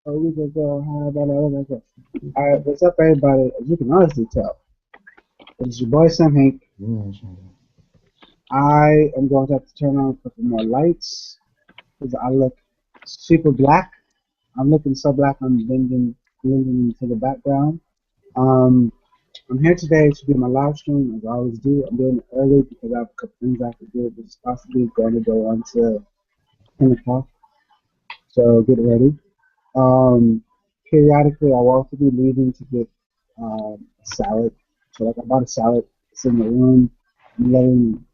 a week ago. How about a week ago? All right, what's up, everybody? As you can honestly tell, it's your boy Sam Hank. I am going to have to turn on a couple more lights because I look super black. I'm looking so black, I'm blending into the background. Um, I'm here today to do my live stream as I always do. I'm doing it early because I have a couple things I have to do, which is possibly going to go on to 10 o'clock. So get ready. Um, Periodically, I will also be leaving to get salad. So like I bought a salad. It's in the room. I'm letting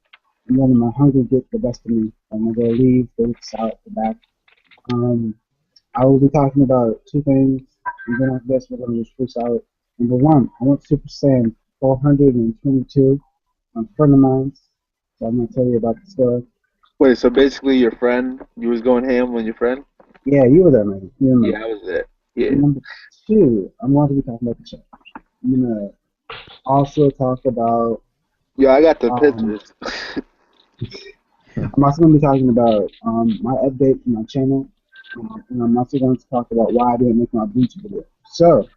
I'm letting my hunger get the best of me. I'm gonna go leave, go get the salad, go back. Um, I will be talking about two things, and then after this, we're gonna do fruit salad. Number one, I went Super Saiyan 422 on a friend of mine. So I'm gonna tell you about the story. Wait, so basically your friend, you was going ham on your friend? Yeah, you were there, man. You remember. Yeah, I was there. Yeah. Number two, I'm going to be talking about the show. I'm gonna also talk about Yo, I got the um, pictures. I'm also going to be talking about my update to my channel, and I'm also going to talk about why I didn't make my bleach video. So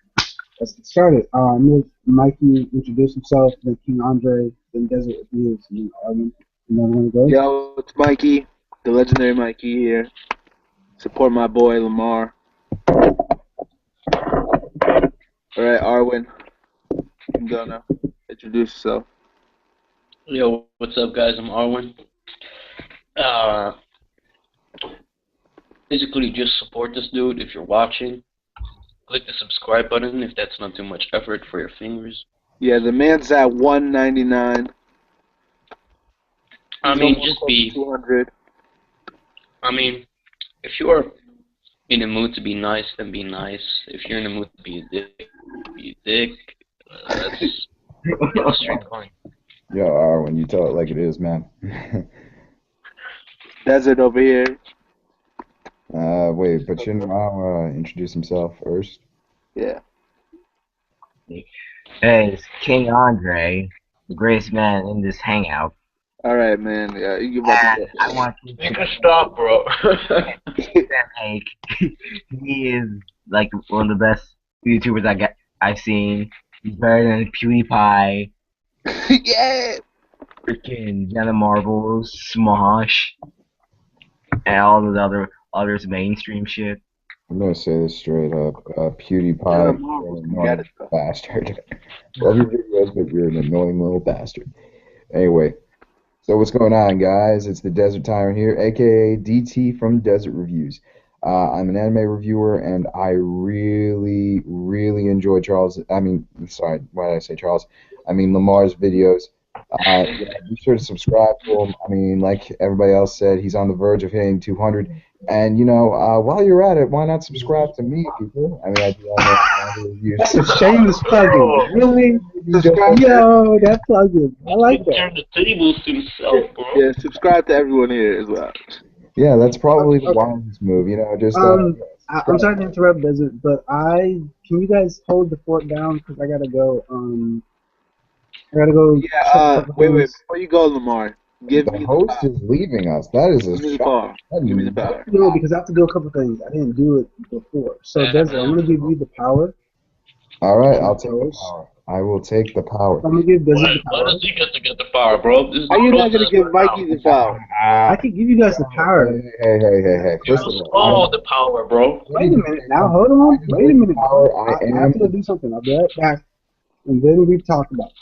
let's get started. With Mikey introduce himself, then King Andre, then Desert Reviews, and then Armin, and then we're going to go into it. Yo, it's Mikey, the legendary Mikey here. Support my boy Lamar. All right, Arwin, I'm gonna introduce yourself. Yo, what's up, guys? I'm Arwen. Uh, Basically, just support this dude if you're watching. Click the subscribe button if that's not too much effort for your fingers. Yeah, the man's at 199. I He's mean, almost just close to be. 200. I mean, if you're in the mood to be nice, then be nice. If you're in the mood to be a dick, be a dick. Let's get the stream going. Yo, Arwen, you tell it like it is, man. Desert over here. Wait, but shouldn't Mao introduce himself first? Yeah. Hey, it's King Andre, the greatest man in this hangout. All right, man. Yeah, you about to And I want you You to can stop, bro. Sam Hank. He is like one of the best YouTubers I've seen. He's better than PewDiePie, Yeah. freaking Jenna Marbles, Smosh, and all the others mainstream shit. I'm gonna say this straight up. Jenna PewDiePie, Marbles, you're an forget annoying it, bro. bastard. Love your videos, but you're an annoying little bastard. Anyway, so what's going on, guys? It's the Desert Tyrant here, aka DT from Desert Reviews. I'm an anime reviewer, and I really, really enjoy Charles. I mean, sorry, why did I say Charles? I mean Lamar's videos. Yeah, be sure to subscribe to him. I mean, like everybody else said, he's on the verge of hitting 200. And while you're at it, why not subscribe to me, people? I mean, I do anime reviews. That's a shameless plugging. Really? Subscribe. Yo, that plugging. I like He that. turned the tables to himself, bro. Yeah, subscribe to everyone here as well. Yeah, that's probably the Okay. wisest move. Just I'm sorry to interrupt, Desert, but can you guys hold the fort down because I gotta go. I gotta go Yeah. check a couple Wait. things. Before you go, Lamar, give the me the host power. is leaving us. That is Give me a the shock. power. Give me the power. Do it because I have to do a couple things. I didn't do it before. So, Desert, I'm gonna give you the power. All right, As I'll the take the host. power. I will take the power. I'm gonna give Desert the Why power. does he get to get the power, bro? This is How the you not gonna process give right Mikey now. the power? I can give you guys the power. Hey. Give First of us all, all the power, bro. Wait a minute now. Hold on. Wait a minute. Power, I have to go do something. I'll be right back, and then we talk about it.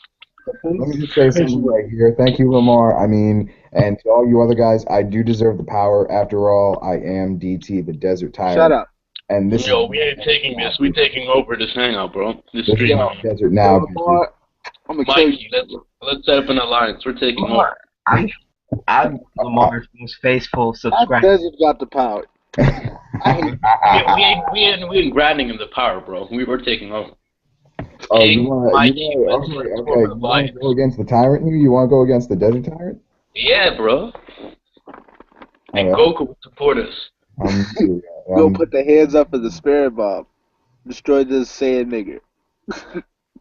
So Let me please, just say something patiently. right here. Thank you, Lamar. I mean, and to all you other guys, I do deserve the power. After all, I am DT, the Desert Shut Tyrant. up. And this Yo, is we ain't taking this. We taking over this hangout, bro. This this is stream. Yo, the Desert now. Lamar, I'm gonna kill you. Mikey, let's set up an alliance. We're taking over. I'm Lamar's most faithful That subscriber. Desert got the power. I hate We ain't granting him the power, bro. We were taking over. Oh, King Mikey, let's okay. form an You want to alliance. go against the Tyrant here? You want to go against the Desert Tyrant? Yeah, bro. And All right. Goku will support us. go put the hands up for the spirit bomb. Destroy this Saiyan nigger.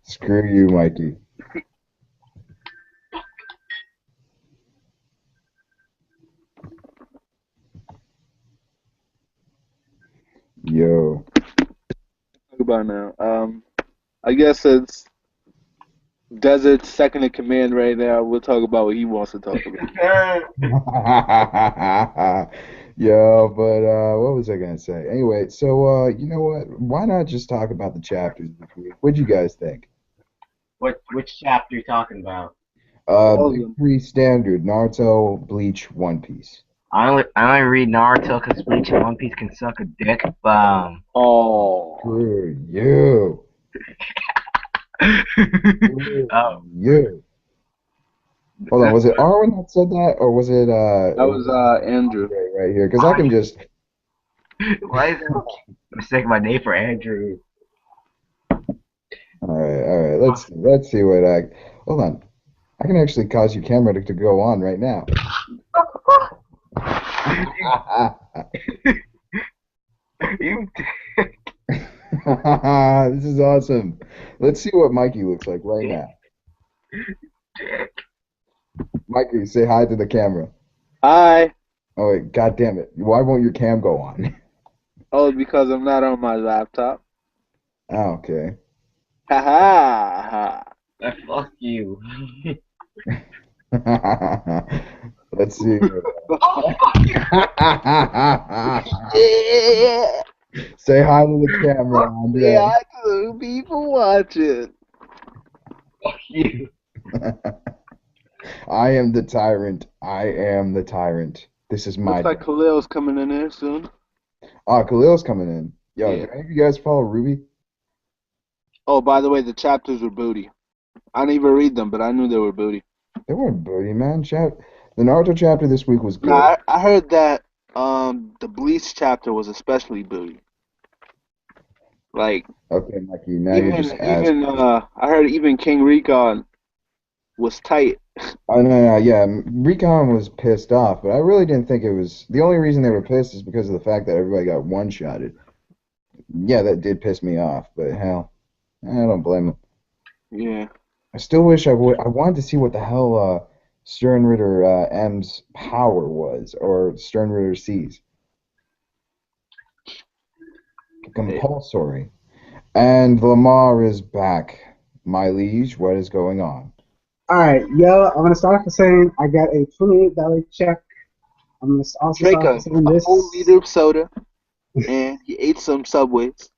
Screw you, Mikey. Yo. about now? I guess it's Desert's second in command right now. We'll talk about what he wants to talk about. Yeah, but what was I gonna say? Anyway, so you know what? Why not just talk about the chapters this week? What'd you guys think? Which chapter you talking about? All of Big them. three standard: Naruto, Bleach, One Piece. I only read Naruto because Bleach and One Piece can suck a dick. Oh. Screw you. Screw Oh, you. Hold on, was it Arwen that said that, or was it That was Andrew. Andre right here? Because I can just. why is that mistake my name for Andrew? All right. Let's see what I. Hold on. I can actually cause your camera to go on right now. You This is awesome. Let's see what Mikey looks like right now. dick. Mikey, say hi to the camera. Hi. Oh wait, God damn it! Why won't your cam go on? Oh, because I'm not on my laptop. Oh, okay. Ha ha ha. Fuck you. Let's see. Oh, fuck you. Yeah. Say hi to the camera, Andre. Yeah, to the people watching. Fuck you. I am the tyrant. I am the tyrant. This is my. Looks like Khalil's coming in here soon. Khalil's coming in. Yo, Yeah. do any of you guys follow Ruby? Oh, by the way, the chapters were booty. I didn't even read them, but I knew they were booty. They weren't booty, man. The Naruto chapter this week was good. Nah, I heard that the Bleach chapter was especially booty. Like Okay, Mikey, now you're just asking. I heard even King Recon was tight. Oh, no, yeah. Recon was pissed off, but I really didn't think it was. The only reason they were pissed is because of the fact that everybody got one-shotted. Yeah, that did piss me off, but hell, I don't blame them. Yeah. I still wish I would. I wanted to see what the hell Sternritter M's power was, or Sternritter C's. Compulsory. And Lamar is back. My liege, what is going on? Alright, yo, I'm gonna start off by saying I got a $28 check. I'm gonna also Drink start off by saying a this. full liter of soda, and he ate some Subways.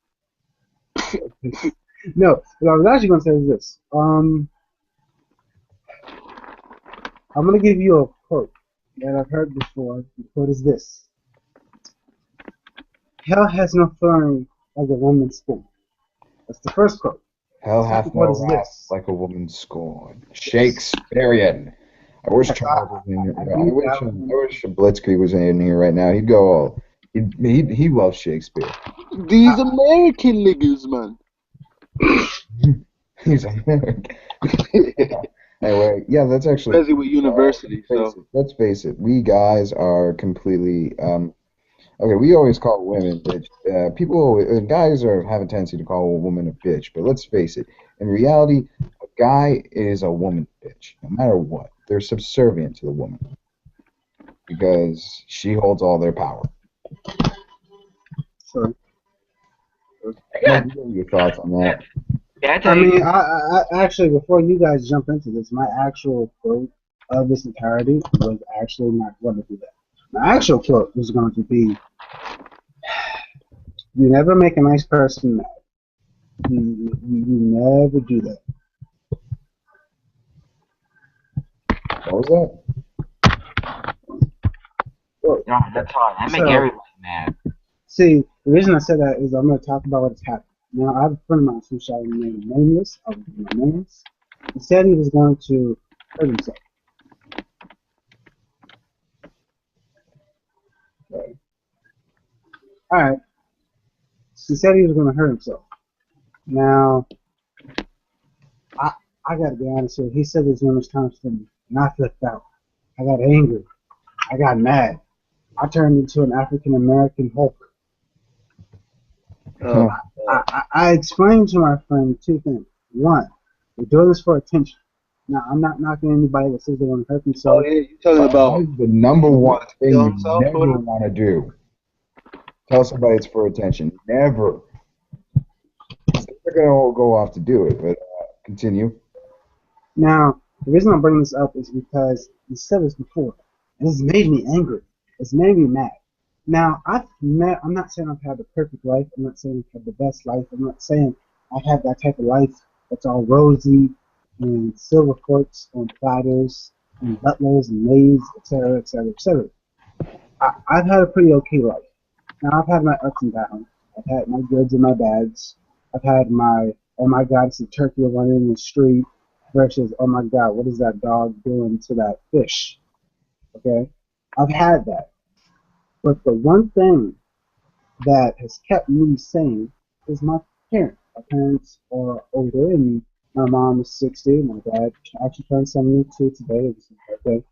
No, what I was actually gonna say is this. I'm gonna give you a quote that I've heard before. The quote is this: "Hell has no fury like a woman's spoon." That's the first quote. Hell The hath second quote no is wrath this. like a woman scorned. Shakespearean. I wish Charles was in here. I wish Blitzkrieg was in here right now. He'd go all. He loves Shakespeare. These American niggas, man. He's American. Anyway, yeah, that's actually. Especially with university, Let's face it. We guys are completely. Okay, we always call women bitch. Guys have a tendency to call a woman a bitch, but let's face it. In reality, a guy is a woman bitch, no matter what. They're subservient to the woman because she holds all their power. So, What are your thoughts on that? Yeah, I mean, I actually, before you guys jump into this, my actual quote of this entirety was actually not going to be that. My actual quote was going to be, "You never make a nice person mad. You never do that." What was that? Well, No, that's hard. I make So- everybody mad. see, the reason I said that is I'm going to talk about what's happened. Now, I have a friend of mine who shall remain nameless. I will give my names. He said he was going to hurt himself. Okay. All right. He said he was going to hurt himself. Now, I got to be honest here. He said this numerous times to me, and I flipped out. I got angry. I got mad. I turned into an African American Hulk. I explained to my friend two things. One, we're doing this for attention. Now, I'm not knocking anybody that says they want to hurt Oh themselves. yeah, you talking What about is the number one thing Kill you himself, never or- want to do? Tell somebody it's for attention. Never. gonna all go off to do it, but continue. Now, the reason I'm bringing this up is because you said this before, and it's made me angry. It's made me mad. Now, I'm not saying I've had the perfect life. I'm not saying I've had the best life. I'm not saying I've had that type of life that's all rosy and silver forks on platters and butlers and maids, etc., etc., etc. I've had a pretty okay life. Now, I've had my ups and downs. I've had my goods and my bads. I've had my, oh my God, it's a turkey running in the street versus, oh my God, what is that dog doing to that fish? Okay? I've had that. But the one thing that has kept me sane is my parents. My parents are older, and my mom is 60. My dad actually turned 72 today. It was his birthday.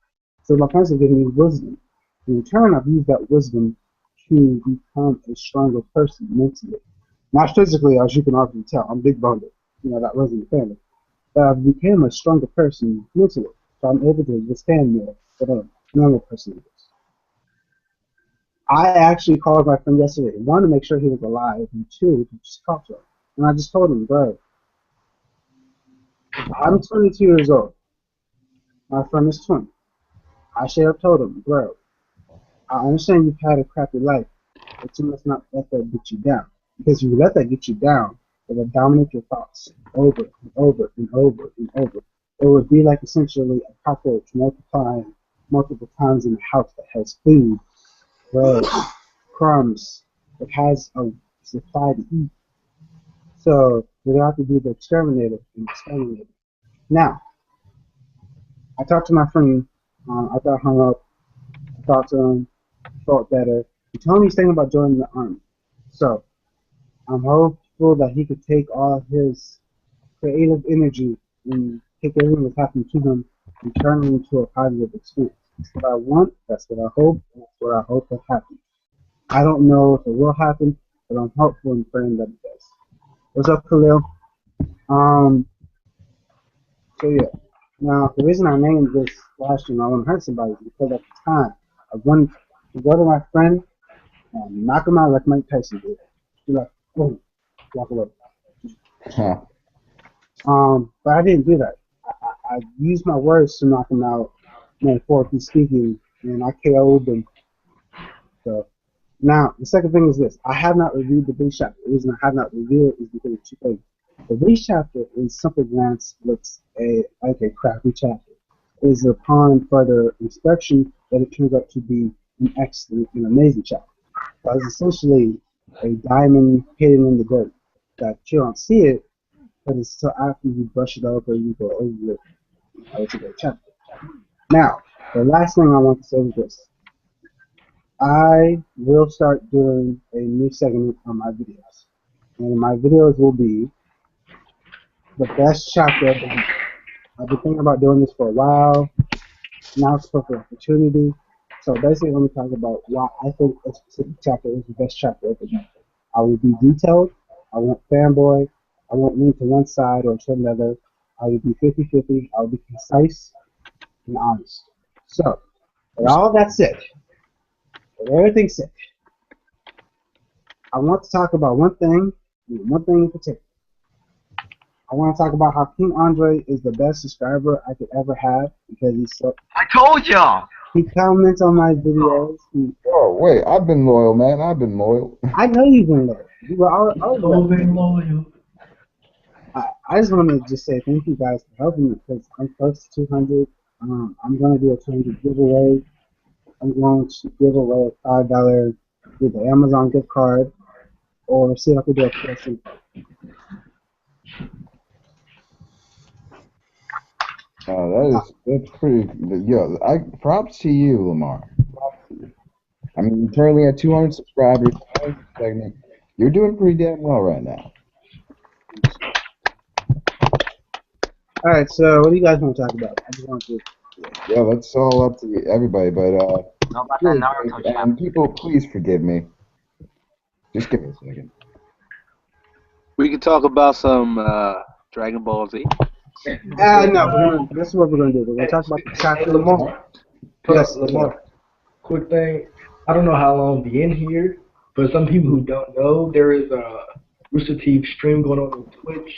So my parents have given me wisdom. In return, I've used that wisdom to become a stronger person mentally. Not physically, as you can already tell. I'm big boned. That runs in the family. But I've become a stronger person mentally. So I'm able to withstand more than a normal person is. I actually called my friend yesterday. One, to make sure he was alive, and two, to just talk to him. And I just told him, bro, I'm 22 years old. My friend is 20. I should have told him, bro, I understand you've had a crappy life, but you must not let that get you down. Because if you let that get you down, it will dominate your thoughts over and over and over and over. It would be like essentially a cockroach multiplying multiple times in a house that has food, bread, crumbs. It has a supply to eat. So we have to be the exterminator and exterminator. Now, I talked to my friend. I got hung up. I talked to him. Felt better. He told me he's thinking about joining the army. So I'm hopeful that he could take all his creative energy and take everything that's happened to him and turn it into a positive experience. That's what I want. That's what I hope. That's what I hope will happen. I don't know if it will happen, but I'm hopeful and praying that it does. What's up, Khalil? Um, so yeah. Now, the reason I named this last year I want to hurt somebody is because at the time, I wanted to go to my friend and knock him out like Mike Tyson did. Be like, boom, walk away. Huh. But I didn't do that. I used my words to knock him out, metaphorically speaking, and I KO'd him. So now the second thing is this: I have not reviewed the Bleach chapter. The reason I have not reviewed it is because of two things. The Bleach chapter is simple glance looks like a crappy chapter. It is upon further inspection that it turns out to be an excellent and amazing chapter. So it's essentially a diamond hidden in the dirt that you don't see it, but it's still after you brush it over, you go over it. It's a great chapter. Now, the last thing I want to say is this. I will start doing a new segment on my videos. And my videos will be the best chapter of the week. I've been thinking about doing this for a while. Now it's a perfect opportunity. So basically, let me talk about why I think a specific chapter is the best chapter of the week. I will be detailed. I won't fanboy. I won't lean to one side or to another. I will be 50-50. I will be concise and honest. So, with all that said, with everything said, I want to talk about one thing in particular. I want to talk about how King Andre is the best subscriber I could ever have because he's so. I told y'all! He comments on my videos. Oh, wait, I've been loyal, man. I've been loyal. I know you've been loyal. You were always loyal. I just want to just say thank you guys for helping me because I'm close to 200. I'm going to do a 200 giveaway. I'm going to give away a $5 with the Amazon gift card or see if I can do a person. That's pretty. Yo, props to you, Lamar. Props to you. I mean, you're currently at 200 subscribers. Segment. You're doing pretty damn well right now. All right, so what do you guys want to talk about? I just want to. Yeah, that's all up to everybody, but Know about that Naruto chapter. and people, please forgive me. Just give me a second. We can talk about some Dragon Ball Z. No, this is what we're going to do. We're going to talk about the chapter. Lamar. Yes, Lamar. Quick thing. I don't know how long be in here, but some people who don't know, there is a Rooster Teeth stream going on Twitch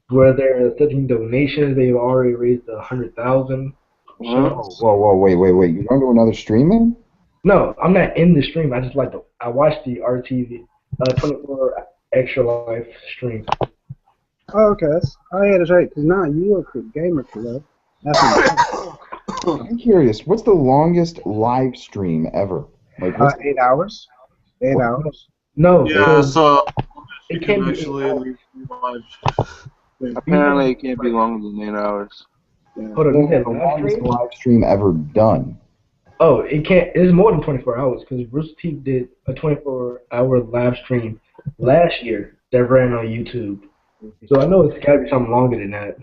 where they're accepting donations. They've already raised 100,000. What? Whoa, wait. You're going to another stream, man? No, I'm not in the stream. I just I watched the RTV 24 Extra Life stream. Oh, okay. That's right. Because now you are a gamer, killer. That's I'm curious, what's the longest live stream ever? Like, what's 8 hours. 8 hours. No, Yeah, so it you can't can be 8 actually hours. live. Apparently, it can't be longer than 8 hours. Hold on, you said the live longest stream? live stream ever done? Oh, it can't. It's more than 24 hours because Rooster Teeth did a 24-hour live stream last year that ran on YouTube. So I know it's got to be something longer than that.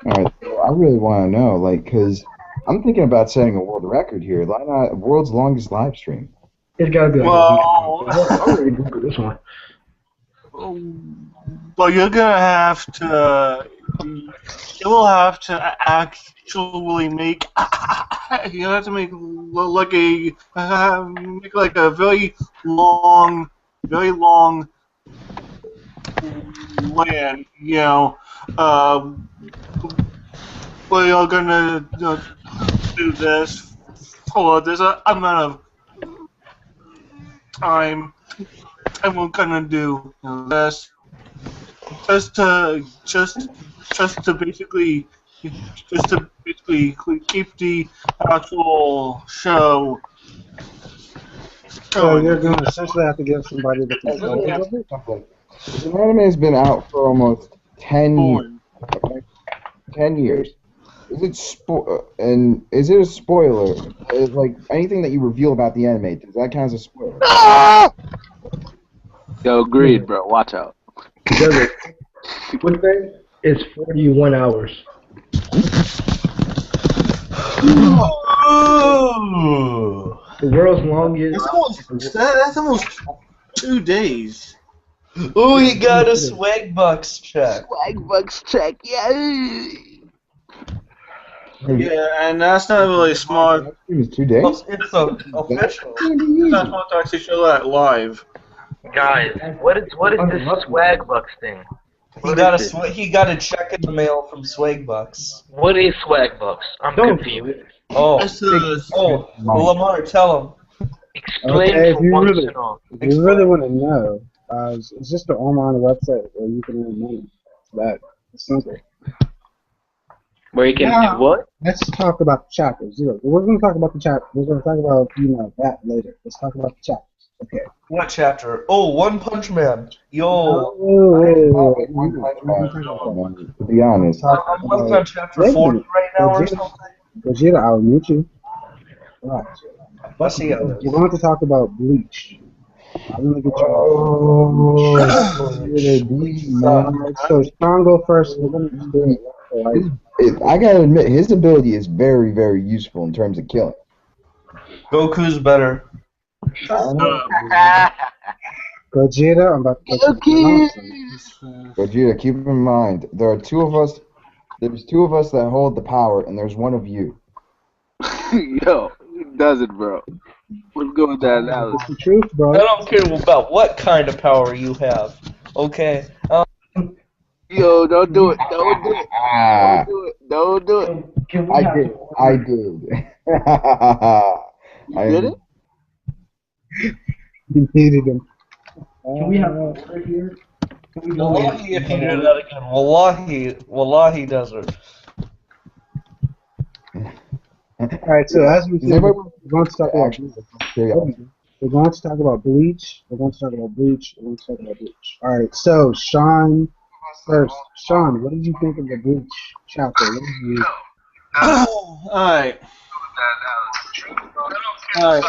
All right, so I really want to know, like, because I'm thinking about setting a world record here. Why not world's longest live stream? It's got to be like Well, I'm ready to Google this one. but you're gonna have to. You will have to actually make. You have to make like a very long land. You know, where you're gonna do this for this amount of time. And we're gonna do this just to basically keep the actual show So going. you're going to essentially have to give somebody the Let control me of ask you it? something. The anime has been out for almost 10 years. Forward. Okay? 10 years. Is it a spoiler? Like, anything that you reveal about the anime, does that count as a spoiler? Yo, agreed, bro. Watch out. Does it? What thing? It's 41 hours. Oh, The world's longest. that's almost 2 days. Ooh, he got a swag bucks check. Swag bucks check, yeah. Yeah, and that's not really smart. It was 2 days? It's official. It's not smart to actually show that live. Guys, what is this swag bucks thing? He got a check in the mail from swag bucks. What is swag bucks? I'm confused. Oh, That's Lamar, tell him. Explain Okay, for once and all. if you really want to know, it's just an online website where you can earn money. It's simple. Where you can Yeah. do what? Let's talk about the chapters. Look, we're going to talk about the chapters. We're going to talk about, that later. Let's talk about the chapters. Okay. What chapter? Oh, One Punch Man. Yo. To be honest. I'm looking at chapter 40 right now or something. Gogeta, I'll mute you. Right. Let's see how We're this. going to talk about Bleach. I'm going to get you. So, Sean, go first. We're going to do it. I gotta admit, his ability is very, very useful in terms of killing. Goku's better. Gogeta, I'm about to put you Gogeta, keep in mind, there's two of us that hold the power, and there's one of you. Yo, it does it, bro. Let's go with that analogy. It's the truth, bro. I don't care about what kind of power you have. Okay. Yo, don't do it. Don't do it. Ah, Don't do it. Can we I have did. I did. You did it? You needed him. Can we have order here? Can we go Wallahi, if you do that again. Wallahi does it. Alright, so as we said, we're going to talk about Curiosity. We're going to talk about Bleach. We're going to talk about Bleach. We're going to talk about Bleach. Alright, so Sean first. Sean, what did you think of the Bleach chapter? What did you... Alright. Alright.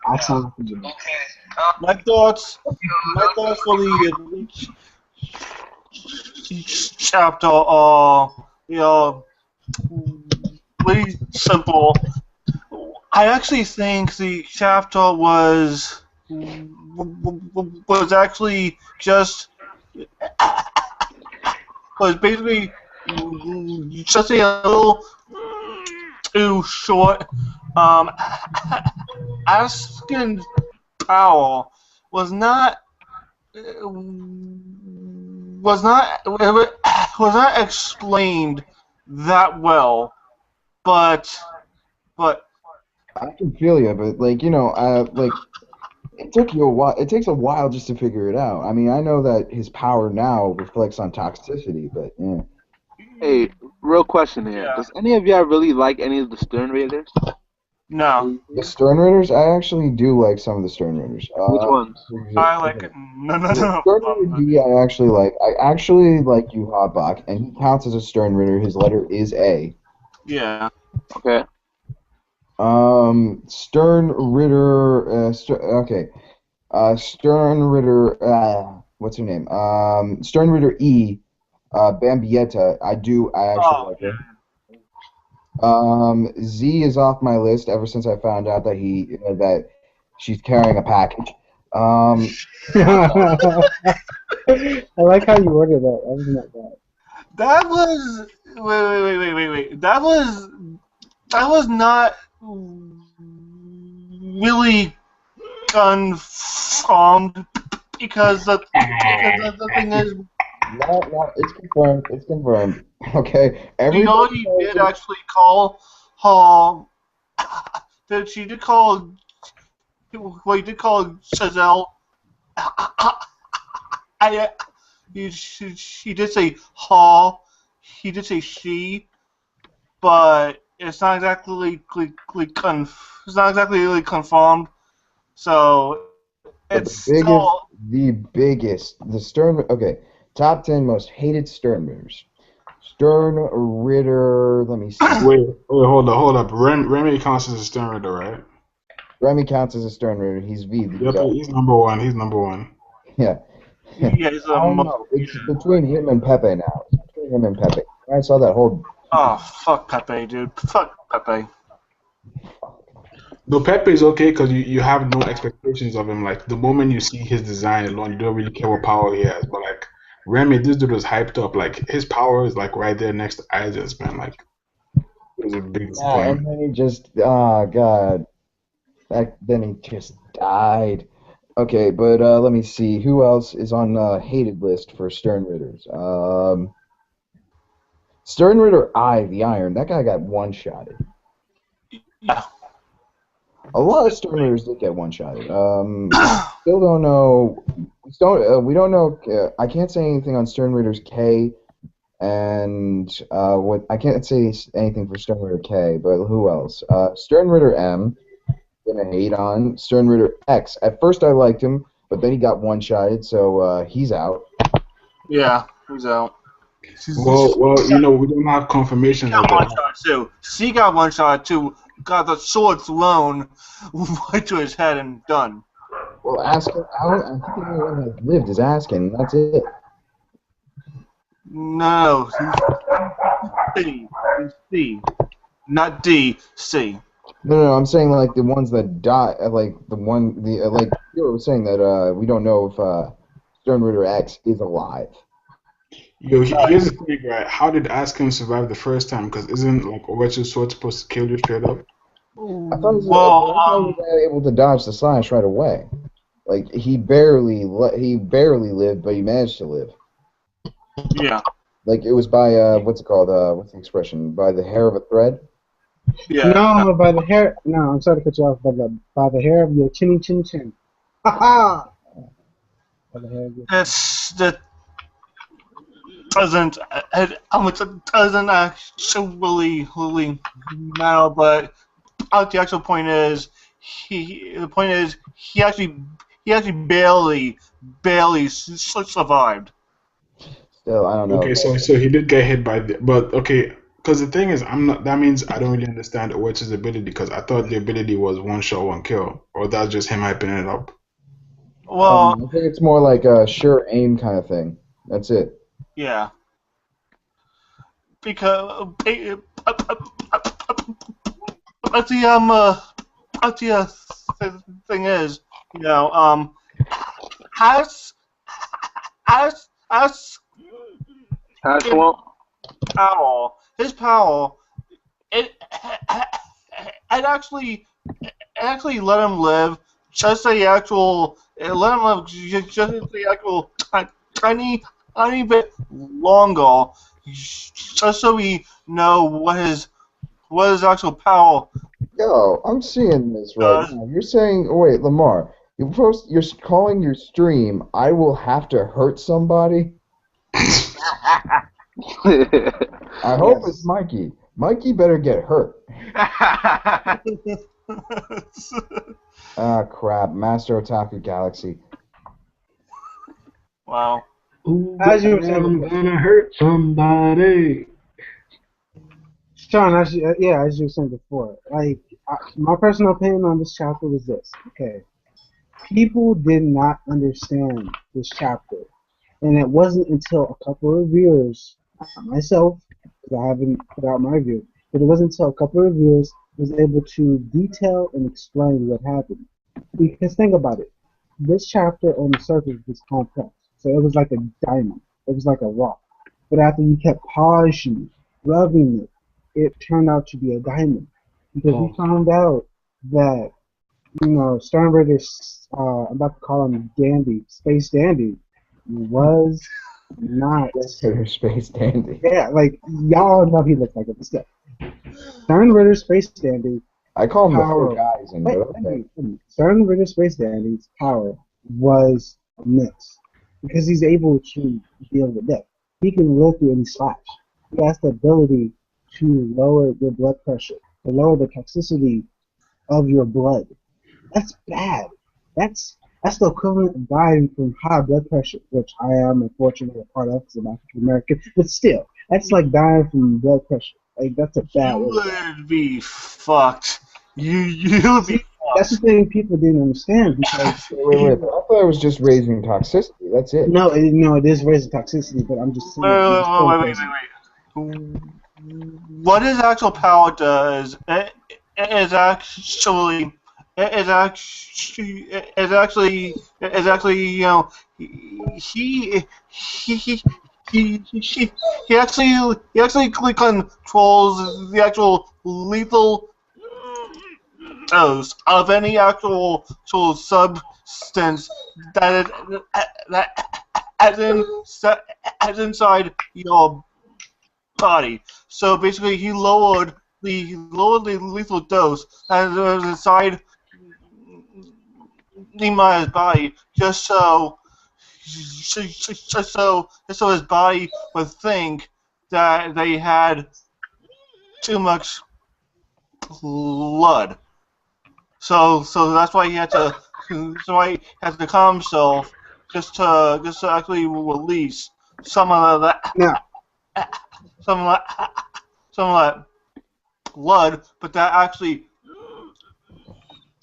I sound like a genius. My thoughts for the Bleach chapter are, pretty simple. I actually think the chapter was actually was basically just a little too short. Asking power was not was not explained that well, but I can feel you, but like like it took you a while. It takes a while just to figure it out. I mean, I know that his power now reflects on toxicity, but yeah. Hey, real question here. yeah, Does any of y'all really like any of the Stern Raiders? no, The Stern Raiders, I actually do like some of the Stern Raiders. Which ones? I like it. No, no, The no. Stern Raider D, I actually like. I actually like you, Hotbach, and he counts as a Stern Raider. His letter is A. Yeah. Okay. Stern Ritter. Okay. Stern Ritter. What's her name? Stern Ritter E. Bambietta. I actually like her. Z is off my list ever since I found out that that she's carrying a package. I like how you ordered that. That was not bad. That was wait. That was not really confirmed because the thing is, No, it's confirmed. It's confirmed. Okay, you know, he did actually call that she did call. Well, he did call Chazelle. He did say Hall. He did say she, but it's not exactly it's not exactly really confirmed. So it's the biggest, the Stern. Okay, top 10 most hated Stern Ritters. Stern Ritter. Let me see. Wait, hold up. Remy counts as a Stern Ritter, right? Remy counts as a Stern Ritter. He's V. Yep, he's number one. He's number one. Yeah. Yeah, he's I don't know. It's between him and Pepe now. It's between him and Pepe. I saw that whole. Oh, fuck Pepe, dude. Fuck Pepe. No, Pepe is okay because you have no expectations of him. Like the moment you see his design alone, you don't really care what power he has. But like Remy, this dude was hyped up. Like his power is like right there next to Isaac's, man. Like it was a big Yeah, and then he just, oh god, then he just died. Okay, but let me see who else is on hated list for Stern Ritters. Stern Ritter I, the Iron. That guy got one-shotted. Yeah. A lot of Stern Ritters did get one-shotted. Still don't know. We don't know. I can't say anything on Stern Ritters K, and what I can't say anything for Stern Ritter K. But who else? Stern Ritter M. Gonna hate on Stern Ritter X. At first I liked him, but then he got one-shotted, so he's out. Yeah, he's out. Well, you know, we don't have confirmation of Got that. one shot too. C got one shot too. Got the sword thrown right to his head and done. Well, Askin, I think the only one that lived is Askin. That's it. No, C. He's C. Not D. C. No, I'm saying like the ones that die, like like you were saying that we don't know if Stern Ritter X is alive. Yo, here's the thing, right? How did Askin survive the first time? Because isn't like Owechi's sword supposed to kill you straight up? I thought he was able to dodge the slash right away. Like he barely lived, but he managed to live. Yeah. Like it was by what's it called? What's the expression? By the hair of a thread. Yeah. No, by the hair. No, I'm sorry to cut you off, but by the hair of your chinny chin chin. Ha ha. By the hair of your. That doesn't actually really matter, but the actual point is he actually barely survived. Still, I don't know. Okay, so he did get hit by but okay, because the thing is, that means I don't really understand Owechi's ability because I thought the ability was one shot, one kill, or that's just him hyping it up. Well, I think it's more like a sure aim kind of thing. That's it. Yeah. Because the thing is, you know, as his power, it actually let him live just the actual, let him live just the actual tiny bit longer, just so we know what his actual power Yo, I'm seeing this right does. now. You're saying, oh, wait, Lamar, you're calling your stream, I will have to hurt somebody? I hope it's Mikey. Mikey better get hurt. Ah, crap. Master Otaku Galaxy. Wow. Ooh, As you were saying I'm before. gonna hurt somebody. Sean, as you were saying before, like my personal opinion on this chapter was this. Okay, people did not understand this chapter, and it wasn't until a couple of reviewers, not myself, because I haven't put out my review, but it wasn't until a couple of reviewers was able to detail and explain what happened. Because think about it, this chapter on the surface was complex, so it was like a diamond, it was like a rock, but after you kept polishing, rubbing it, it turned out to be a diamond. Because we found out that, Stern Raiders, I'm about to call him Dandy, Space Dandy, was not. Consider Space Dandy. Yeah, like, y'all know he looked like it, but still. Stern Ritter Space Dandy. I call him the Power. Four Guys, but okay. Stern Ritter Space Dandy's power was immense. Because he's able to deal with death. He can live through any slash. He has the ability to lower your blood pressure, to lower the toxicity of your blood. That's bad. That's the equivalent of dying from high blood pressure, which I am unfortunately a part of because I'm African American. But still, that's like dying from blood pressure. Like, that's a bad You way. would be fucked. You would be That's the fucked. thing people didn't understand because Wait. I thought it was just raising toxicity. That's it. no, it is raising toxicity, but I'm just saying. Wait. What his actual power does is actually he he actually controls the actual lethal dose of any actual substance as inside your body. So basically, he lowered the lethal dose as inside Nehemiah's body, just so his body would think that they had too much blood. So that's why he had to. So why he had to calm himself just to actually release some of that. Now, Some of that blood, but that actually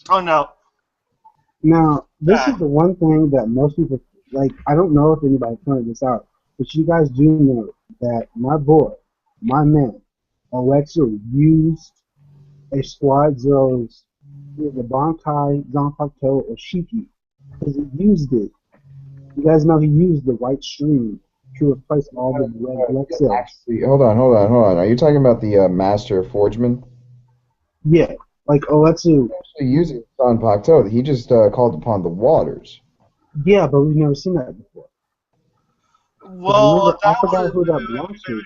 turned out. Now, this is the one thing that most people, like, I don't know if anybody pointed this out, but you guys do know that my boy, my man, Alexu, used a Squad Zero's either Bankai, Zanpakuto, or Shiki, because he used it. You guys know he used the white stream to replace all the red blood cells. Actually, hold on. Are you talking about the Master Forgeman? Yeah, like Alexu. Actually using San Pakto, he just called upon the waters. Yeah, but we've never seen that before. Well, I forgot who that belongs to.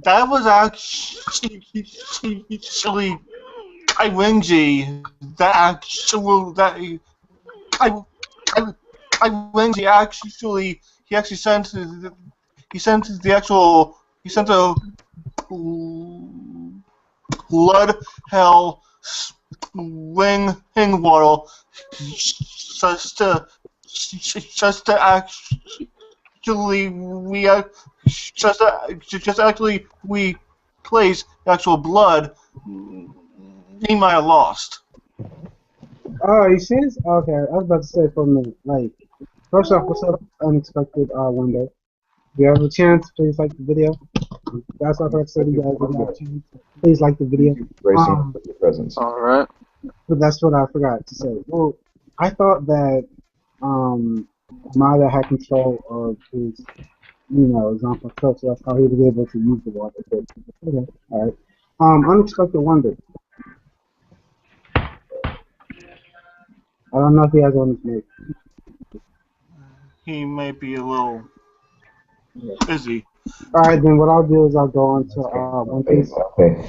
That was actually Kaiwenji. Kaiwenji actually he sent a blood hell swing water just to actually we place the actual blood Nehemiah lost. Oh, you serious? Okay, I was about to say for a minute. Like, first off, what's up, unexpected window? If you have a chance, please like the video. That's all I have to say to you guys. If you have a chance, please like the video. Gracing with your presence. All right. But that's what I forgot to say. Well, I thought that Mada had control of his, example coach, so that's how he was able to use the water. Okay, all right. Unexpected wonder. I don't know if he has one to make. He may be a little busy. All right, then what I'll do is I'll go on to One Piece. Okay.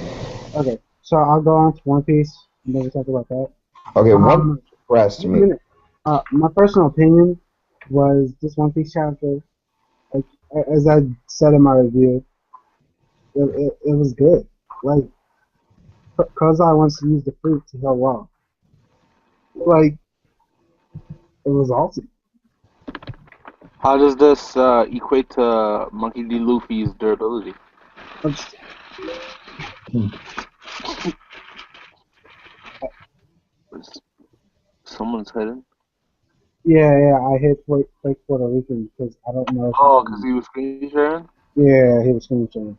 Okay, so I'll go on to One Piece and then we'll talk about that. Okay, one Um, impressed wait a me. minute. My personal opinion was this One Piece chapter, like as I said in my review, it was good. Like Kozai wants to use the fruit to heal well. Like it was awesome. How does this equate to Monkey D. Luffy's durability? It's- Someone's hidden. yeah, I hit fake Puerto Rican because I don't know if he Oh, because can. he was screen sharing? Yeah, he was screenshotting.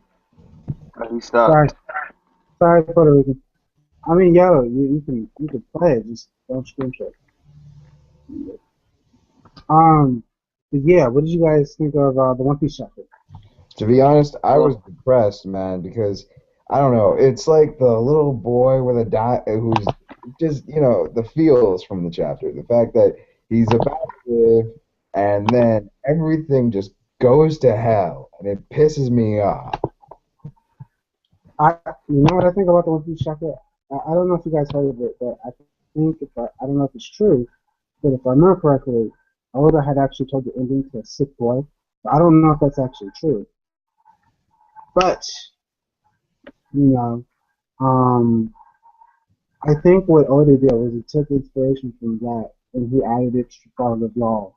He stopped. Sorry, Puerto Rican. I mean, yo, you can play it, just don't screenshot. But yeah, what did you guys think of the One Piece chapter? To be honest, I was depressed, man, because I don't know. It's like the little boy with a who's just, the feels from the chapter. The fact that he's about to live, and then everything just goes to hell, and it pisses me off. You know what I think about the One Piece chapter? I don't know if you guys heard of it, but I think I don't know if it's true, but if I remember correctly, Oda had actually told the ending to a sick boy. I don't know if that's actually true, but you know, um, I think what Oda did was he took inspiration from that and he added it to Father of Law's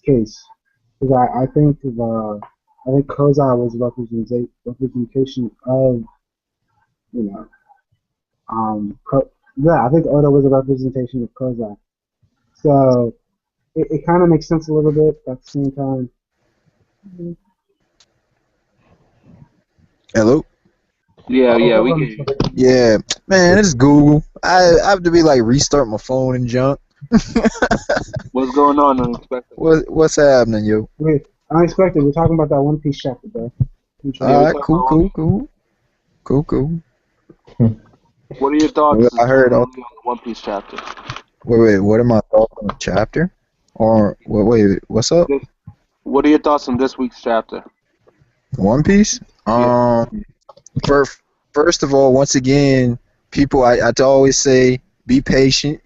case. Because I think Kozai was representation of you know yeah, I think Oda was a representation of Kozai. So it kind of makes sense a little bit, but at the same time. Hello? Yeah, we can. Yeah, man, this is Google. I have to be like restart my phone and junk. What's going on, unexpected? What's happening, yo? Wait, unexpected. We're talking about that One Piece chapter, bro. Alright, cool. What are your thoughts I heard on the One Piece chapter? Wait, what are my thoughts on the chapter? Or wait, what's up? What are your thoughts on this week's chapter? One Piece? First of all, once again, people, I always say, be patient,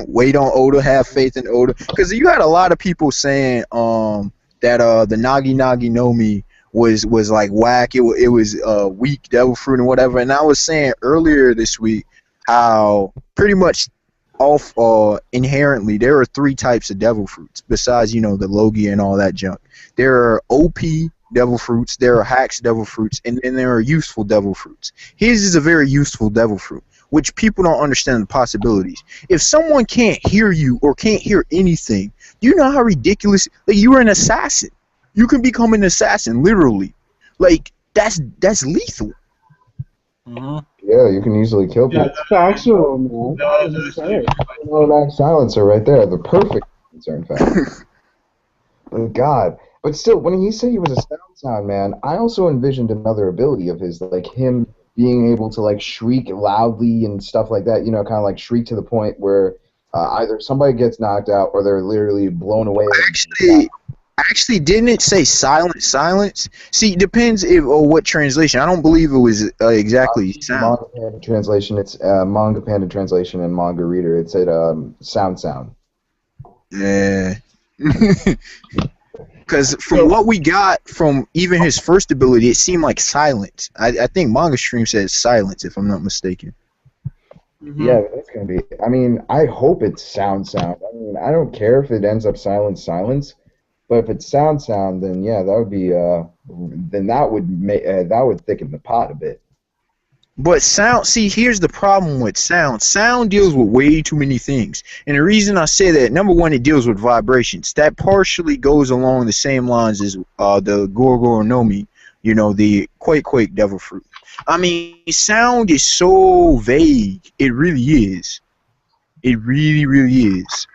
wait on Oda, have faith in Oda. Because you had a lot of people saying that the Nagi Nagi no Mi was like whack, it was weak devil fruit and whatever. And I was saying earlier this week how pretty much inherently there are three types of devil fruits besides, the Logia and all that junk. There are OP devil fruits, there are hacks devil fruits, and then there are useful devil fruits. His is a very useful devil fruit, which people don't understand the possibilities. If someone can't hear you or can't hear anything, do you know how ridiculous? Like, you're an assassin. You can become an assassin, literally. Like, that's lethal. Mm-hmm. Yeah, you can easily kill people. That's factual, man. That silencer right there, the perfect silencer, in fact. Oh, God. But still, when he said he was a sound man, I also envisioned another ability of his, like him being able to like shriek loudly and stuff like that, kind of like shriek to the point where either somebody gets knocked out or they're literally blown away. Actually, didn't it say silence? See, it depends or what translation. I don't believe it was exactly sound. Manga Panda translation, it's Manga Panda translation and Manga Reader. It said sound. Yeah. Because from what we got from even his first ability, it seemed like silence. I think Manga Stream says silence, if I'm not mistaken. Mm-hmm. Yeah, that's gonna be. I mean, I hope it's sound. I mean, I don't care if it ends up silence. But if it's sound, then yeah, that would be. Then that would thicken the pot a bit. But sound, see, here's the problem with sound. Sound deals with way too many things. And the reason I say that, number one, it deals with vibrations. That partially goes along the same lines as the Gorgo no Mi, the Quake Devil Fruit. I mean, sound is so vague. It really is. It really, really is.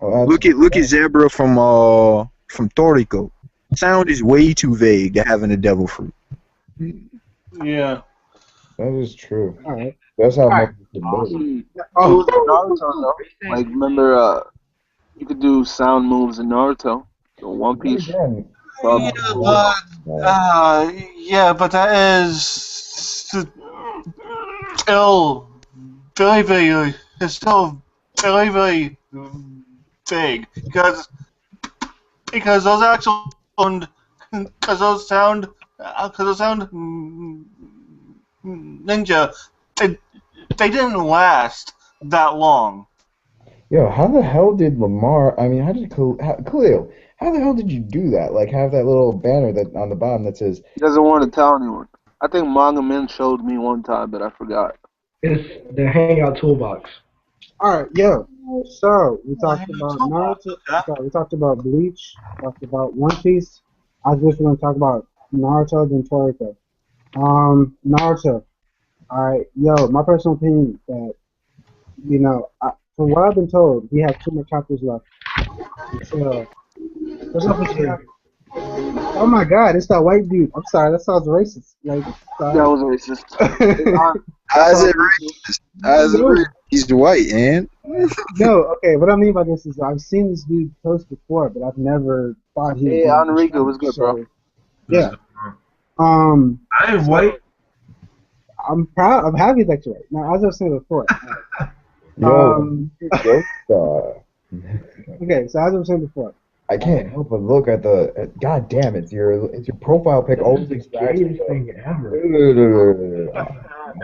Oh, look at Zebra from Toriko. Sound is way too vague to having a devil fruit. Yeah. That is true. All right. That's how Alright. much it does. It Oh, was Naruto though. Like remember, you could do sound moves in Naruto. The One Then Piece. again, Yeah, yeah, but that is still very, it's still very vague because those actual because those sound ninja they didn't last that long. yo, how the hell did Lamar? I mean, how did Khalil? How the hell did you do that? Like, have that little banner that on the bottom that says, He doesn't want to tell anyone. I think Manga Man showed me one time, but I forgot. It's the Hangout toolbox. alright, yo. So we talked about Toolbox, Naruto. okay. Sorry, we talked about Bleach. Talked about One Piece. I was just going to talk about Naruto then Toriko. Naruto. Alright, yo. My personal opinion that from what I've been told, we have 2 more chapters left. So, what's up with you? Oh my God, it's that white dude. I'm sorry, that sounds racist. Like, That sorry. was racist. How's it racist? How's it racist? He's white, man. No, okay. What I mean by this is I've seen this dude post before, but I've never thought he. Hey, Enrico, what's good, bro? Yeah. I am white. I'm proud. I'm happy that you're right. Now, as I was saying before. "Yo, Joke Star." Okay, so as I was saying before. I can't help but look at the. God damn it! Your profile pic always distracts me.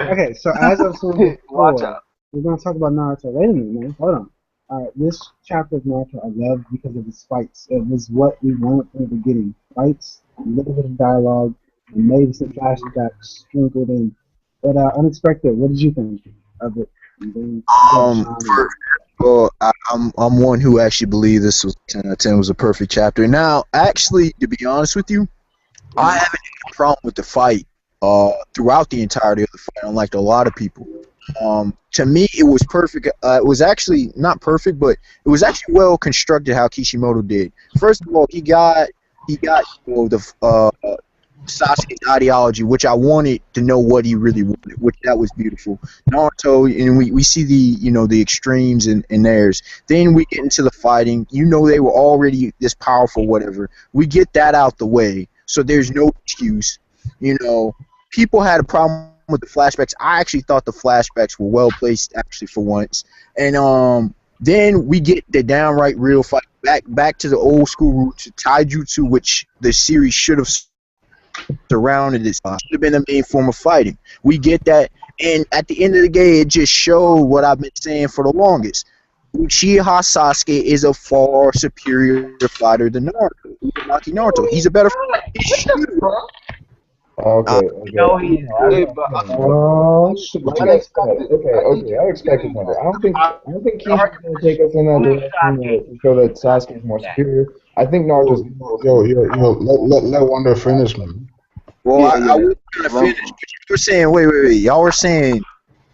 Okay, so as I was saying Watch before, out. we're gonna talk about Naruto. Wait a minute, man. Hold on. Alright, this chapter of Naruto I love because of its fights. It was what we wanted from the beginning. Fights, a little bit of dialogue, and maybe some flashbacks sprinkled in. But unexpected. What did you think of it? And then, Well, I'm one who actually believe this was 10 out of 10 was a perfect chapter. Now, actually, to be honest with you, I haven't had a problem with the fight throughout the entirety of the fight, unlike a lot of people. To me, it was perfect. It was actually not perfect, but it was actually well constructed how Kishimoto did. First of all, he got the Sasuke's ideology, which I wanted to know what he really wanted, which that was beautiful. Naruto, and we see the extremes in theirs. Then we get into the fighting. They were already this powerful, whatever. We get that out the way, so there's no excuse. People had a problem with the flashbacks. I actually thought the flashbacks were well placed, actually, for once. And then we get the downright real fight back to the old school roots, taijutsu, which the series should have surrounded it. Should have been the main form of fighting. We get that, and at the end of the day, it just showed what I've been saying for the longest. Uchiha Sasuke is a far superior fighter than Naruto. Naruto. He's a better fighter. Okay. Hey, but Oh shit! Okay. I expected better. I don't think Kishi's gonna take us in that direction to show that Sasuke is more superior. I think Naruto's. Yo, let Wonder finish, man. Well, Yeah. I was gonna finish, but you were saying, wait. Y'all were saying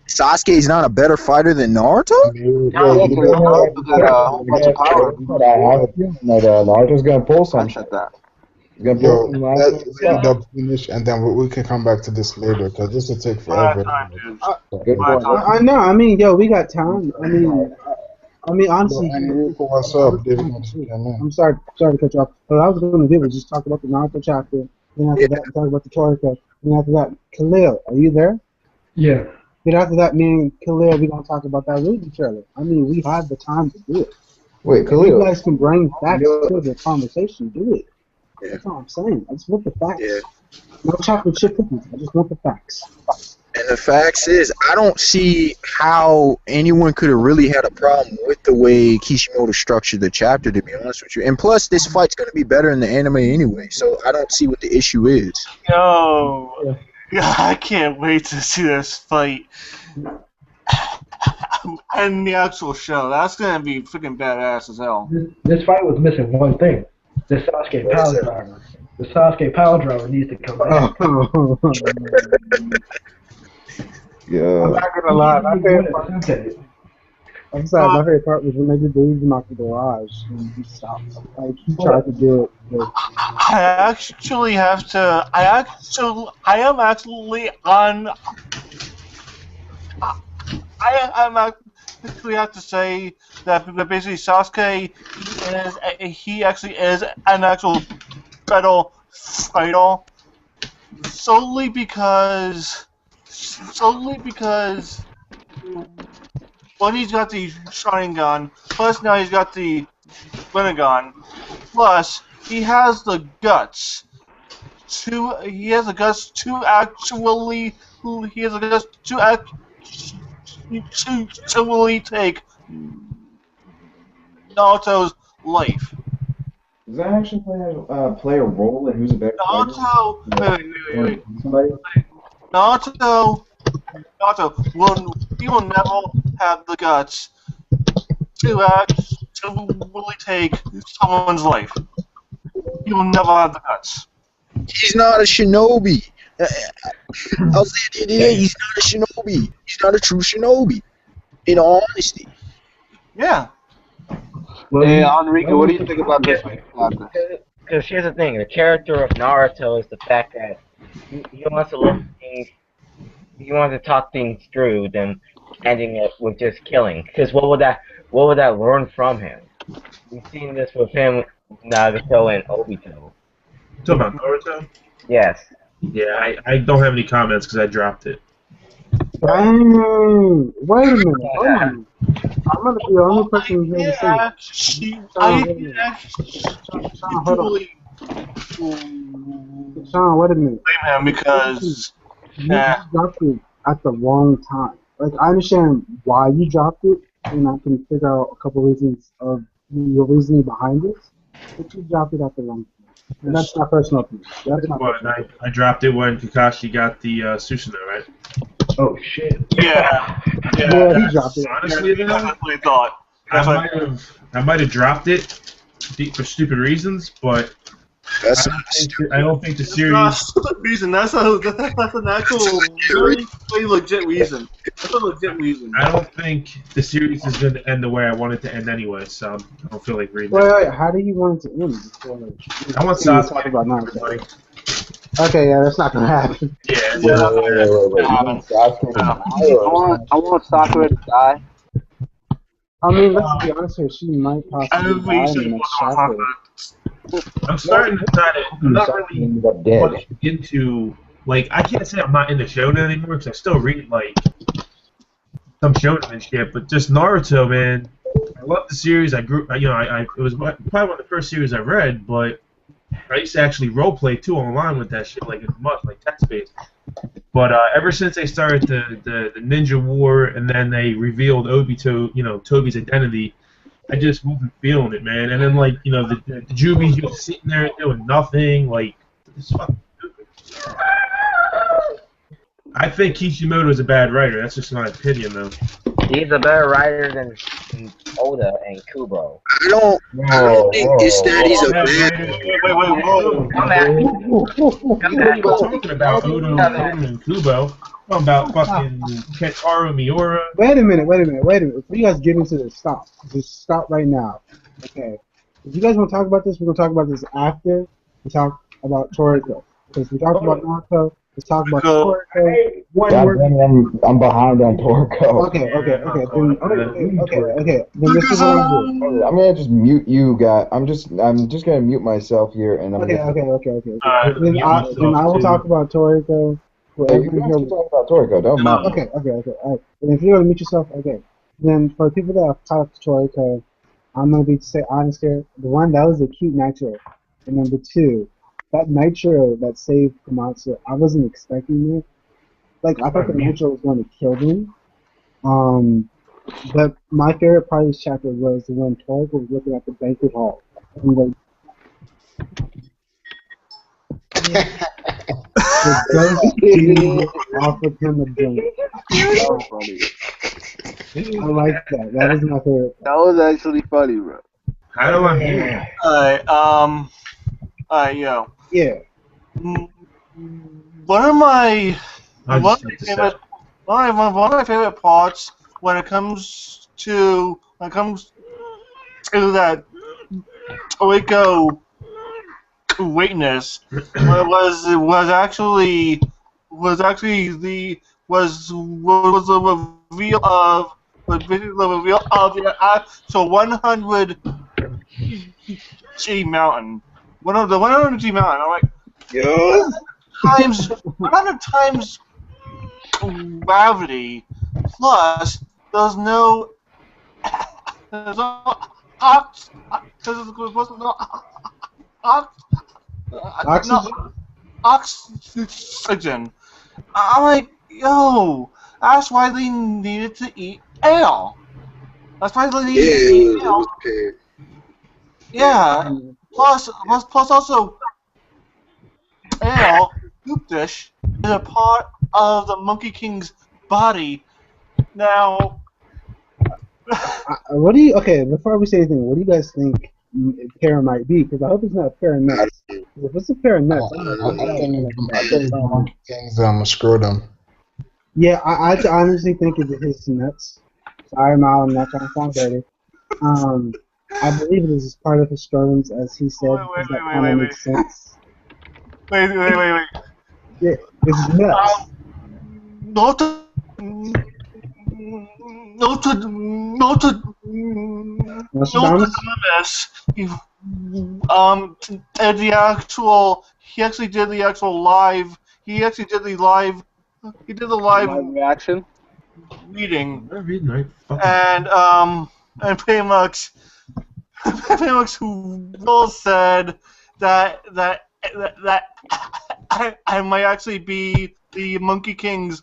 Sasuke is not a better fighter than Naruto? I have a feeling that Naruto's gonna pull I some. said that. He's gonna Yo, pull some let Dub finish, and then we can come back to this later, because this will take forever. Good point. I know. I mean, yo, we got time. I mean, honestly. Enrico, what's up? David, I'm sorry to cut you off. What I was going to do was just talk about the Naruto chapter. Then after that, talk about the Toriko. Then after that, Khalil, are you there? Yeah. Then after that, me and Khalil, we're going to talk about that Ruby trailer. I mean, we have the time to do it. Wait, If Khalil. you guys can bring facts to the conversation, do it. Yeah. That's all I'm saying. I just want the facts. Yeah. No chocolate chip cookies. I just want the facts. And the facts is, I don't see how anyone could have really had a problem with the way Kishimoto structured the chapter, to be honest with you. And plus, this fight's going to be better in the anime anyway, so I don't see what the issue is. Yo, yeah, I can't wait to see this fight and the actual show. That's gonna be freaking badass as hell. This fight was missing one thing. The Sasuke power driver. The Sasuke power driver needs to come back. Yeah. I'm not gonna lie. My favorite part. I'm sorry. My favorite part was when they did the Uzumaki the garage and he stopped. Like he tried to do it. But I actually have to. I am actually on. I actually have to say that basically Sasuke he actually is an actual battle fighter solely because one, he's got the Sharingan, plus now he's got the Rinnegan, plus he has the guts to actually take Naruto's life. Does that actually play a role in who's a better fighter? Wait. Somebody? Naruto will never have the guts to really take someone's life. He will never have the guts. He's not a shinobi. I'll say it today. He's not a shinobi. He's not a true shinobi. In all honesty. Yeah. Hey, Enrico, what do you think about this? Because here's the thing: the character of Naruto is the fact that he wants to look things, he wants to talk things through, than ending it with just killing. Because what would that learn from him? We've seen this with him, Nagato and Obito. Talking about Naruto? Yes. Yeah, I don't have any comments because I dropped it. Dang! Wait a minute. Hold on. I'm gonna be the only person here to say Sean, wait a minute. Blame him because you dropped it at the wrong time. Like, I understand why you dropped it, and I can figure out a couple reasons of your reasoning behind it, but you dropped it at the wrong time. And that's my personal opinion. I dropped it when Kakashi got the Susanoo, right? Oh shit. Yeah, he dropped it. Honestly, I definitely thought. I might have dropped it for stupid reasons, but I don't think the series. That's not a reason. That's an actual really legit reason. That's a legit reason. I don't think the series is going to end the way I want it to end anyway, so I don't feel like reading it. Wait, how do you want it to end? I want to talk about Naruto. Okay, yeah, that's not gonna happen. Yeah, Wait. I want Sakura to die. I mean, let's be honest here. She might possibly die in the next chapter. I'm starting to kind of. I'm not really much into. Like, I can't say I'm not into shonen anymore because I still read like some shonen and shit. But just Naruto, man. I love the series. I grew. It was probably one of the first series I read, but I used to actually roleplay too online with that shit, like it's much like text-based. But ever since they started the Ninja War and then they revealed Toby's identity, I just wasn't feeling it, man. And then the Jubies just sitting there doing nothing, like it's fucking stupid. I think Kishimoto is a bad writer. That's just my opinion, though. He's a better writer than Oda and Kubo. I don't think it's that he's a bad. Wait, whoa. Come back. I'm not talking about Oda and Kubo. I'm talking about fucking Kentaro Miura. Wait a minute. Before you guys get into this, stop. Just stop right now. Okay. If you guys want to talk about this, we're going to talk about this after we talk about Toriko. Because we talked about Naruto. Let's talk about Toriko. I'm behind on Toriko. Okay. Then this is what I'm doing. I'm gonna just mute you guys. I'm just gonna mute myself here, and I'm Okay. Then I will talk about Toriko. Hey, you can talk about Toriko. Don't mind. Okay. All right. And if you're gonna mute yourself, okay. Then for people that have talked to Toriko, I'm gonna be honest here. The one that was a cute Nitro, and number two. That Nitro that saved Komatsu, I wasn't expecting it. Like, I thought the Nitro was going to kill him. But my favorite part of this chapter was when Toriko was looking at the banquet hall. And the ghost dude offered him a drink. So funny. I like that. That was my favorite part. That was actually funny, bro. How do I hear? Alright, yo. Yeah. One of my favorite parts when it comes to that Toriko greatness was actually was the reveal of the actual 100 G mountain. One of the 100 G mountain. I'm like, Yo. 100 times gravity plus there's no ox. There's no Oxygen? oxygen. I'm like, yo, that's why they needed to eat ale. That's why they needed to eat ale. Yeah. Plus also, ale, soup dish, is a part of the Monkey King's body. Now, What do you? Okay, before we say anything, what do you guys think pear might be? Because I hope it's not a pair of nuts. If it's a pair of nuts, I'm I think Monkey King's scrotum. yeah, I honestly think it's his nuts. Sorry, Mal, I'm not trying to sound dirty. I believe it is part of his scrotums, as he said, because that kind of makes sense. Wait. Yeah, it's nuts. Nostradamus. Did the actual. He actually did the actual live. He actually did the live. He did the live reaction reading. Right? And pretty much who Will said that I might actually be the Monkey King's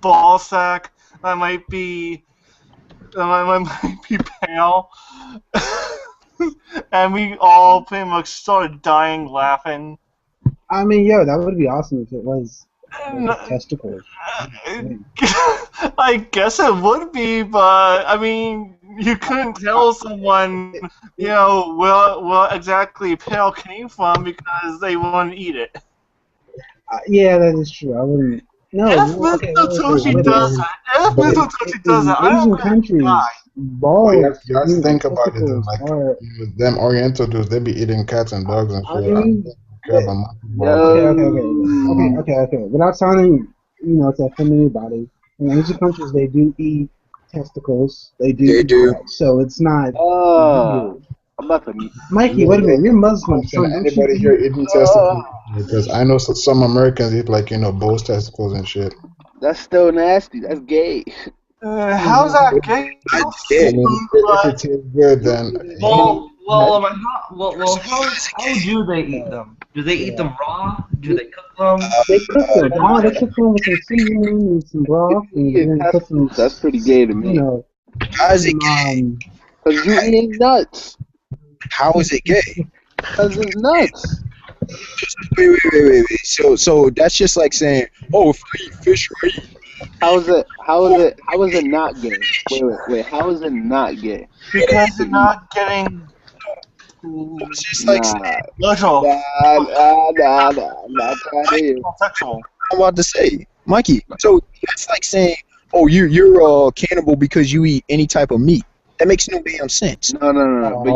ball sack. I might be pale. And we all pretty much started dying laughing. I mean, yo, that would be awesome if it was testicles. I guess it would be, but I mean, you couldn't tell someone, where exactly pale came from because they wouldn't eat it. Yeah, that is true. I wouldn't. No, If Mr. Toshi does that, I Asian don't countries, die. balls. You have to think about it. Like them Oriental dudes, they be eating cats and dogs and shit. Okay. Without sounding, to offend anybody, in Asian countries they do eat testicles. They do. So it's not. I'm about to. Mikey, wait a minute. You're Muslim. So anybody here eating testicles? Because I know some Americans eat bulls testicles and shit. That's still nasty. That's gay. How's that gay? If it tastes good, then. How do they eat them? Do they eat them raw? Do they cook them? They cook them. They cook them with some seasoning and some broth, and then cook them. That's pretty gay to me. How is it gay? Because you eating nuts. How is it gay? Because it's nuts. Wait. So that's just like saying, oh, if I eat fish, I eat. How is it not gay? Wait, how is it not gay? Because you're not getting. It's just like Nah, sexual. I'm about to say, Mikey. So that's like saying, oh, you're a cannibal because you eat any type of meat. That makes no damn sense. No. But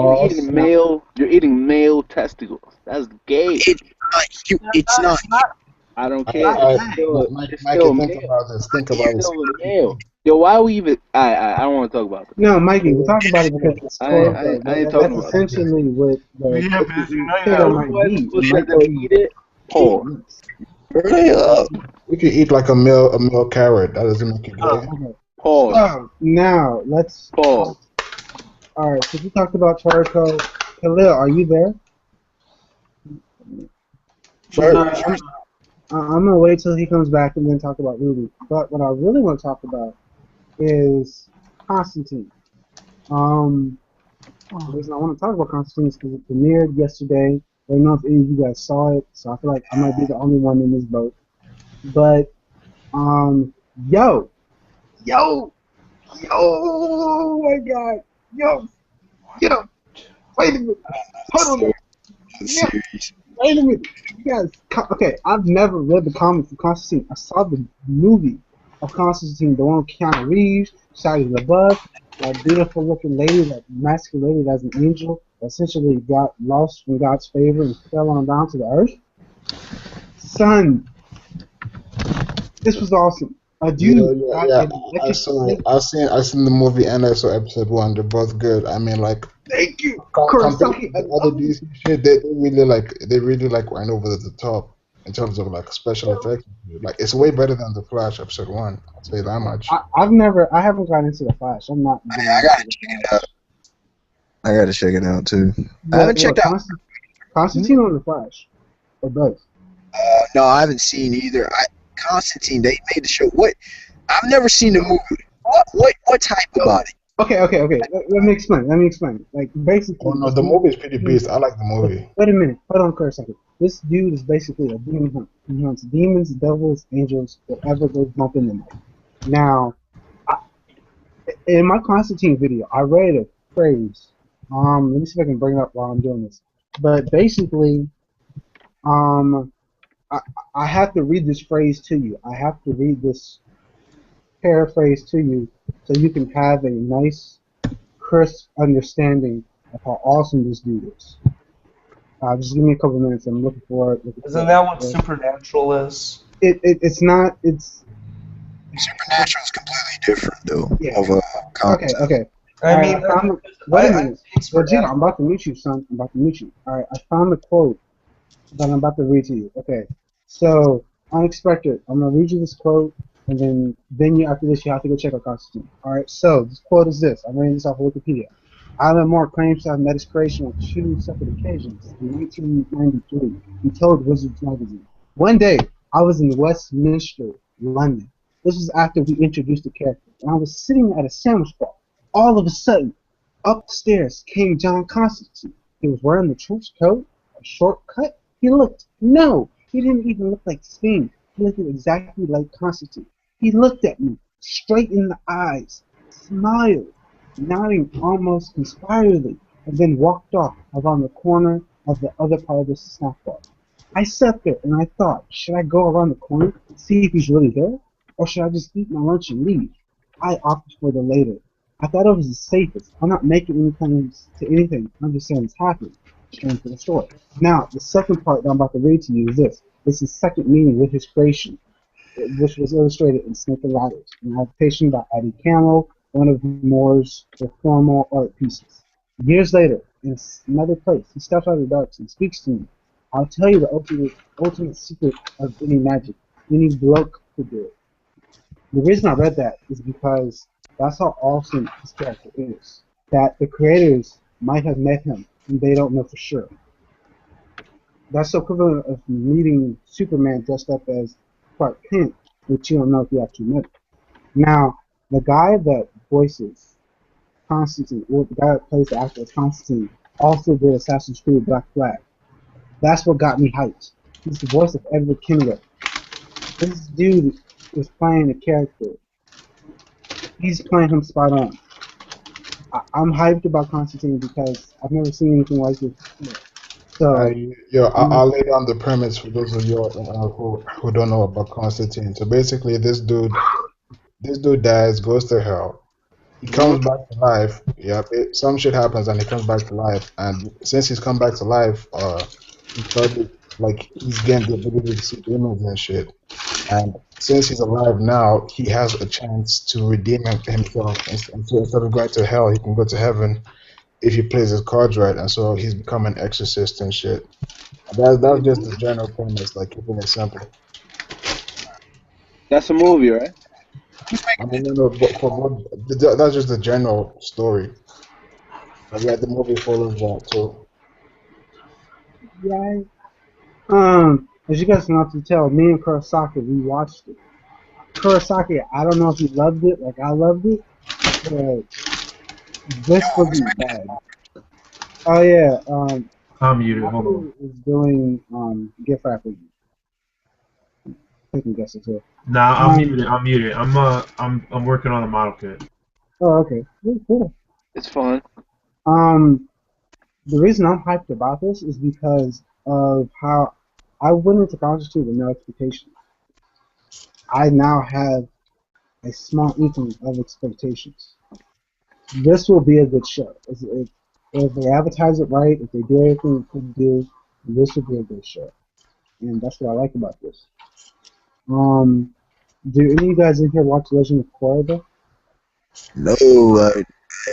you're eating male testicles. That's gay. It's not. I don't care. Mikey, think about this. Think about this. Male. Yo, why are we even? I don't want to talk about this. No, Mikey, we're talking about it because it's I ain't talking about it. That's essentially what the eat it. Pause. We could eat like a male carrot. That doesn't make it gay. Pause. Now let's pause. All right, so we talked about charcoal. Khalil, are you there? I'm gonna wait till he comes back and then talk about Ruby. But what I really want to talk about is Constantine. The reason I want to talk about Constantine is because it premiered yesterday. I don't know if any of you guys saw it, so I feel like I might be the only one in this boat. But yo, oh my God, yo, wait a minute, hold on. Wait a minute, you guys. Okay, I've never read the comics of Constantine. I saw the movie of Constantine, the one with Keanu Reeves, Shia LaBeouf, that beautiful looking lady that masqueraded as an angel, essentially got lost from God's favor and fell on down to the earth. Son, this was awesome. a Yeah, dude yeah, got yeah. an I electric saw it. snake. I seen the movie and I saw episode one. They're both good. I mean, like Thank you, compared to Kurosaki. I the other love you. DC shit, they really like went over the top in terms of like special effects. Like it's way better than the Flash episode one. I'll say that much. I haven't gotten into the Flash. I'm not getting I into gotta the check it out. Flash. I gotta check it out too. I What, haven't checked out. Constantine or the Flash? Or both? No, I haven't seen either. Constantine, they made the show. What? I've never seen the movie. What's hype about it? Okay. Let me explain. Like basically, Oh no, this the dude, movie is pretty beast. I like the movie. wait a minute. Hold on, Kurosaki. This dude is basically a demon hunter. He hunts demons, devils, angels, whatever goes bump in the night. Now, in my Constantine video, I read a phrase. Let me see if I can bring it up while I'm doing this. But basically, um, I have to read this phrase to you. I have to read this paraphrase to you so you can have a nice, crisp understanding of how awesome this dude is. Just give me a couple minutes. I'm looking for it. Isn't that what Supernatural is? It's not. It's Supernatural is completely different though. Yeah. Of a concept. okay. I Alright, mean, I found wait a minute. it's Regina, I'm about to mute you, son. I'm about to mute you. Alright, I found the quote that I'm about to read to you. Okay. So, unexpected. I'm gonna read you this quote, and then you after this you have to go check out Constantine. Alright, so this quote is this. I'm reading this off of Wikipedia. Alan Moore claims to have met his creation on 2 separate occasions. In 1993, he told Wizards magazine, "One day, I was in Westminster, London. This was after we introduced the character, and I was sitting at a sandwich bar. All of a sudden, up the stairs came John Constantine. He was wearing the trench coat, a short cut. He didn't even look like Sphinx. He looked exactly like Constantine. He looked at me straight in the eyes, smiled, nodding almost conspirately, and then walked off around the corner of the other part of the snack bar. I sat there and I thought, should I go around the corner and see if he's really there, or should I just eat my lunch and leave? I opted for the later. I thought it was the safest. I'm not making any claims to anything. I'm just saying it's happening. Straight to the story. Now, the second part that I'm about to read to you is this. It's his second meeting with his creation, which was illustrated in Snake and Ladders, an adaptation by Eddie Camel, one of Moore's formal art pieces. Years later, in another place, he steps out of the dark and speaks to me. I'll tell you the ultimate secret of any magic. Any bloke could do it. The reason I read that is because that's how awesome his character is. That the creators might have met him and they don't know for sure. That's the equivalent of meeting Superman dressed up as Clark Kent, which you don't know if you actually met him. Now, the guy that voices Constantine, or the guy that plays the actor as Constantine, also did Assassin's Creed Black Flag. That's what got me hyped. He's the voice of Edward Kenway. This dude is playing a character. He's playing him spot on. I'm hyped about Constantine because I've never seen anything like this before. So, I'll lay down the premise for those of you who don't know about Constantine. So basically, this dude dies, goes to hell. He comes back to life. Some shit happens and he comes back to life. And since he's come back to life, he started he's getting the ability to see demons and shit. And since he's alive now, he has a chance to redeem himself. And so instead of going to hell, he can go to heaven if he plays his cards right. And so he's become an exorcist and shit. That's just the general premise, like keeping it simple. That's a movie, right? I mean, but that's just the general story. But yeah, the movie follows that too. yeah. As you guys can have to tell, me and Kurosaki, we watched it. Kurosaki, I don't know if you loved it like I loved it, but this wasn't bad. Oh yeah, I'm muted. Hold on. Apple is doing gift wrapping. Taking guesses here. Nah, I'm muted. I'm working on a model kit. Oh, okay. Cool. It's fun. The reason I'm hyped about this is because of how I went into Constantine with no expectations. I now have a small inkling of expectations. This will be a good show. If they advertise it right, if they do everything they could do, this will be a good show. And that's what I like about this. Do any of you guys in here watch Legend of Korra though? No, I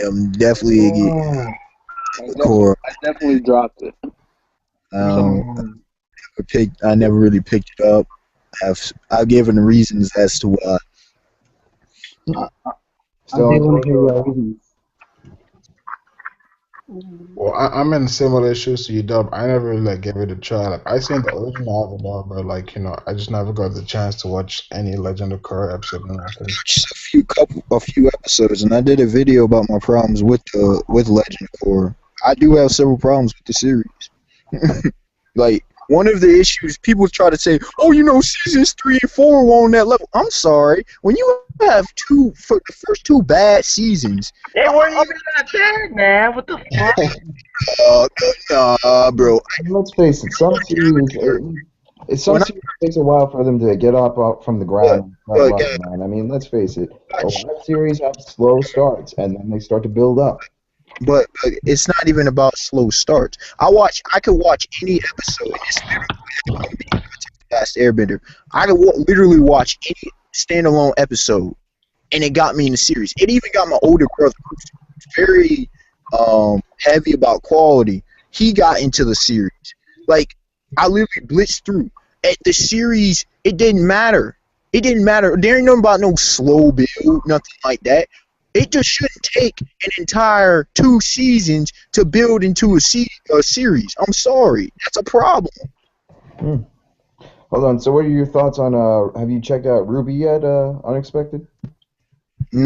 am definitely Oh, core. I definitely dropped it. I never really picked it up. I've given the reasons as to why. I Still did on want to hear Twitter? your reasons. Well, I'm in similar issues to you, Dub. I never really like gave it a try. Like I seen the original Avatar, but like I just never got the chance to watch any Legend of Korra episode. Just a few episodes, and I did a video about my problems with Legend of Korra. I do have several problems with the series. Like one of the issues, people try to say, "Oh, seasons 3 and 4 were on that level." I'm sorry. When you have the first two bad seasons, They weren't even that bad, man. What the fuck? Bro. Let's face it. Some series, it takes a while for them to get up from the ground. Man. I mean, let's face it. A lot of series have slow starts, and then they start to build up. But it's not even about slow starts. I could watch any episode. It's literally Last Airbender. I could literally watch any standalone episode, and it got me in the series. It even got my older brother, who's very heavy about quality. He got into the series. Like I literally blitzed through. At the series, it didn't matter. It didn't matter. There ain't nothing about no slow build, nothing like that. It just shouldn't take an entire 2 seasons to build into a series. I'm sorry. That's a problem. Hold on. So what are your thoughts on, have you checked out Ruby yet, Unexpected?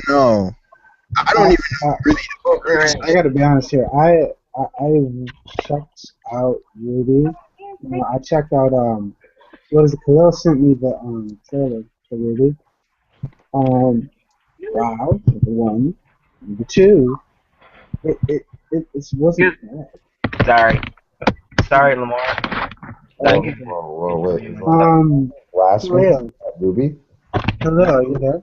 No. I don't even know really. I gotta be honest here. I checked out Ruby. I checked out, what is it? Khalil sent me the trailer for Ruby. Wow, number 1. Number 2, it wasn't bad. Sorry, Lamar. Whoa, wait. Last Khalil. week, Ruby? Khalil, are you there?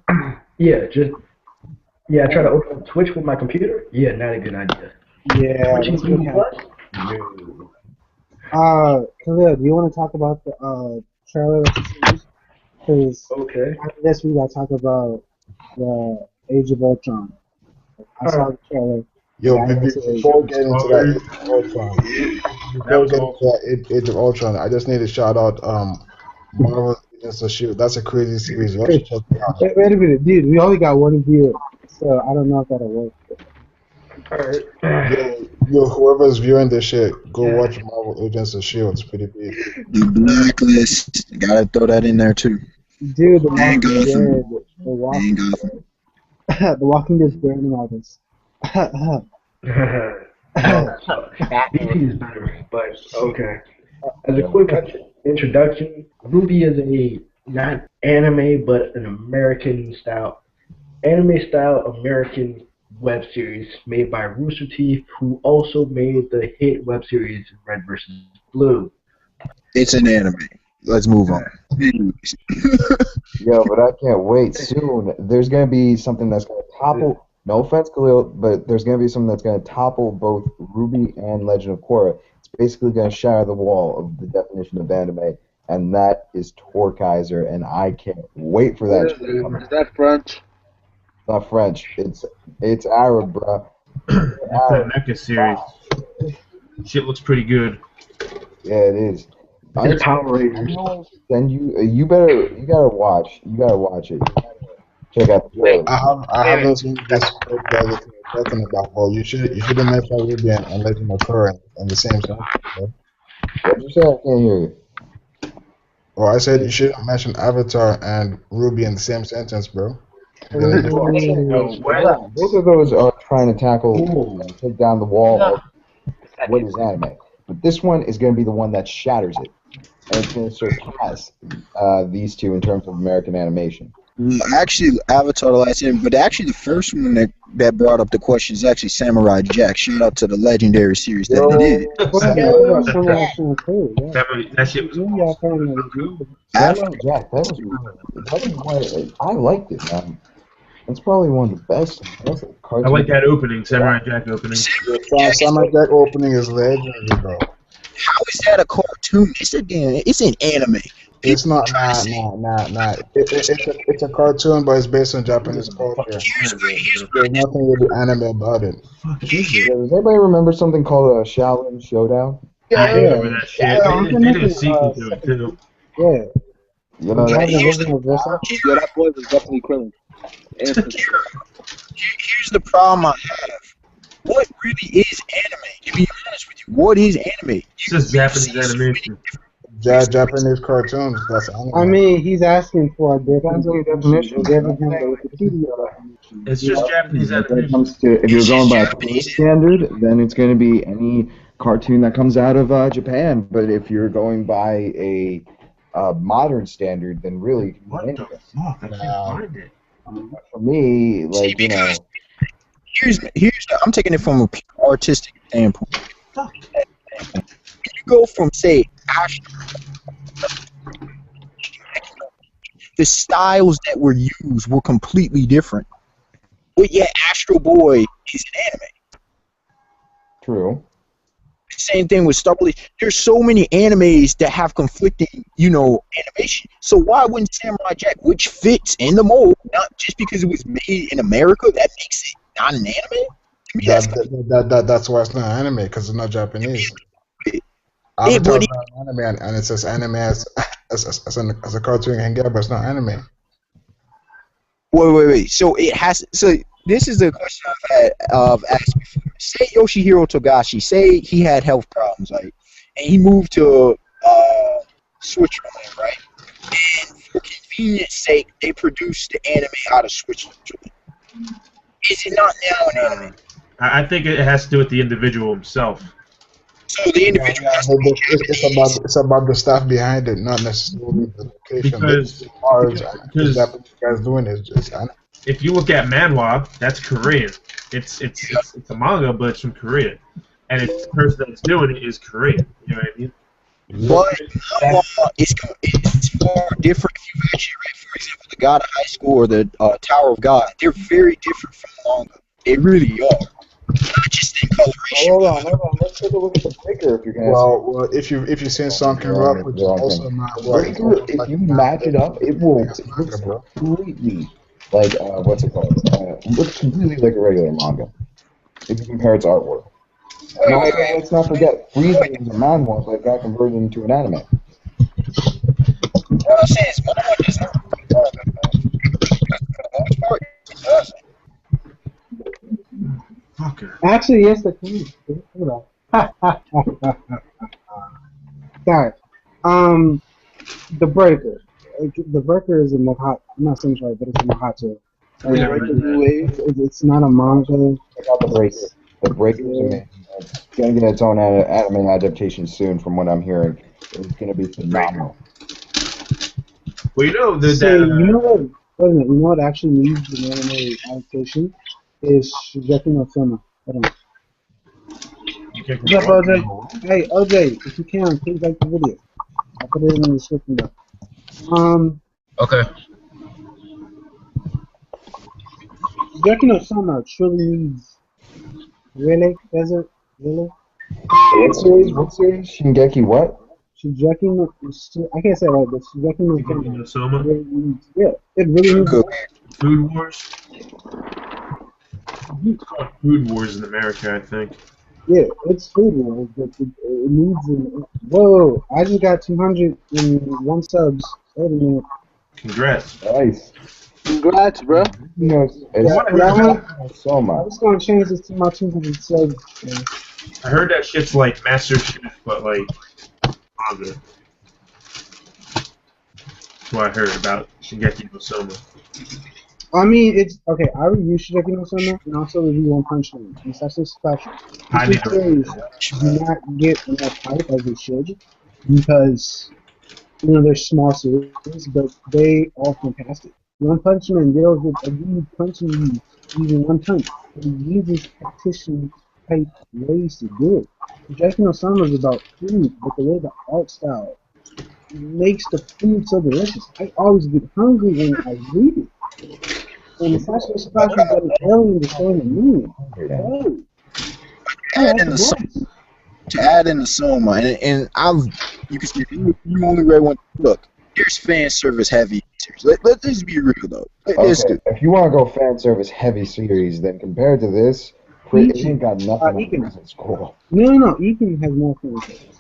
Yeah, I try to open up Twitch with my computer. Yeah, not a good idea. Yeah. Twitch TV Plus? Khalil, do you want to talk about the trailer of the series? Because after this, we gotta talk about the Age of Ultron. I saw the trailer. Yo, Yeah, before getting into that Age of Ultron, I just need to shout out Marvel Agents of S.H.I.E.L.D. That's a crazy series. You should check it out. Wait a minute, dude. We only got one viewer, so I don't know if that'll work. Yo, whoever's viewing this shit, go watch Marvel Agents of S.H.I.E.L.D. It's pretty big. The Blacklist. Gotta throw that in there too. Dude, The Walking Dead. The Walking Dead's better than all this. DC is better, but okay. As a quick introduction, Ruby is a not anime but an American style American web series made by Rooster Teeth, who also made the hit web series Red vs. Blue. It's an anime. Let's move on. Yo, but I can't wait. Soon, there's going to be something that's going to topple, no offense, Khalil, but there's going to be something that's going to topple both Ruby and Legend of Korra. It's basically going to shatter the wall of the definition of anime, and that is Torkaiser, and I can't wait for that. Is that French? It's not French. It's Arab, bro. That's that Mecha series. Shit looks pretty good. Yeah, it is. It's Power Rangers. Then you gotta watch it. Check out the trailer. I haven't seen this talking about. Well, you should have mentioned Ruby and Legend of Korra in the same sentence. What did you say? I can't hear you. Well, I said you should mention Avatar and Ruby in the same sentence, bro. Both of those are trying to tackle and take down the wall of what is anime. But this one is going to be the one that shatters it. And it's going to surpass these two in terms of American animation. Actually, Avatar: The Last Airbender, but actually the first one that brought up the question is actually Samurai Jack. Shout out to the legendary series that they did. That shit was Samurai Jack, I liked it, man. It's probably one of the best. I like that opening, Samurai Jack opening. Samurai Jack opening is legendary, bro. How is that a cartoon? It's an anime. People It's not, try to nah, say, nah, nah, nah. It's a cartoon, but it's based on Japanese culture. here's There's nothing really anime about it. Yeah, does anybody remember something called a Shaolin Showdown? I Yeah, remember that shit. I'm They did a making sequel to it too. yeah. You They know, have the here's the original voice actor. Yeah, that boy was definitely Krillin. And here's the problem I have. What really is anime? To be honest with you, what is anime? It's just Japanese animation. Japanese cartoons. That's anime. I mean, he's asking for a depends on your definition. We're giving him the Wikipedia definition. It's just Japanese When it animation. comes to, if you're going by a standard, then it's going to be any cartoon that comes out of Japan. But if you're going by a modern standard, then really, it can be What the anything. fuck? I can't find it. For me, like, you know, I'm taking it from a pure artistic standpoint. Fuck. You go from, say, Astro, the styles that were used were completely different. But yet Astro Boy is an anime. true. Same thing with Star Wars. There's so many animes that have conflicting, animation. So why wouldn't Samurai Jack, which fits in the mold, not just because it was made in America, that makes it not an anime? To me, That's why it's not anime, because it's not Japanese. Avatar's not an anime, and it says anime as a cartoon can get, but it's not anime. Wait. So it has. So this is the question I've asked before. Say Yoshihiro Togashi, say he had health problems, right, and he moved to Switzerland, right? And for convenience sake, they produced the anime out of Switzerland. Is it not now an anime? I think it has to do with the individual himself. So the individual. It's about the stuff behind it, not necessarily the location. Because Japanese guys doing it, it's anime. If you look at manhwa, that's Korean. It's a manga, but it's from Korea, and it's the person that's doing it is Korean. You know what I mean? But it's far different if you actually read, for example, The God of High School or The Tower of God. They're very different from manga. They really are. Not just in coloration. Hold on. Let's take a look at the breaker if you're going to Well, if you've seen Sunken Rock, which is also not breaker, if you match it up, it will completely like what's it called? Looks completely like a regular manga. If you compare its artwork. And also, let's not forget, Frieza was a manhwa that got converted into an anime. What I'm saying is, manga does not for the most part, it doesn't. Fucker. Actually, yes, they can. Hold on. Sorry. The Breaker. The Breaker is a Mohat. I'm not saying it right, but it's a Mohatsu. It's not a manga. Check out the Breaker. The Breaker is amazing. It's going to get its own anime adaptation soon, from what I'm hearing. It's going to be phenomenal. Well, you know, You know what? Wait a minute. You know what actually needs an anime adaptation? Is Shigeki no Soma. Hold on. What's up, OJ? Hey, OJ, if you can, please like the video. I'll put it in the description though. Okay. Shigeki no Soma truly needs. Really? Does it? Really? What series? What series? Shingeki what? Shigeki no. I can't say it right, but Shigeki no Shigeki no Soma? really needs. Yeah, it really needs. Food Wars. It's called Food Wars in America, I think. Yeah, it's Food Wars, but it needs. Whoa! I just got 201 subs. Wait a minute. Congrats. Nice. Congrats, bro. You know, Soma. I'm just gonna change this to my 200 subs. I heard that shit's like Master Chief, but like manga. That's what I heard about Shingeki no Soma. I mean, it's okay. I review Shigeki no Soma and also review One Punch Man. It's actually special. I These need to series do not get enough hype as they should because they're small series, but they are fantastic. One Punch Man deals with a dude punching you using one punch. He uses tactician type ways to do it. Shigeki no Soma is about food, but the way the art style makes the food so delicious. I always get hungry when I read it. And it's actually surprising that it's alien destroying the moon. To add in the Soma, and you can see if you only read one. Look, there's fan service heavy series. Let this be real though. Okay, if you want to go fan service heavy series, then compared to this, it ain't got nothing on prison school. No. Ethan has more fan service.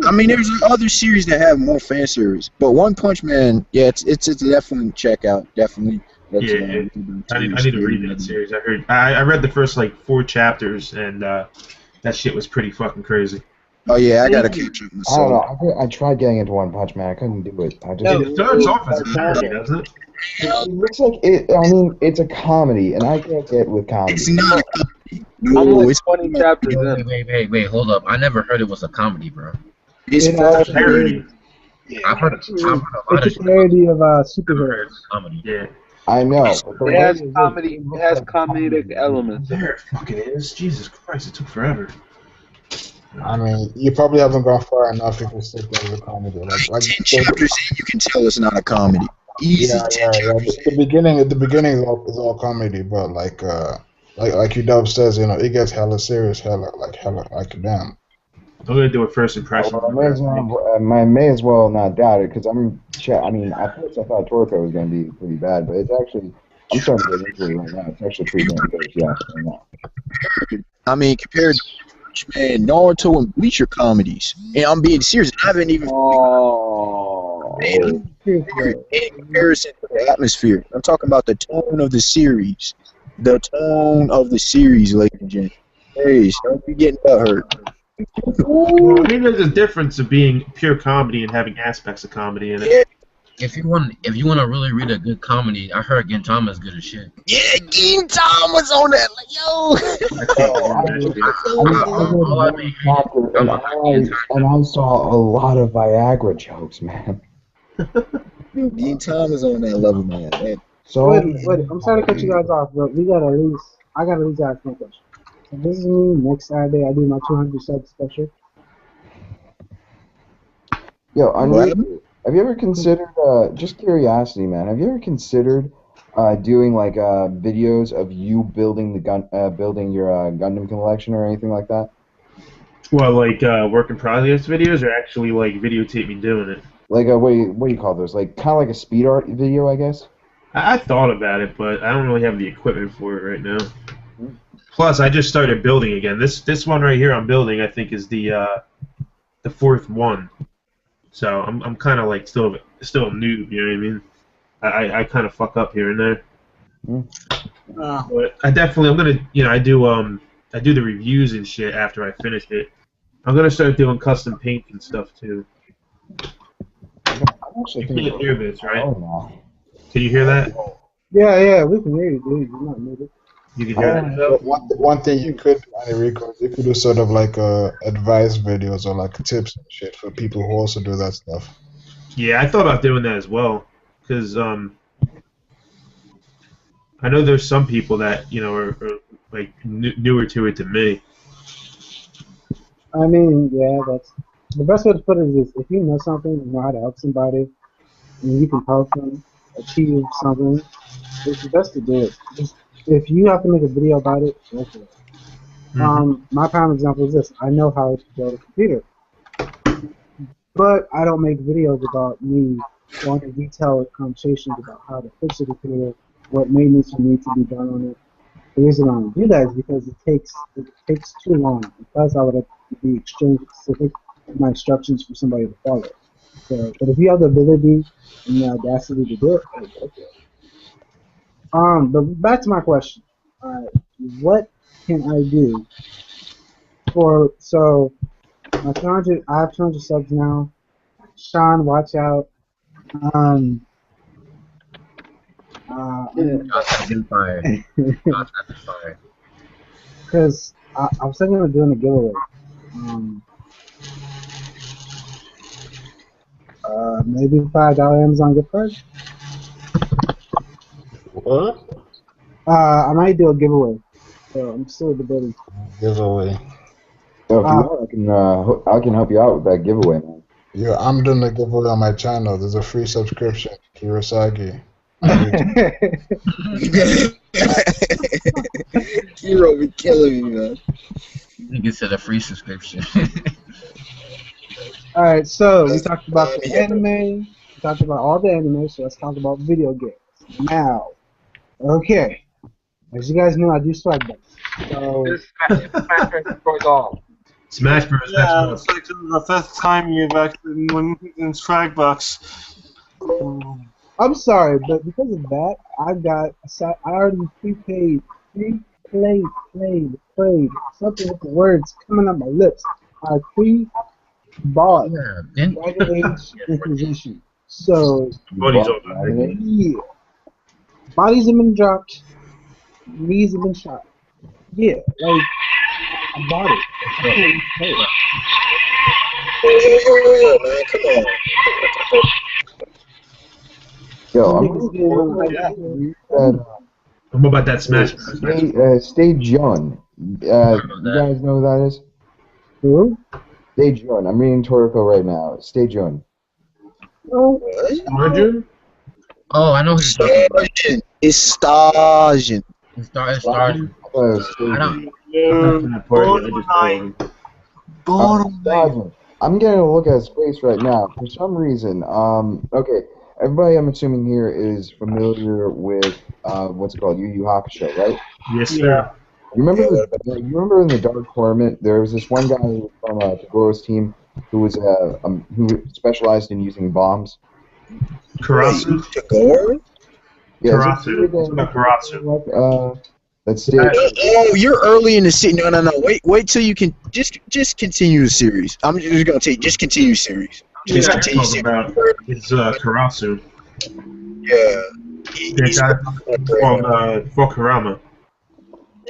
I mean, there's other series that have more fan service, but One Punch Man, yeah, it's definitely check out. Definitely. That's, I need to read that series. I read the first like 4 chapters, and that shit was pretty fucking crazy. Oh yeah, I gotta catch up myself. I don't know. I tried getting into One Punch Man. I couldn't do it. It starts off as a comedy, doesn't it? It looks like it. I mean, it's a comedy, and I can't get with comedy. It's not a comedy. I'm like 20 chapters in. Wait, hold up. I never heard it was a comedy, bro. It's a parody. Yeah, I've heard a lot It's a parody of superheroes. comedy. Yeah. I know. It has comedy. It has comedic elements. There it fucking is. Jesus Christ, it took forever. I mean, you probably haven't gone far enough if you stick there with a comedy. Like 10 chapters in, you can tell it's not a comedy. Easy. Yeah. The beginning is all comedy, but like UW says, you know, it gets hella serious, hella damn. I'm gonna do a first impression. Well, I may as well not doubt it because at first I thought Toriko was gonna be pretty bad, but it's actually I'm starting to get into it right now. It's actually pretty damn good. Yeah, right now. I mean, compared to man, Naruto and Bleach are comedies, and I'm being serious. I haven't even. In comparison to the atmosphere, I'm talking about the tone of the series. The tone of the series, ladies and gentlemen. Hey, don't be getting hurt. Well, I mean, there's a difference of being pure comedy and having aspects of comedy in it. If you want to really read a good comedy, I heard Gintama is good as shit. Yeah, Gintama's on that. And I saw a lot of Viagra jokes, man. Gintama's on that level, man. So wait, I'm sorry to cut you guys off, but I gotta at least ask one question. So this is me. Next Saturday, I do my 200 sub special. Yo, have you ever considered, just curiosity, man, have you ever considered doing like videos of you building building your Gundam collection or anything like that? Well, like work in progress videos, or actually like videotape me doing it? Like what do you call those? Like kind of like a speed art video, I guess. I thought about it, but I don't really have the equipment for it right now. Plus, I just started building again. This one right here I'm building, I think, is the 4th one. So I'm kind of like still a noob, you know what I mean? I kind of fuck up here and there. But I'm gonna, I do the reviews and shit after I finish it. I'm gonna start doing custom paint and stuff too. You can't hear this, right? Can you hear that? Yeah, we can hear you, dude. You're not muted. You can hear that. One thing you could do, Enrico, is you could do sort of like advice videos or like tips and shit for people who also do that stuff. Yeah, I thought about doing that as well, because I know there's some people that are like newer to it than me. I mean, yeah, that's the best way to put it is if you know something and know how to help somebody, and you can help them achieve something, it's the best to do it. If you have to make a video about it, go for it. My prime example is this. I know how to build a computer. But I don't make videos about me going into detailed conversations about how to fix the computer, what maintenance need to be done on it. The reason I don't do that is because it takes too long. Plus, I would have to be extremely specific in my instructions for somebody to follow. So, but if you have the ability and the audacity to do it, go for it. But back to my question. What can I do so my 200? I have 200 subs now. Sean, watch out. Because I was thinking of doing a giveaway. Maybe $5 Amazon gift card. What? I might do a giveaway. So I'm still debating. Giveaway. So if you want, I can help you out with that giveaway, man. Yeah, I'm doing a giveaway on my channel. There's a free subscription to Hirosaki. Hero be killing me, man. Nigga said a free subscription. Alright, so we talked about the anime, we talked about all the anime, so let's talk about video games. Now, okay. As you guys know, I do Swagbucks. So, This Smash Bros. Destroys all. Smash Bros. Yeah, That's it's like the fifth time you've actually won in Strikebucks. I'm sorry, but because of that, I already preplayed, something with the words coming out my lips. I pre-bought Yeah, then Dragon Age Inquisition. So, Body's all about it. yeah. Bodies have been dropped, knees have been shot. Yeah, like, I bought it. I can't pay it. Yo, man, come on. Yo, Some I'm niggas getting on the hype, dude. What about that Smash Bros? Stage Yun. You guys know who that is? Who? Stage Yun. I'm reading Toriko right now. Stage Yun. Oh, Roger? Oh, I know who you're talking about. It's Stajin. It's Star. I'm getting a look at space right now. For some reason, okay, everybody I'm assuming here is familiar with what's it called, Yu Yu Hakusho, right? Yes, sir. You remember in the Dark Tournament, there was this one guy who was from Tagoro's team who specialized in using bombs. Karasu? Tagore? Yeah, Karasu. Let's stay. Oh, you're early in the series. No. Wait till you can just continue the series. I'm just gonna take just continue series. Just continue talking about is Karasu. Yeah. The guy from Kurama.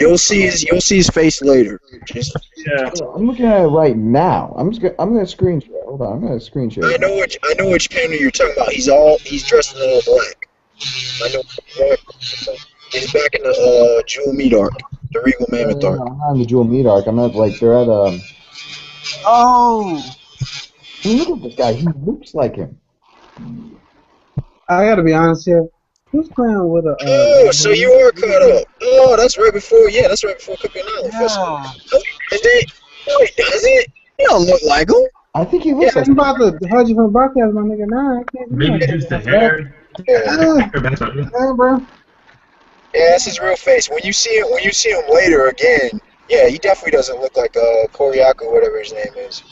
You'll see his face later. Just Yeah. I'm looking at it right now. I'm gonna screen share. Hold on, I'm gonna screen share. I know which panel you're talking about. He's dressed in all black. I know. He's back in the Jewel Meat arc, the Regal Mammoth arc. I'm not in the Jewel Meat arc. I'm not like they're at Oh! I mean, look at this guy. He looks like him. I gotta be honest here. Who's playing with a? Oh, so you are caught up. Oh, that's right before Cooking Island. Yeah. And then, wait, does it? You don't look like him. I think he looks Yeah, like. I'm about to hold you from the broadcast, my nigga. Nah, I can't do Maybe that. just the hair. Yeah, bro. Yeah, that's his real face. When you see him later again, yeah, he definitely doesn't look like Koryaku, whatever his name is.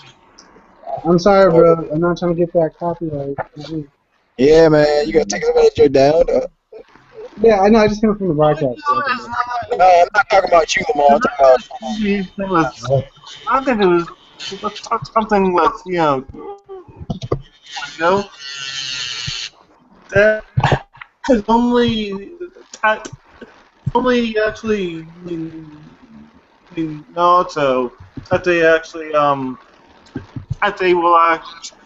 I'm sorry, bro. I'm not trying to get that copyright. Yeah, man, you gotta take some of that joint down. Yeah, I know. I just came from the broadcast. No, I'm not talking about you, Lamar. I'm talking about. I think it was something with, that has only actually Naruto that they actually that they will actually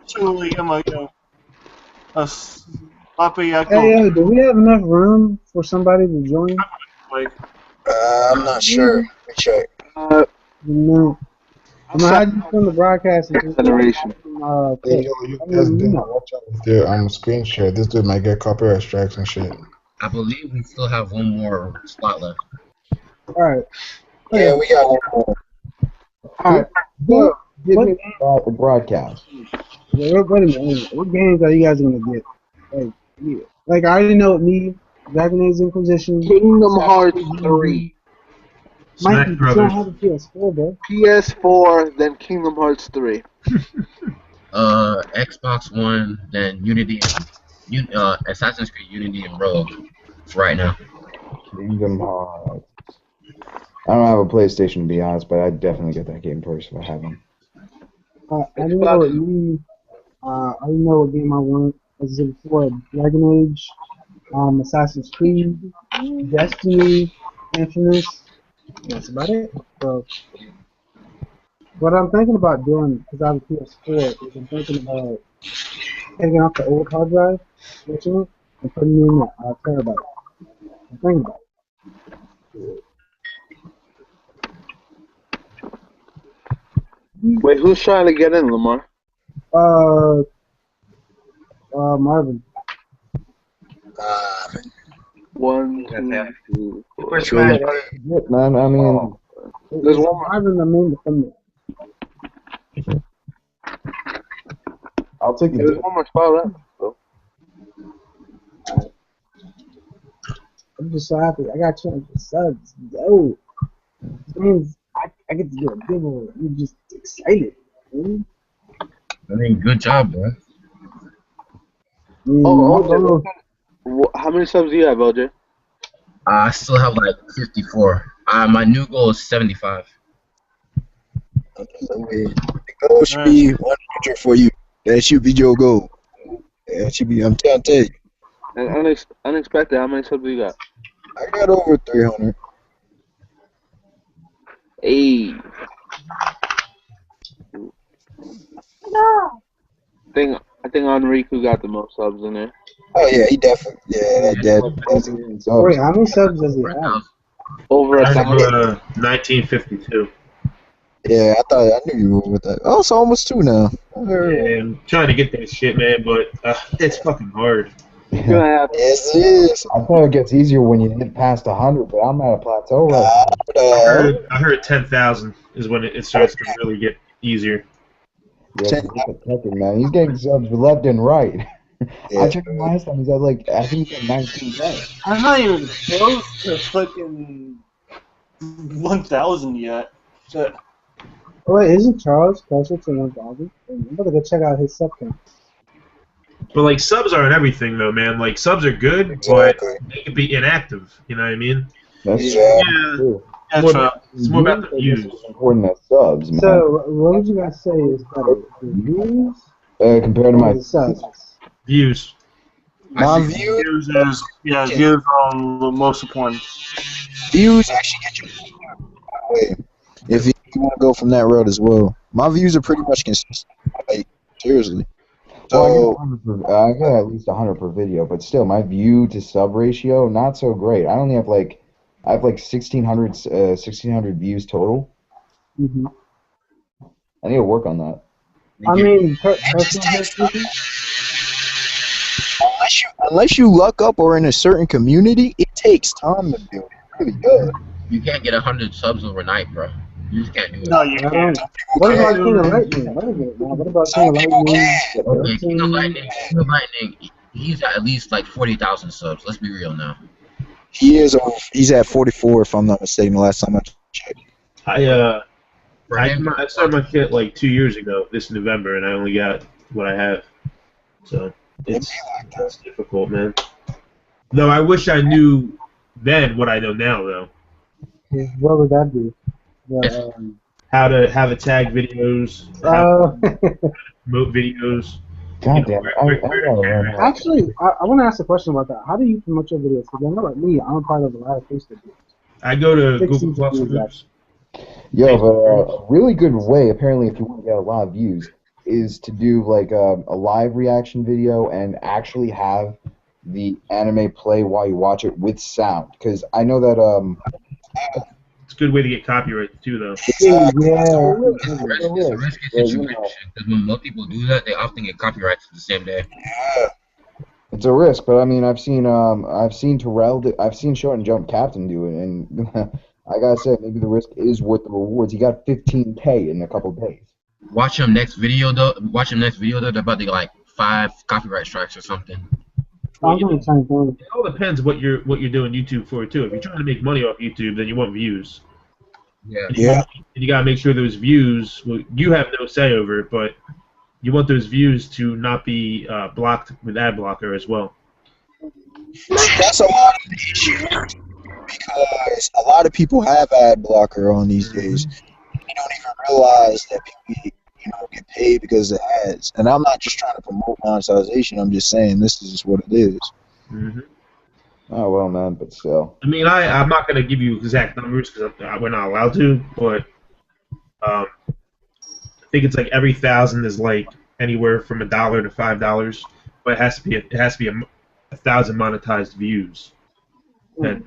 a sloppy Hey, do we have enough room for somebody to join? like I'm not sure. Let me check. No. I'm gonna hide you from the broadcast. Generation. Hey, yo, you guys didn't watch out with your screen share. This dude might get copyright strikes and shit. I believe we still have one more slot left. Alright. Yeah, we got one more. Alright. So, Give me the broadcast. wait a minute. What games are you guys gonna get? Like I already know what me, Dragon Age Inquisition, Kingdom Hearts 3. Mike, you Smash don't Brothers. have a PS4, bro. PS4, then Kingdom Hearts 3. Xbox One, then Unity, and Assassin's Creed Unity and Rogue. Right now. Kingdom Hearts. I don't have a PlayStation to be honest, but I'd definitely get that game first if I had one. I know what me. I know what game I want. As I said before, Dragon Age, Assassin's Creed, Destiny, Infamous. That's about it. So, what I'm thinking about doing, because I have a PS4, is I'm thinking about taking off the old hard drive, switching it, and putting it in that terabyte. I'm thinking about it. Wait, who's trying to get in, Lamar? Marvin. One, two, three, four. Yeah, man, I mean, There's one more. Marvin, I mean, from I'll take There's the. one more spot left. So. I'm just so happy. I got 200 subs. Yo, this means I get to do a giveaway. I'm just excited. Man. I mean, good job, bro. Oh, how many subs do you have, LJ? I still have like 54. My new goal is 75. The goal should be 100 for you. That should be your goal. That should be. I'm trying to tell you. And unexpected, how many subs do you got? I got over 300. Hey. No. I think Enrico got the most subs in there. Oh yeah, he definitely. Yeah, that. Wait, how many subs does he have? Over I a have thousand. 1952. Yeah, I knew you were with that. Oh, it's almost 2 now. Yeah, I'm trying to get that shit, man, but it's fucking hard. Yes, it is. I thought it gets easier when you hit past 100, but I'm at a plateau right now. I heard 10,000 is when it starts to really get easier. Yeah, look at Tucker, man. He's getting subs left and right. I checked him last time. He's at like, I think he's at 19K. I'm not even close to fucking 1,000 yet. Shit. Oh, wait, isn't Charles closer to 1,000? I'm about to go check out his sub count. But like subs aren't everything though, man. Like subs are good, but they can be inactive. You know what I mean? That's true. It's more about the views. Important as subs, man. So, what would you guys say is better? The views? Compared to or my the subs? Views. My views. Views is views are the most important. Views actually get you. Wait, if you want to go from that road as well, my views are pretty much consistent. Like seriously. So I get at least 100 per video, but still, my view to sub ratio not so great. I only have like 1,600 views total. Mm-hmm. I need to work on that. I mean, personally speaking, unless you luck up or in a certain community, it takes time to build. It really does. You can't get 100 subs overnight, bro. You just can't do it. No, you can't. What about King of Lightning? What about King of Lightning? Okay, King of Lightning, he's at least like 40,000 subs. Let's be real now. He's at 44 if I'm not mistaken. The last time I checked. I started my shit like 2 years ago this November, and I only got what I have. So it's difficult, man. Though I wish I knew then what I know now, though. What would that be? How to tag videos, how to promote videos. God damn it. Actually, I want to ask a question about that. How do you promote your videos? Because I know, like me, I'm part of a lot of Facebook groups. I go to Google Plus groups. Yo, but a really good way, apparently, if you want to get a lot of views, is to do like a live reaction video and actually have the anime play while you watch it with sound. Because I know that it's a good way to get copyrighted too, though. Yeah. It's a risky situation because when most people do that, they often get copyrighted the same day. It's a risk, but I mean, I've seen Terrell, I've seen Short and Jump Captain do it, and I gotta say, maybe the risk is worth the rewards. He got 15K in a couple of days. Watch him next video though. They're about to get like 5 copyright strikes or something. Well, it all depends what you're doing YouTube for too. If you're trying to make money off YouTube, then you want views. Yeah. And you gotta make sure those views. Well, you have no say over it, but you want those views to not be blocked with ad blocker as well. That's a lot of the issue because a lot of people have ad blocker on these days. They don't even realize that people get paid because of ads. And I'm not just trying to promote monetization. I'm just saying this is just what it is. Mm-hmm. Oh well, man, but still. I mean, I'm not gonna give you exact numbers because we're not allowed to, but I think it's like every 1,000 is like anywhere from $1 to $5, but it has to be 1,000 monetized views. And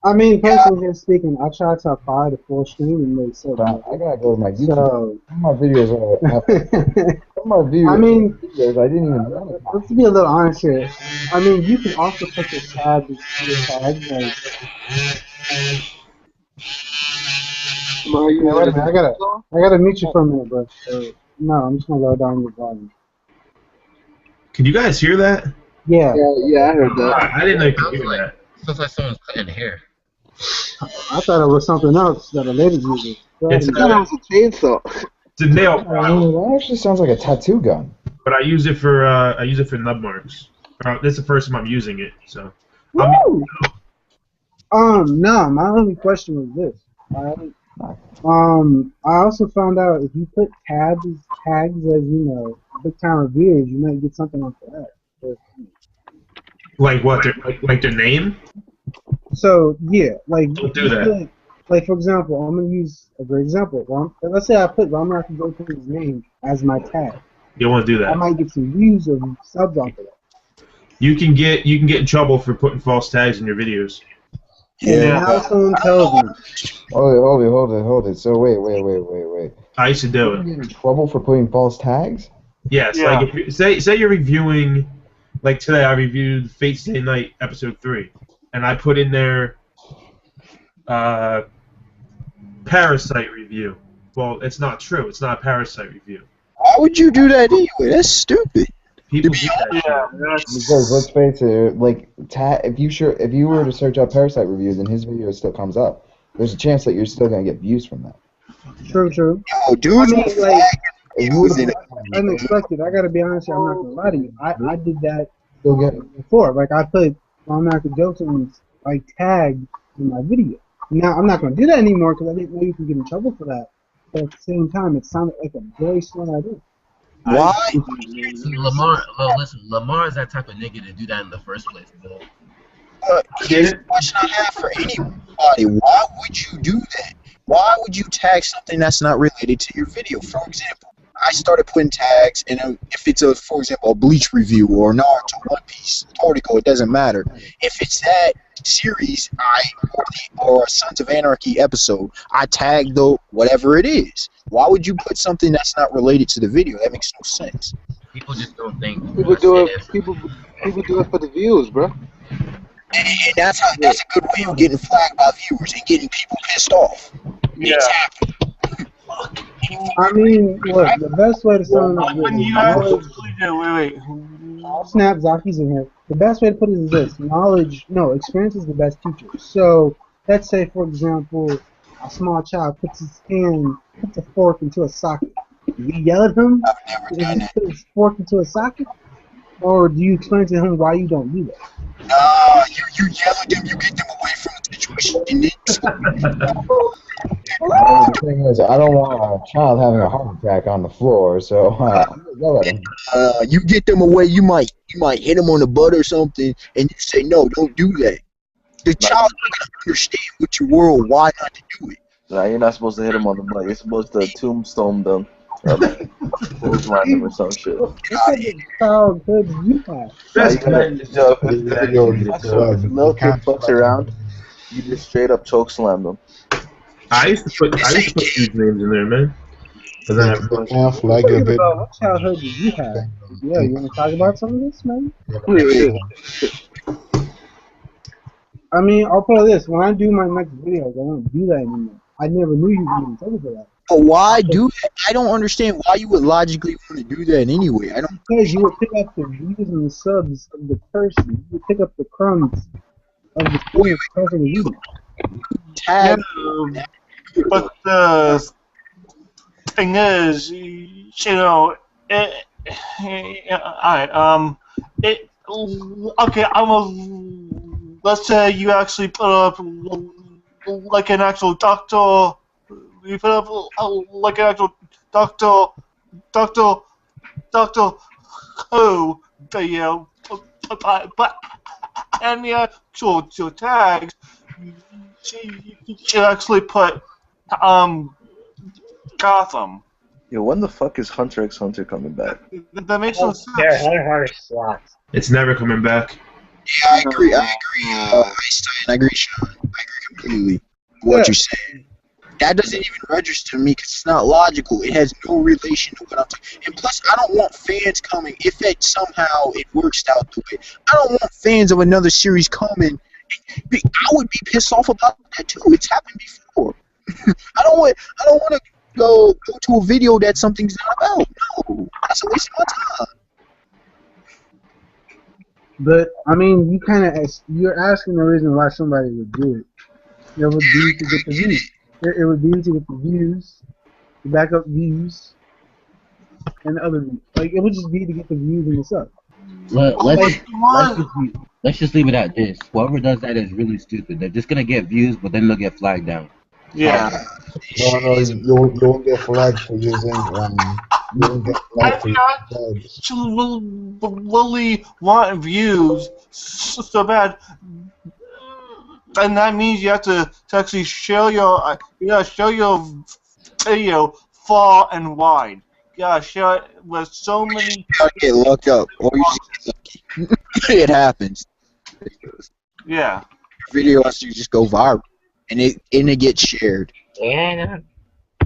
I mean, personally speaking, I try to apply the full stream and make sense. I gotta go to my YouTube. So, Some of my videos are. Some of my videos. I mean, videos I didn't even know. let's be a little honest here. I mean, you can also put your tags like. Wait a minute, I gotta mute you for a minute, bro. No, I'm just gonna lower down your volume. Can you guys hear that? Yeah. Yeah, I heard that. I didn't know you could hear that. Looks like someone's cutting hair. I thought it was something else that a lady uses. It's I thought it was a chainsaw. It's a nail file, That actually sounds like a tattoo gun. but I use it for nub marks. This is the first time I'm using it, so. Woo! No, my only question was this. Alright. I also found out if you put tags as big time reviewers, you might get something off of that. Like what? Like their name? So yeah, like Don't do that. Like for example, I'm gonna use a great example. Let's say I put Ramrock and Goku's name as my tag. You don't want to do I that. might get some views or subs off of that. You can get in trouble for putting false tags in your videos. Yeah. Now someone tells me. Hold it. So wait. I used to do You it. get in trouble for putting false tags? Yes. Yeah. Like if say you're reviewing, like today I reviewed Fate Stay Night episode 3, and I put in there Parasite review. Well, it's not true. It's not a Parasite review. Why would you do that anyway? That's stupid. People do that. Yeah, Because let's face it, like if you were to search up Parasite review, then his video still comes up. There's a chance that you're still gonna get views from that. True. Yo, dudes I mean, will like, flag views in Unexpected. I gotta be honest, I'm not gonna lie to you. I did that Still get before. Like I put Ramrock and Goku's like tag in my video. Now I'm not gonna do that anymore because I didn't know you could get in trouble for that. But at the same time, it sounded like a very smart idea. Why? Lamar is that type of nigga to do that in the first place, bro. Here's a question I have for anybody. Why would you do that? Why would you tag something that's not related to your video? For example, I started putting tags, and if it's for example, a Bleach review or Naruto, One Piece article, it doesn't matter. If it's that series, or a Sons of Anarchy episode, I tag whatever it is. Why would you put something that's not related to the video? That makes no sense. People just don't think. People do it. People do it for the views, bro. And that's a good way of getting flagged by viewers and getting people pissed off. Yeah. Exactly. I mean, look, the best way to sum it up When is you knowledge. wait. Snap Zaki's in here. The best way to put it is this: experience is the best teacher. So let's say, for example, a small child puts a fork into a socket. Do you yell at him if he puts his fork into a socket, or do you explain to him why you don't do that? No, you yell at them, you get them away from the situation. The thing is, I don't want a child having a heart attack on the floor, so I'm gonna yell at him. You get them away. You might hit them on the butt or something, and you say no, don't do that. The child doesn't understand what your world, why not to do it. Nah, you're not supposed to hit him on the butt. You're supposed to tombstone them. Clothesline them or some shit. What type of childhood do you have? That's If little kid fucks around, you just straight up choke slam them. I used to put huge names in there, man. But then What childhood did you have? Yeah, you want to talk about some of this, man? I mean, I'll put it this: when I do my next videos, I won't do that anymore. I never knew you were in trouble for that. But why do that? I don't understand why you would logically want to do that anyway. I don't. Because you would pick up the views and the subs of the person. You would pick up the crumbs of the person who's using it. Tag. But the thing is, alright, okay, let's say you actually put up like an actual doctor. You put up like an actual doctor who video, but and the actual tags, you should actually put Gotham. Yo, when the fuck is Hunter x Hunter coming back? That makes no sense. Yeah, Hunter slots. it's never coming back. Yeah, I agree. Einstein, I agree, Sean. I agree completely with what you said. That doesn't even register to me because it's not logical. It has no relation to what I'm talking. And plus, I don't want fans coming. If it somehow it works out the way, I don't want fans of another series coming. I would be pissed off about that too. It's happened before. I don't want to go to a video that something's not about. No, that's a waste of my time. But I mean, you're asking the reason why somebody would do it. It would be to get the views. It would be to get the views, the backup views, and the other views. Like it would just be to get the views and the sub. Let's just leave it at this. Whoever does that is really stupid. They're just gonna get views, but then they'll get flagged down. Yeah. No, you'll get flagged for using you'll get flagged for using tags. Actually want views so bad, and that means you have to actually show your video far and wide. You gotta show it with so many. You gotta get looked up, or you just get lucky. It happens. Yeah. Video has to just go viral, and it gets shared. Yeah.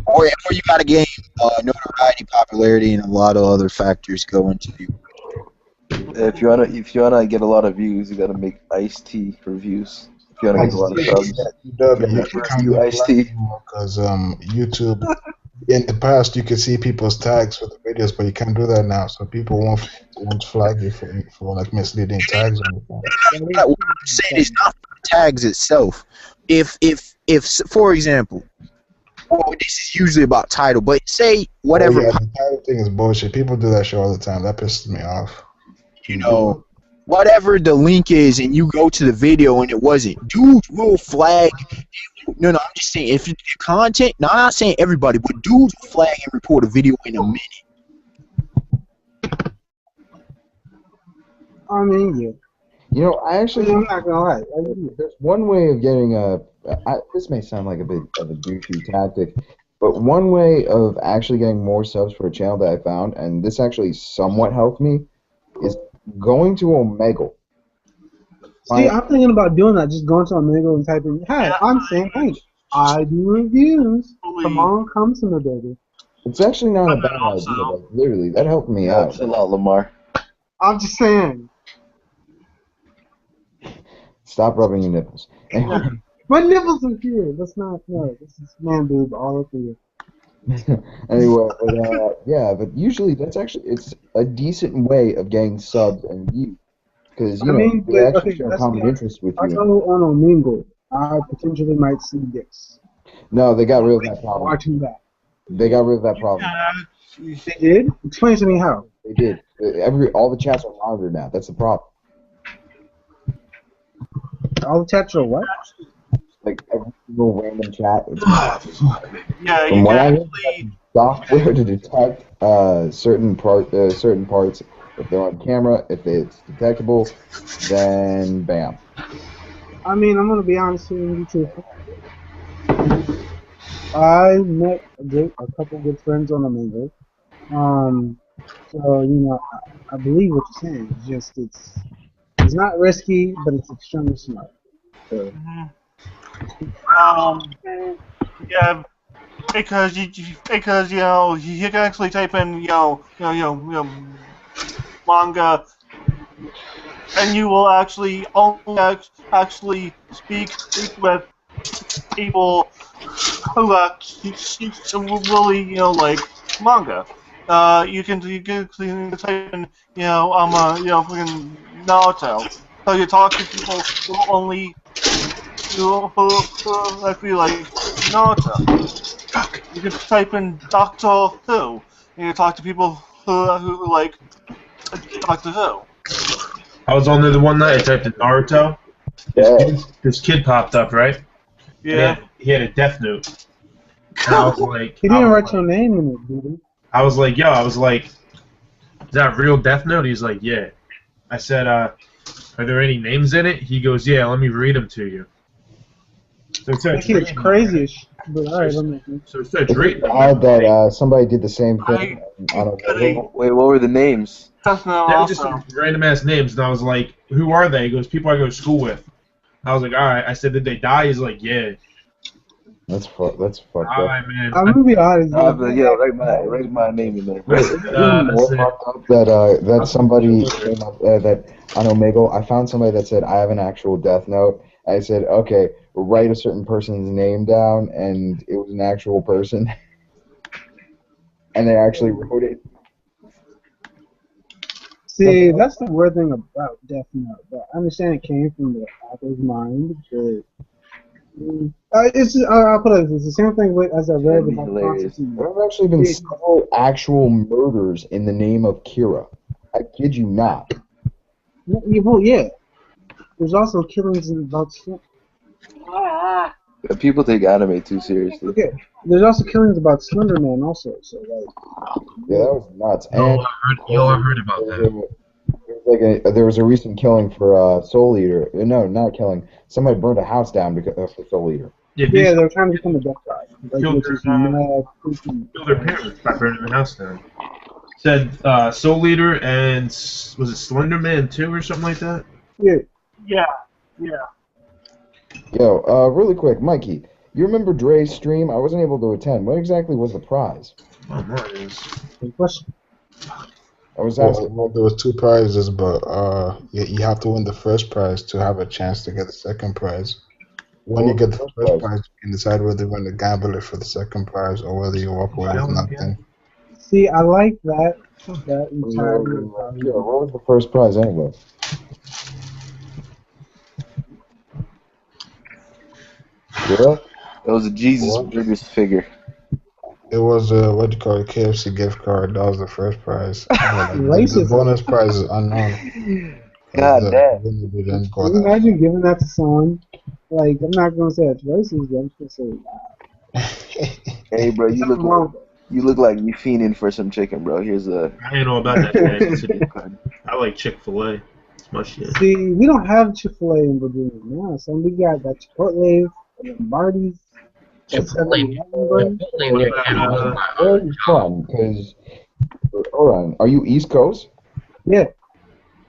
Or you gotta gain notoriety, popularity, and a lot of other factors go into it. If you wanna get a lot of views, you gotta make iced tea reviews. If you wanna get a lot of subs, You first do iced tea. Because YouTube, in the past, you could see people's tags for the videos, but you can't do that now. So people won't flag you for like misleading tags on the phone. What I'm saying is not for the tags itself. If for example, this is usually about title, but say whatever. Oh, yeah, the title thing is bullshit. People do that shit all the time. That pisses me off. Whatever the link is, and you go to the video and it wasn't, dudes will flag. No, I'm just saying if content. No, I'm not saying everybody, but dudes will flag and report a video in a minute. I mean, yeah. I actually. I'm not gonna lie. There's one way of getting this may sound like a bit of a douchey tactic, but one way of actually getting more subs for a channel that I found, and this actually somewhat helped me, is going to Omegle. See, I'm thinking about doing that. Just going to Omegle and typing, "Hi, I'm Sam Hank. I do reviews. Come on, come to me, baby." It's actually not a bad idea. Like, literally, that helped me out. Chill out, Lamar. I'm just saying. Stop rubbing your nipples. My nipples are here. That's not no. This is man boob all up here. Anyway, but usually it's a decent way of getting subs and views because they actually share a common interest with I you. go on Omegle. I potentially might see dicks. No, they got rid of that problem. Watching that. They got rid of that problem. They did? Explain to me how. They did. All the chats are monitored now. That's the problem. All the chats are what? Like every single random chat. Yeah, From you what I can heard, actually. software to detect certain parts. If they're on camera, if it's detectable, then bam. I mean, I'm gonna be honest here and be truthful. I met a couple good friends on Omegle. So I believe what you're saying. It's just it's not risky, but it's extremely smart. So. Yeah, because you can actually type in manga, and you will actually only actually speak with people who really like manga. You can type in I'm freaking Naruto. So you talk to people who only who actually like Naruto. You can type in Doctor Who, and you talk to people who like Doctor Who. I was on there the one night. I typed in Naruto. This kid popped up, right? Yeah. He had a Death Note. And I was like, He didn't write your name in it, did he? I was like, is that real Death Note? He's like, yeah. I said, are there any names in it? He goes, yeah. Let me read them to you. So it starts It's crazy as shit. But alright, So it starts reading. It's odd that somebody did the same thing. Wait, what were the names? That's no They were just some random ass names, and I was like, "Who are they?" He goes, "People I go to school with." I was like, "All right." I said, "Did they die?" He's like, "Yeah." That's fucked up. All right, man. I'm gonna be honest. Write my name in there. More fucked up that somebody came up that on Omegle. I found somebody that said, "I have an actual Death Note." I said, "Okay, write a certain person's name down," and it was an actual person, and they actually wrote it. See, that's the weird thing about Death Note. But I understand it came from the author's mind, but I'll put it. It's the same thing as I read That'd be about hilarious. Constantine. There have actually been several actual murders in the name of Kira. I kid you not. Well, yeah. There's also killings about. People take anime too seriously. Okay. There's also killings about Slender Man also. So like. Yeah, that was nuts. Yo, And I heard about that. there was a recent killing for Soul Eater. No, not a killing. Somebody burned a house down because for Soul Eater. Yeah, they're trying to become a death god. Like, which is mad freaking. Killed their parents by burning the house down. Said Soul Eater and was it Slender Man 2 or something like that? Yeah. Yeah. Yo, really quick, Mikey, you remember Dre's stream? I wasn't able to attend. What exactly was the prize? Oh, nice. Good question. I was asking. Well, there was 2 prizes, but you have to win the first prize to have a chance to get the second prize. When you get the first prize, you can decide whether you want to gamble it for the second prize or whether you walk away with nothing. See, I like that. That entirely. Yeah, what was the first prize anyway? Yeah? It was a Jesus Burgers figure. It was what do you call it, KFC gift card. That was the first prize. The bonus prize is unknown. God damn. Can you imagine giving that to someone? Like, I'm not gonna say it's racist, but I'm just gonna say, wow. Hey, bro, you look like you fiending for some chicken, bro. Here's a. I ain't all about that today. I like Chick-fil-A. It's my shit. See, we don't have Chick-fil-A in Virginia now, so we got that Chipotle, Lombardi's. Where are you from? Because, hold on, are you East Coast? Yeah.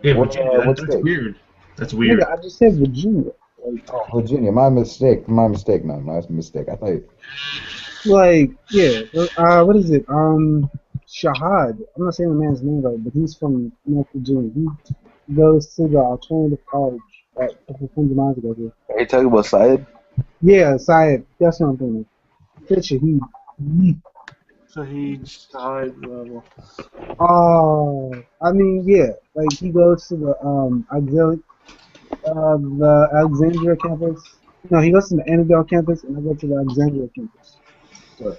Yeah, What, Virginia, what that's state? weird. That's weird. Nigga, I just said Virginia. Virginia, my mistake, man. My mistake. I thought. Like, yeah. What is it? Shahad. I'm not saying the man's name right, but he's from North Virginia. He goes to the alternative college that a couple friends of mine go to. Are you talking about Syed? Yeah, Syed. That's what I'm thinking. So he's high level. Oh, I mean, yeah. Like, he goes to the Alexandria campus. No, he goes to the Annandale campus, and I go to the Alexandria campus. So,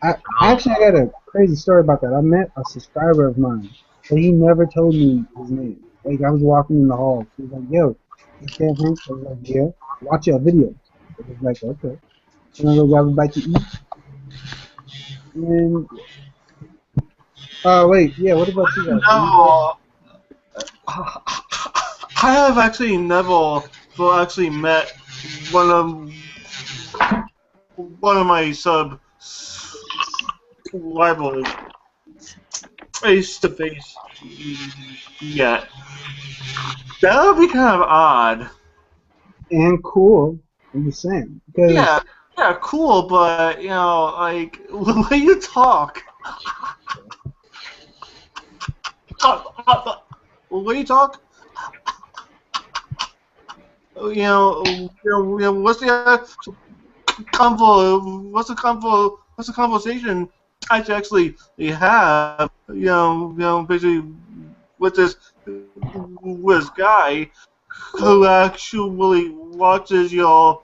I got a crazy story about that. I met a subscriber of mine, but he never told me his name. Like, I was walking in the hall. He was like, yo, you Cam Hanks? I was like, yeah. Watch your videos. I was like, okay. And I go grab a bite to eat. And, wait, yeah, what about you guys? No. I have actually never met one of my subscribers face to face yet. That would be kind of odd. And cool, I'm just saying. Because Yeah, cool, but like the way you talk. The way you talk. What's the conversation I actually have? Basically with this guy who actually watches your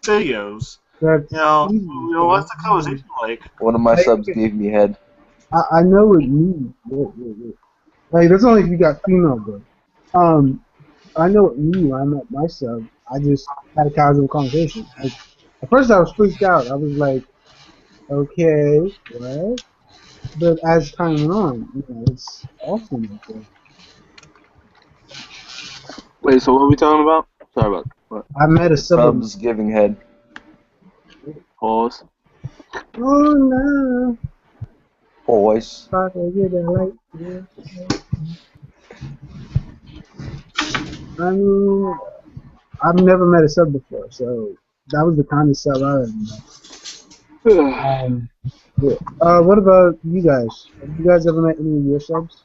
videos. that's What's the conversation like? One of my subs gave me head. I know what you mean. Like, that's only if you got female, bro. I know what me when I met my sub. I just had a casual conversation. Like, at first I was freaked out. I was like, okay, what? But as time went on, it's awesome. Okay. Wait, so what are we talking about? Sorry about what? I met a sub. Subs giving head. Pause. Oh no. Voice. Fuck, I get that right. Yeah. I mean, I've never met a sub before, so that was the kind of sub I had. Yeah. What about you guys? Have you guys ever met any of your subs?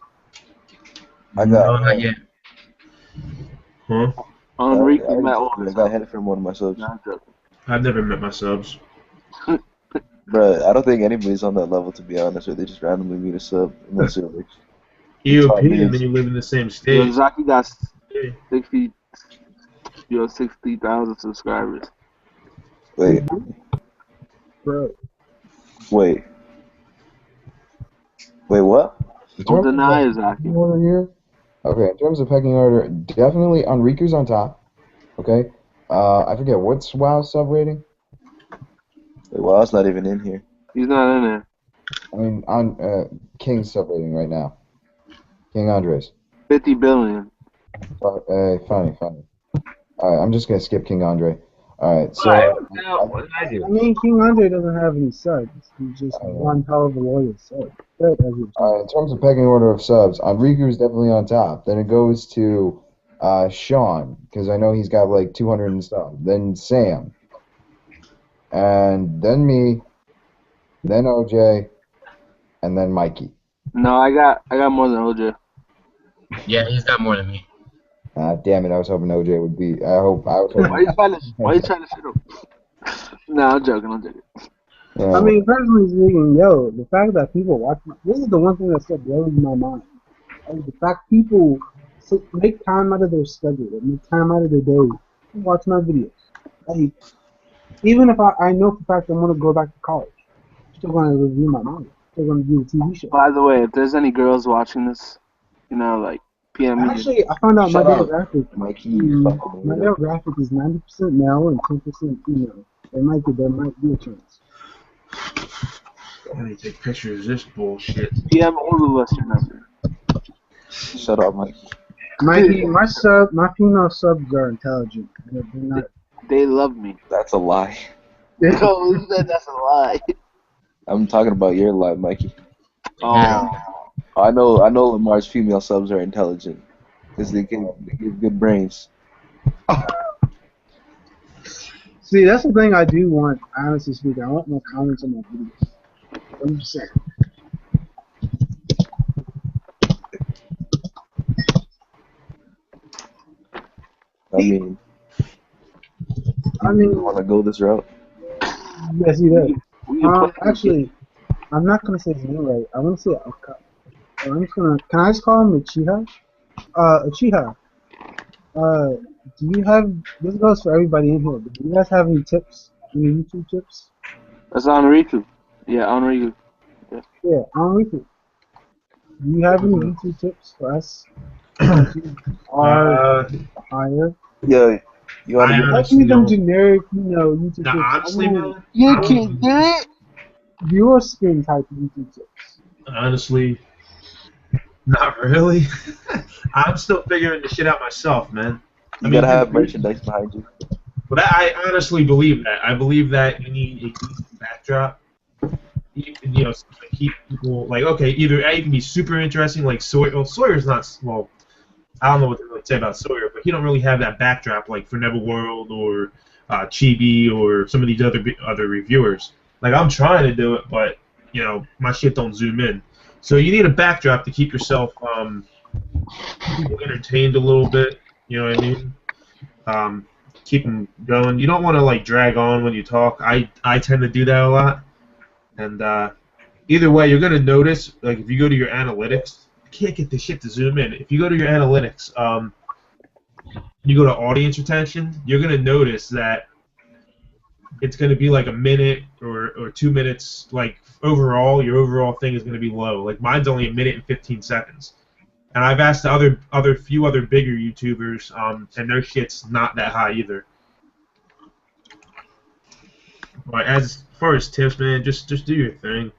I got. No, not yet. Huh? Enrique I met got head from one of my subs. I've never met my subs. Bruh, I don't think anybody's on that level, to be honest, or they just randomly meet a sub unless they're rich. EOP, and then you live in the same Yo, state. Zaki got Yeah. 60,000 subscribers. Wait, Bro. wait, what? In Don't terms of deny it, pecking Zaki. order here, okay, in terms of pecking order, definitely Enrique's on top. Okay, I forget what's WoW's sub rating. Wait, well, I was not even in here. He's not in there. I mean, on King's sub rating right now. King Andres. 50 billion. Funny. All right, I'm just gonna skip King Andre. All right, so What did I do? I mean, King Andre doesn't have any subs. He's just one hell of a loyal sub. in terms of pecking order of subs, Enrique is definitely on top. Then it goes to Sean, because I know he's got like 200 and stuff. Then Sam, and then me, then OJ, and then Mikey. No, I got more than OJ. Yeah, he's got more than me. Damn it! I was hoping OJ would be. I was hoping. Why you trying to shit him? No, I'm joking. I mean, personally speaking, yo, the fact that people watch this is the one thing that still blows my mind. Like, the fact people make time out of their schedule, and make time out of their day to watch my videos. Like, even if I know for a fact I'm gonna go back to college, I'm still gonna review my manga. Still gonna do a TV show. By the way, if there's any girls watching this, like PM me. Actually, I found out my demographic. Mikey, My demographic is 90% male and 10% female. There might be a chance. I need to take pictures of this bullshit. PM all of us, Shut up, Mikey. My female subs are intelligent. They're not. They love me. That's a lie. No, who said that's a lie? I'm talking about your lie, Mikey. Oh. I know Lamar's female subs are intelligent. Because they give good brains. See, that's the thing I do want, honestly speaking. I want more comments on my videos. I'm just saying. You want to go this route? Yes, you do. Actually, I'm not gonna say his name right. I want to say I'm just gonna. Can I just call him Uchiha? Uchiha. Do you have? This goes for everybody in here. Do you guys have any tips? Any YouTube tips? That's Enrique. Yeah, Enrique. Yeah, Enrique. Do you have any YouTube tips for us? Higher. Yeah. You want to give me them generic, YouTube tips. Honestly, man, you can't do it. Your skin type YouTube tips. Honestly, not really. I'm still figuring the shit out myself, man. You gotta have merchandise behind you. But I honestly believe that. I believe that you need a decent backdrop. To keep people like, okay, either A, you can be super interesting, like Sawyer. Well, Sawyer's not. Well, I don't know what to really say about Sawyer, but he don't really have that backdrop like for Neverworld or Chibi or some of these other reviewers. Like, I'm trying to do it, but my shit don't zoom in. So you need a backdrop to keep yourself people entertained a little bit. You know what I mean? Keep them going. You don't want to like drag on when you talk. I tend to do that a lot. And either way, you're gonna notice, like, if you go to your analytics, you can't get this shit to zoom in. If you go to your analytics, you go to audience retention, you're gonna notice that it's gonna be like a minute or 2 minutes. Like overall, your overall thing is gonna be low. Like mine's only a minute and 15 seconds. And I've asked the few other bigger YouTubers, and their shit's not that high either. But as far as tips, man, just do your thing.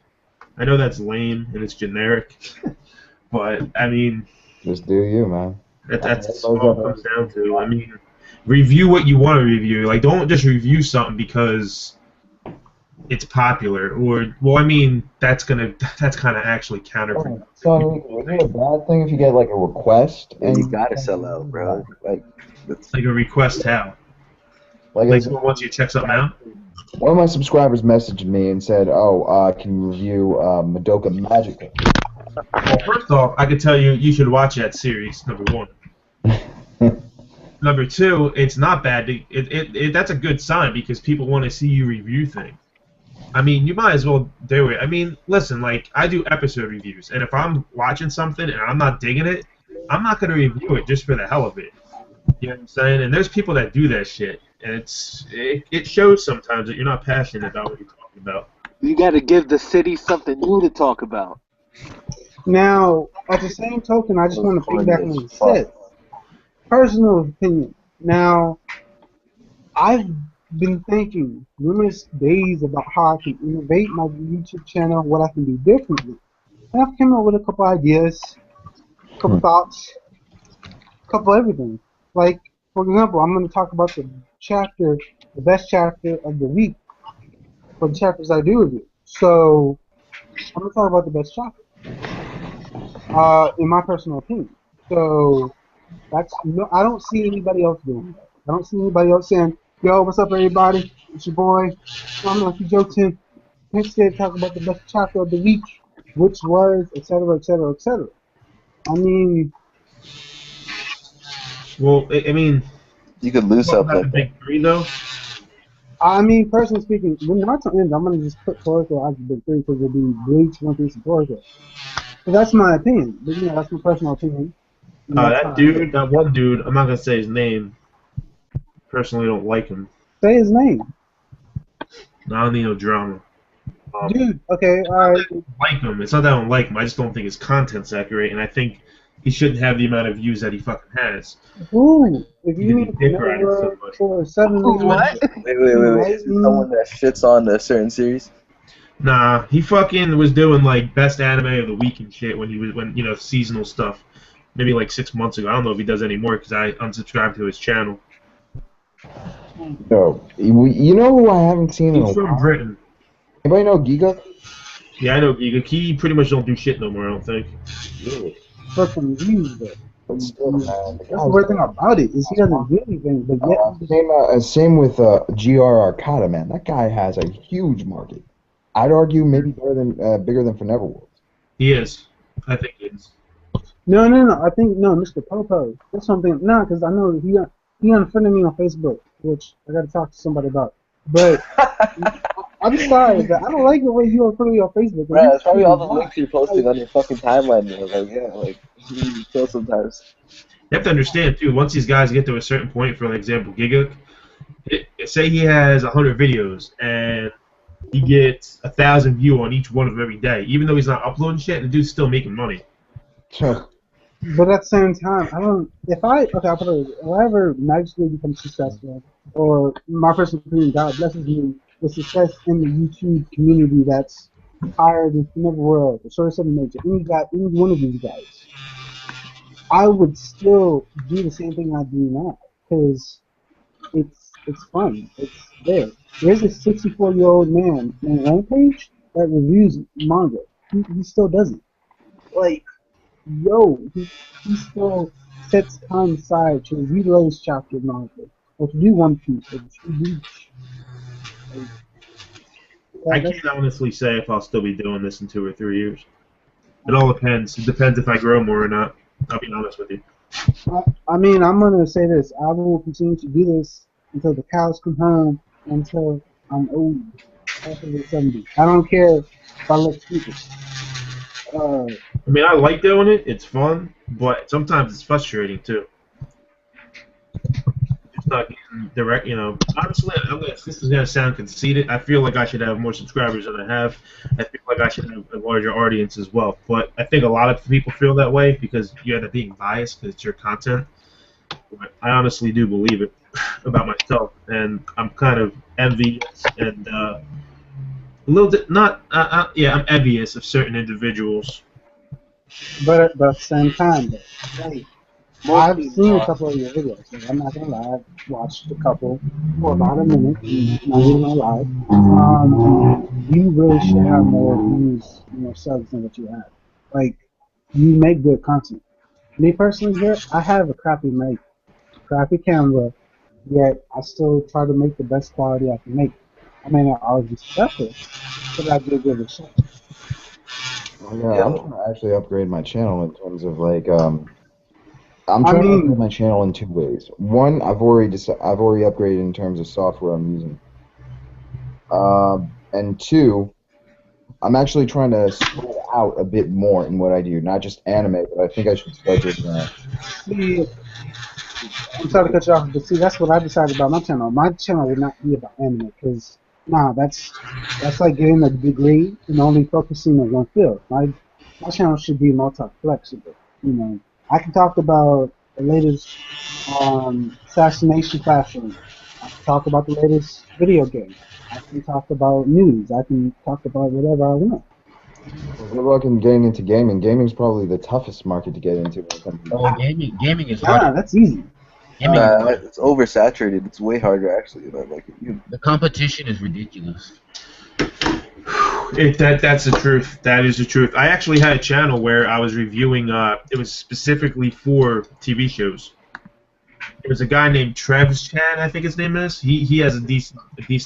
I know that's lame and it's generic, but I mean, just do you, man. That's all it comes down to. I mean, review what you want to review. Like, don't just review something because it's popular, or well, I mean, that's kind of actually counterproductive. So, is it a bad thing if you get like a request and you gotta sell out, bro? Like a request how? Like someone wants you to check something out. One of my subscribers messaged me and said, "Oh, can you review Madoka Magica?" Well, first off, I could tell you should watch that series. Number one. Number two, it's not bad. That's a good sign because people want to see you review things. I mean, you might as well do it. I mean, listen, like, I do episode reviews, and if I'm watching something and I'm not digging it, I'm not going to review it just for the hell of it. You know what I'm saying? And there's people that do that shit, and it shows sometimes that you're not passionate about what you're talking about. You got to give the city something new to talk about. Now, at the same token, I just want to piggyback on what you said. Personal opinion. Now, I've been thinking numerous days about how I can innovate my YouTube channel, what I can do differently. And I've come up with a couple ideas, a couple thoughts, a couple everything. Like, for example, I'm going to talk about the best chapter of the week for the chapters I do review. So, I'm going to talk about the best chapter, in my personal opinion. So, I don't see anybody else doing that. I don't see anybody else saying, yo, what's up, everybody? It's your boy. I'm Lucky Jokes. Next day, talk about the best chapter of the week, which was, etc., etc., etc. I mean, well, I mean, you could lose something like the big three, though. I mean, personally speaking, when Naruto ends, I'm gonna just put Toriko as the big three because it'll be Bleach, One Piece, and Toriko. So that's my opinion. But, that's my personal opinion. That one dude, I'm not gonna say his name. Personally, don't like him. Say his name. No, I don't need no drama. Dude, okay, alright. I don't like him. It's not that I don't like him. I just don't think his content's accurate, and I think he shouldn't have the amount of views that he fucking has. Ooh, if you need to for 7 million. What? Wait. Is he someone that shits on a certain series? Nah, he fucking was doing like best anime of the week and shit when seasonal stuff. Maybe like 6 months ago. I don't know if he does anymore because I unsubscribed to his channel. No, you know who I haven't seen in a while? He's from Britain. Anybody know Giga? Yeah, I know Giga. He pretty much don't do shit no more, I don't think. Really? Fucking views, though. But still, man. That's the weird thing about it, is he doesn't do anything, but yet... Same with GR Arcada, man. That guy has a huge market. I'd argue maybe bigger than for Neverworld. He is. I think he is. No. I think, Mr. Popo. That's something... No, because I know he unfriended me on Facebook, which I got to talk to somebody about. But... I'm sorry, but I don't like the way you unfriended me on Facebook. Right, it's probably all the links you're posting on your fucking timeline. You kill sometimes. You have to understand, too, once these guys get to a certain point, for example, Giga, say he has 100 videos, and he gets 1,000 views on each one of them every day. Even though he's not uploading shit, the dude's still making money. But at the same time, if I ever magically become successful, or my personal opinion, God blesses me with success in the YouTube community that's higher than Neverworld, or Source 7 Major, any one of these guys, I would still do the same thing I do now, because it's fun. It's there. There's a 64-year-old man on Rampage that reviews manga. He still does it. Like, yo, he still sets time aside to read the latest chapter of manga, or to do One Piece, or to do Bleach. I can't honestly say if I'll still be doing this in 2 or 3 years. It all depends. It depends if I grow more or not. I'll be honest with you. I mean, I'm going to say this. I will continue to do this until the cows come home, until I'm old, after 70. I don't care if I look stupid. I mean, I like doing it. It's fun, but sometimes it's frustrating, too. It's not getting direct, Honestly, this is going to sound conceited. I feel like I should have more subscribers than I have. I feel like I should have a larger audience as well. But I think a lot of people feel that way because you end up being biased because it's your content. But I honestly do believe it about myself, and I'm kind of envious and a little bit I'm envious of certain individuals. But at the same time, I've seen a couple of your videos. Like, I'm not gonna lie, I've watched a couple for about a minute. Not even gonna lie. You really should have more views, subs than what you have. Like, you make good content. Me personally, here, I have a crappy mic, crappy camera, yet I still try to make the best quality I can make. I may not always be successful, but I do give it a shot. Yeah, I'm trying to actually upgrade my channel in terms of I'm trying to upgrade my channel in 2 ways. One, I've already upgraded in terms of software I'm using. and two, I'm actually trying to spread out a bit more in what I do, not just anime, but I think I should start doing that. See, I'm sorry to cut you off, but see, that's what I decided about my channel. My channel would not be about anime, because that's like getting a degree and only focusing on one field. My channel should be multi-flexible. You know, I can talk about the latest assassination classroom. I can talk about the latest video game. I can talk about news. I can talk about whatever I want. Good luck in getting into gaming. Gaming's probably the toughest market to get into when it comes to Oh, gaming is hard. That's easy. Gaming is hard. It's oversaturated. It's way harder, actually. The competition is ridiculous. That's the truth. That is the truth. I actually had a channel where I was reviewing. It was specifically for TV shows. There was a guy named Trev's Chan, I think his name is. He has a decent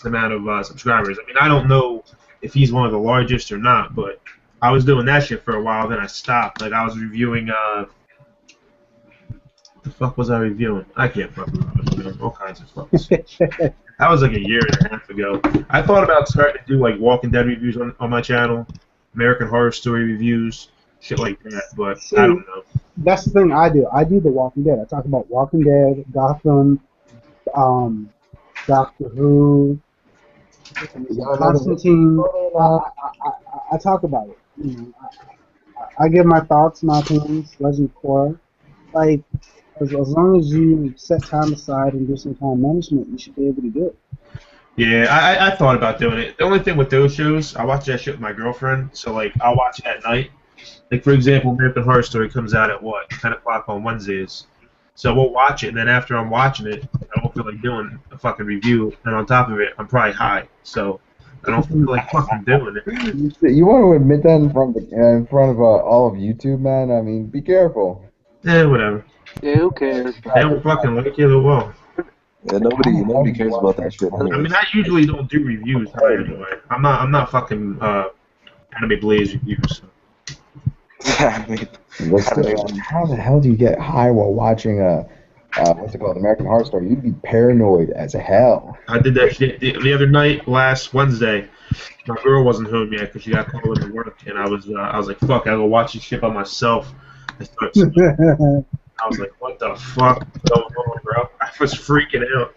amount of subscribers. I mean, I don't know if he's one of the largest or not, but I was doing that shit for a while. Then I stopped. Like I was reviewing. What the fuck was I reviewing? I can't fucking remember. All kinds of fucks. That was like a year and a half ago. I thought about starting to do like Walking Dead reviews on my channel, American Horror Story reviews, shit like that. But See, I don't know. That's the thing I do. I do the Walking Dead. I talk about Walking Dead, Gotham, Doctor Who, Constantine. I talk about it. You know, I give my thoughts, my opinions, Legend of Korra. Like, as long as you set time aside and do some time management, you should be able to do it. Yeah, I thought about doing it. The only thing with those shows, I watch that shit with my girlfriend, so like I'll watch it at night. Like for example, American Horror Story comes out at what, 10 o'clock on Wednesdays. So we'll watch it, and then after I'm watching it, I don't feel like doing a fucking review, and on top of it, I'm probably high, so I don't feel like fucking doing it. You want to admit that in front of all of YouTube, man? I mean, be careful. Whatever. Yeah, who cares? They don't fucking like it or well. Yeah, nobody cares about that shit. I mean, I usually don't do reviews anyway. I'm not fucking Anime Blaze reviews. So. Yeah, I mean, How the hell do you get high while watching what's it called, American Horror Story? You'd be paranoid as hell. I did that shit the other night, last Wednesday. My girl wasn't home yet because she got called into work, and I was like, fuck, I'll go watch this shit by myself. I was like, what the fuck is going on, bro? I was freaking out.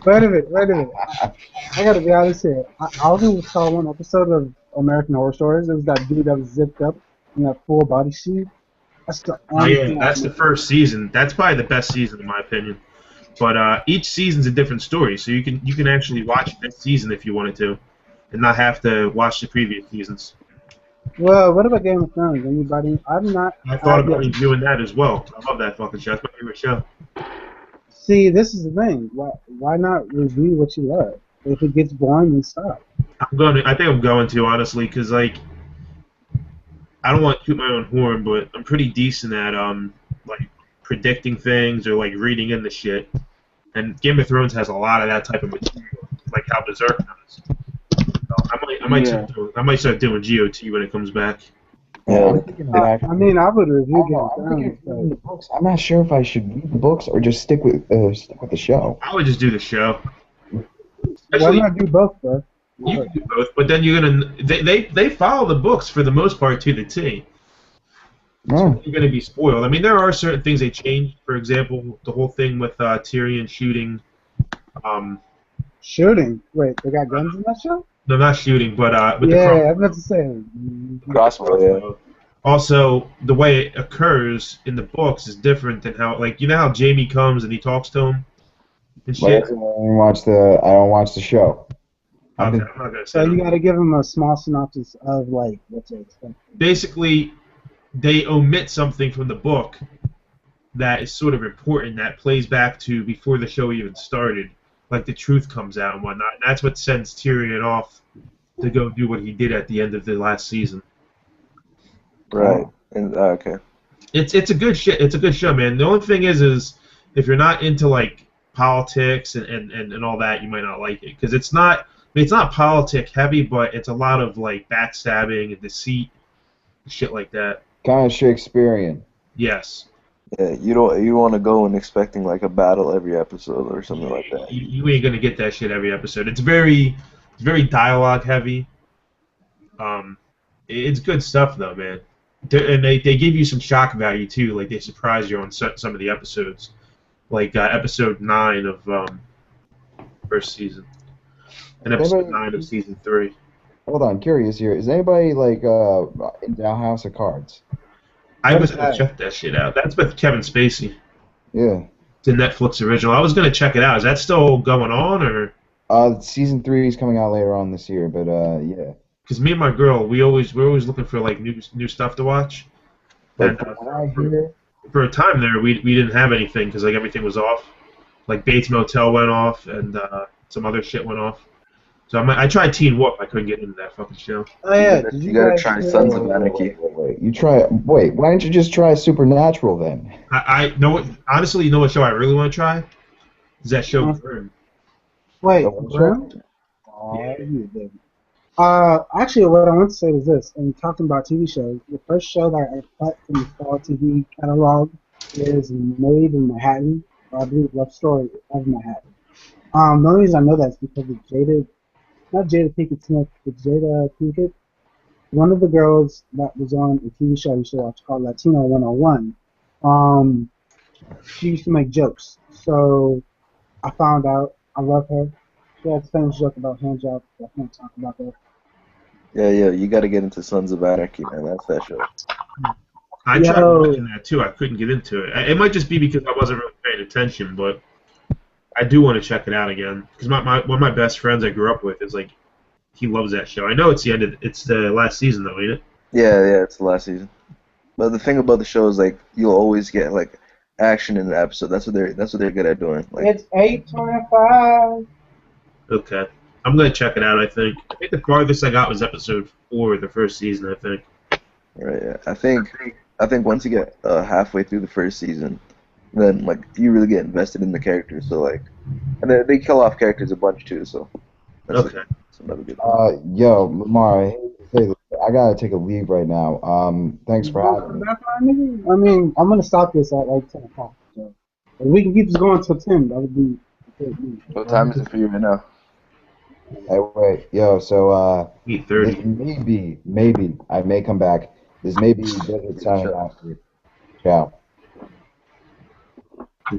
Wait a minute. I gotta be honest here. I only saw one episode of American Horror Stories. It was that dude that was zipped up in that full bodysuit. That's the only thing That's the first season. That's probably the best season in my opinion. But each season's a different story, so you can actually watch this season if you wanted to, and not have to watch the previous seasons. Well, what about Game of Thrones? Anybody? I thought about reviewing that as well. I love that fucking show. That's my favorite show. See, this is the thing. Why not review what you love? If it gets boring, then stop. I think I'm going to, honestly, because like I don't want to toot my own horn, but I'm pretty decent at like predicting things or like reading into shit. And Game of Thrones has a lot of that type of material, like how Berserk does. So I might start doing GOT when it comes back. Yeah, I mean, I would review Game of Thrones. I'm not sure if I should read the books or just stick with the show. I would just do the show. Why not do both, though? You can do both, but then you're gonna they follow the books for the most part to the T. So you're gonna be spoiled. I mean, there are certain things they changed. For example, the whole thing with Tyrion shooting. Shooting? Wait, they got guns in that show? No, not shooting, but with yeah, the I was about to say. Crossbow, yeah. Also, the way it occurs in the books is different than how, like, you know how Jamie comes and he talks to him and shit. I don't watch the show. Okay, I'm not gonna say. So you gotta give him a small synopsis of like what to expect. Basically, they omit something from the book that is sort of important that plays back to before the show even started. Like the truth comes out and whatnot, and that's what sends Tyrion off to go do what he did at the end of the last season. Right. And okay. It's a good shit. It's a good show, man. The only thing is if you're not into like politics and all that, you might not like it because it's not. I mean, it's not politic heavy, but it's a lot of like backstabbing and deceit, and shit like that. Kind of Shakespearean. Yes. Yeah, you want to go in expecting like a battle every episode or something like that. You ain't gonna get that shit every episode. It's very It's very dialogue heavy. It's good stuff though, man. And they give you some shock value too. Like they surprise you on some of the episodes, like episode 9 of first season, and episode 9 of season 3. Hold on, curious here. Is anybody like into House of Cards? I was gonna check that shit out. That's with Kevin Spacey. Yeah. It's a Netflix original. I was gonna check it out. Is that still going on, or? Season 3 is coming out later on this year, but yeah. Because me and my girl, we're always looking for like new stuff to watch. But And for a time there, we didn't have anything because like everything was off. Like Bates Motel went off, and some other shit went off. So I tried Teen Wolf. I couldn't get into that fucking show. Oh yeah, you gotta try Sons of Anarchy. Wait, why don't you just try Supernatural then? I know what. Honestly, you know what show I really want to try? Is that show Grimm. Wait, Grimm? Yeah. Actually, what I want to say is this, and talking about TV shows, the first show that I cut from the Fall TV catalog is Made in Manhattan, or I believe Love Story of Manhattan. The only reason I know that is because of not Jada Pinkett Smith, but Jada Pinkett. One of the girls that was on a TV show you should watch called Latino 101. She used to make jokes, so I found out I love her. She had the famous joke about handjob, but I can't talk about that. Yeah, you gotta get into Sons of Anarchy, man. That's that show. I tried watching that too. I couldn't get into it. It might just be because I wasn't really paying attention, but I do want to check it out again. Because one of my best friends I grew up with is like, he loves that show. I know it's the last season though, ain't it? Yeah, it's the last season. But the thing about the show is like you'll always get like action in the episode. That's what they're good at doing. Like, it's 8:25. Okay. I'm gonna check it out. I think the farthest I got was episode 4 of the first season. I think. Right. Yeah. I think once you get halfway through the first season, then like you really get invested in the characters. So like, and they kill off characters a bunch too. So. That's okay. That's another good. Yo, Lamar, I hate to say this, but I gotta take a leave right now. Thanks for having me. I mean, I'm gonna stop this at like 10 o'clock. So if we can keep this going till 10, that would be. What time is it for you right now? Hey, wait, yo, so, 8:30. maybe, I may come back. This may be Desert signing out here. Ciao.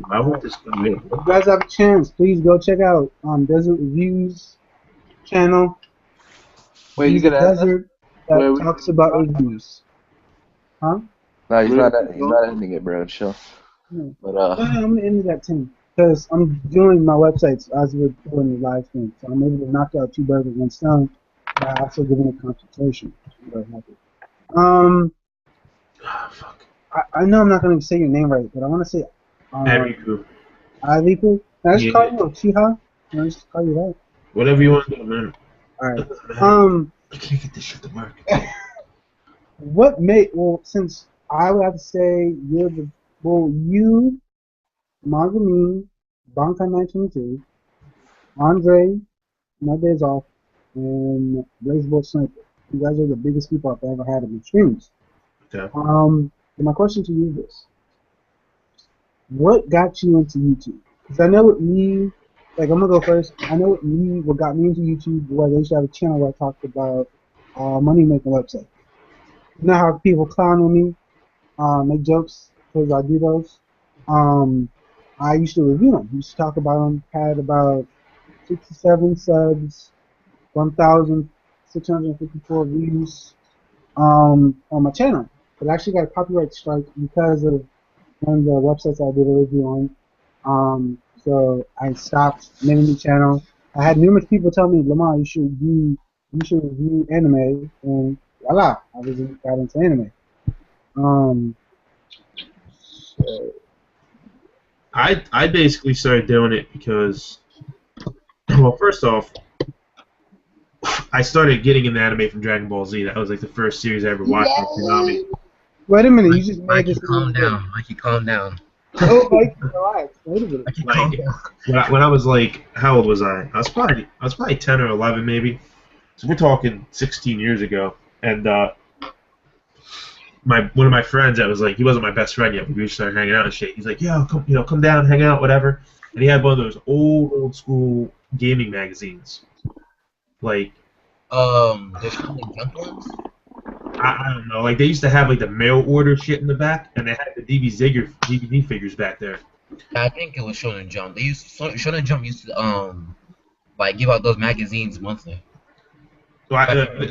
I want this If you guys have a chance, please go check out Desert Reviews channel. Wait, you He's a gonna add Desert that talks about reviews. Huh? No, he's not ending it, bro. Chill. No. But I'm gonna end it at 10 because I'm doing my websites as we're doing the live stream, so I'm able to knock out 2 birds with 1 stone. But I also giving a consultation. I'm very happy. Fuck. I know I'm not gonna say your name right, but I want to say Ariku. Ariku. Can I just Yeah. call you Chiha? Can I just call you that? Whatever you want to do, man. Alright. I can't get this shit to work. Since I would have to say you, Magami, Bankai 922, Andre, My Days Off, and Blazebolt Sniper. You guys are the biggest people I've ever had in my streams. Okay. And my question to you is this. What got you into YouTube? Because I know with me, like I'm going to go first, I know with me, what got me into YouTube was I used to have a channel where I talked about money making websites. You know how people clown on me, make jokes because I do those? I used to review them. I used to talk about them. Had about 67 subs, 1,654 views on my channel. But I actually got a copyright strike because of one of the websites I did a review on. So I stopped making the channel. I had numerous people tell me, Lamar, you should review anime, and voila, I got into anime. So I basically started doing it because, well, first off, I started getting into anime from Dragon Ball Z. That was like the first series I ever watched on Konami. Wait a minute, you just made this. Calm down. Mikey, calm down. Oh, Mike, relax. Wait a minute. Like, when I was like, how old was I? I was probably 10 or 11 maybe. So we're talking 16 years ago, and one of my friends that was like, he wasn't my best friend yet, but we just started hanging out and shit. He's like, yo, come down, hang out, whatever. And he had one of those old school gaming magazines. Like, The Shonen Jump ones. I don't know. Like they used to have like the mail order shit in the back, and they had the DVD figures back there. I think it was Shonen Jump. Shonen Jump used to like give out those magazines monthly. So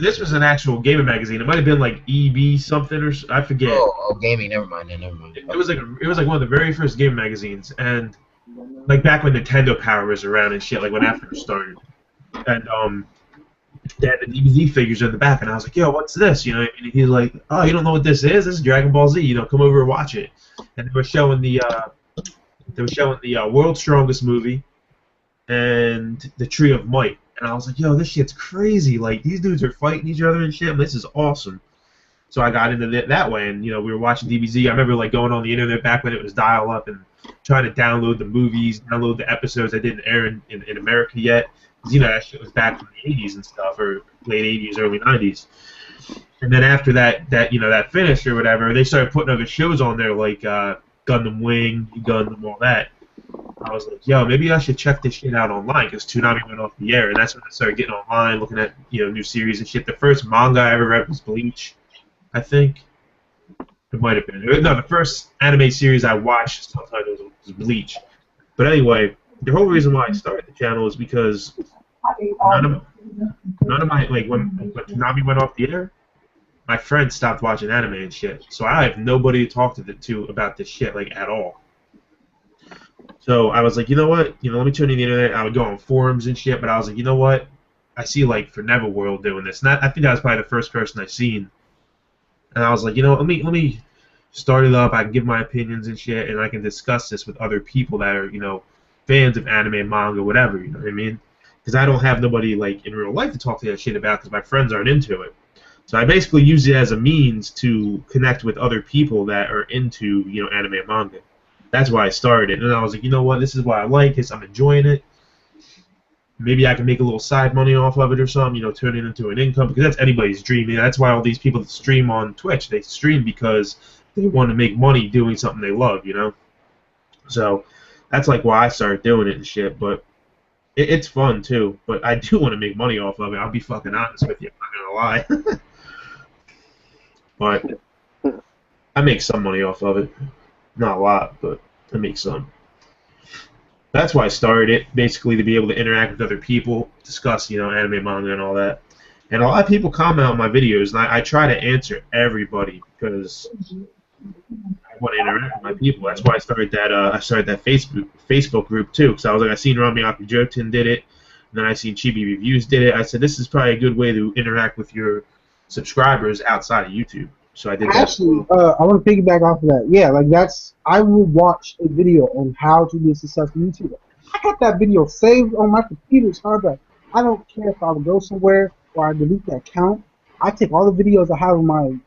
this was an actual gaming magazine. It might have been like EB something or I forget. Oh, gaming. Never mind. Never mind. It was like one of the very first gaming magazines, and like back when Nintendo Power was around and shit, like when after started, and they had the DVD figures in the back, and I was like, yo, what's this? You know, and he's like, oh, you don't know what this is? This is Dragon Ball Z. You know, come over and watch it. And they were showing the World's Strongest movie and the Tree of Might. And I was like, yo, this shit's crazy. Like, these dudes are fighting each other and shit, and this is awesome. So I got into that way, and, you know, we were watching DBZ. I remember, like, going on the internet back when it was dial-up and trying to download the movies, download the episodes that didn't air in America yet. Because, you know, that shit was back from the 80s and stuff, or late 80s, early 90s. And then after that finished or whatever, they started putting other shows on there, like Gundam Wing, Gundam, all that. I was like, yo, maybe I should check this shit out online, because Toonami went off the air, and that's when I started getting online, looking at, you know, new series and shit. The first manga I ever read was Bleach, I think. It might have been. No, the first anime series I watched subtitles was Bleach. But anyway, the whole reason why I started the channel is because none of my, like, when Toonami went off the air, my friends stopped watching anime and shit. So I have nobody to talk to about this shit, like, at all. So I was like, you know what? You know, let me turn on the internet. I would go on forums and shit, but I was like, you know what? I see, like, For Never World doing this. And I think that was probably the first person I seen. And I was like, you know, let me start it up. I can give my opinions and shit, and I can discuss this with other people that are, you know, fans of anime, manga, whatever, you know what I mean? Because I don't have nobody, like, in real life to talk to that shit about, because my friends aren't into it. So I basically use it as a means to connect with other people that are into, you know, anime and manga. That's why I started. And I was like, you know what, this is what I like, I'm enjoying it. Maybe I can make a little side money off of it or something, you know, turn it into an income, because that's anybody's dream. You know, that's why all these people that stream on Twitch, they stream because they want to make money doing something they love, you know? So that's like why I started doing it and shit, but it's fun too. But I do want to make money off of it. I'll be fucking honest with you, I'm not gonna lie. But I make some money off of it. Not a lot, but I make some. That's why I started it, basically to be able to interact with other people, discuss, you know, anime, manga, and all that. And a lot of people comment on my videos, and I try to answer everybody because I want to interact with my people. That's why I started that Facebook group too, because I was like, I seen Rami Jotin did it, and then I seen Chibi Reviews did it. I said this is probably a good way to interact with your subscribers outside of YouTube. So I did that. Actually, I want to piggyback off of that. Yeah, like I will watch a video on how to be a successful YouTuber. I got that video saved on my computer's hard drive. I don't care if I would go somewhere or I delete that account. I take all the videos I have on my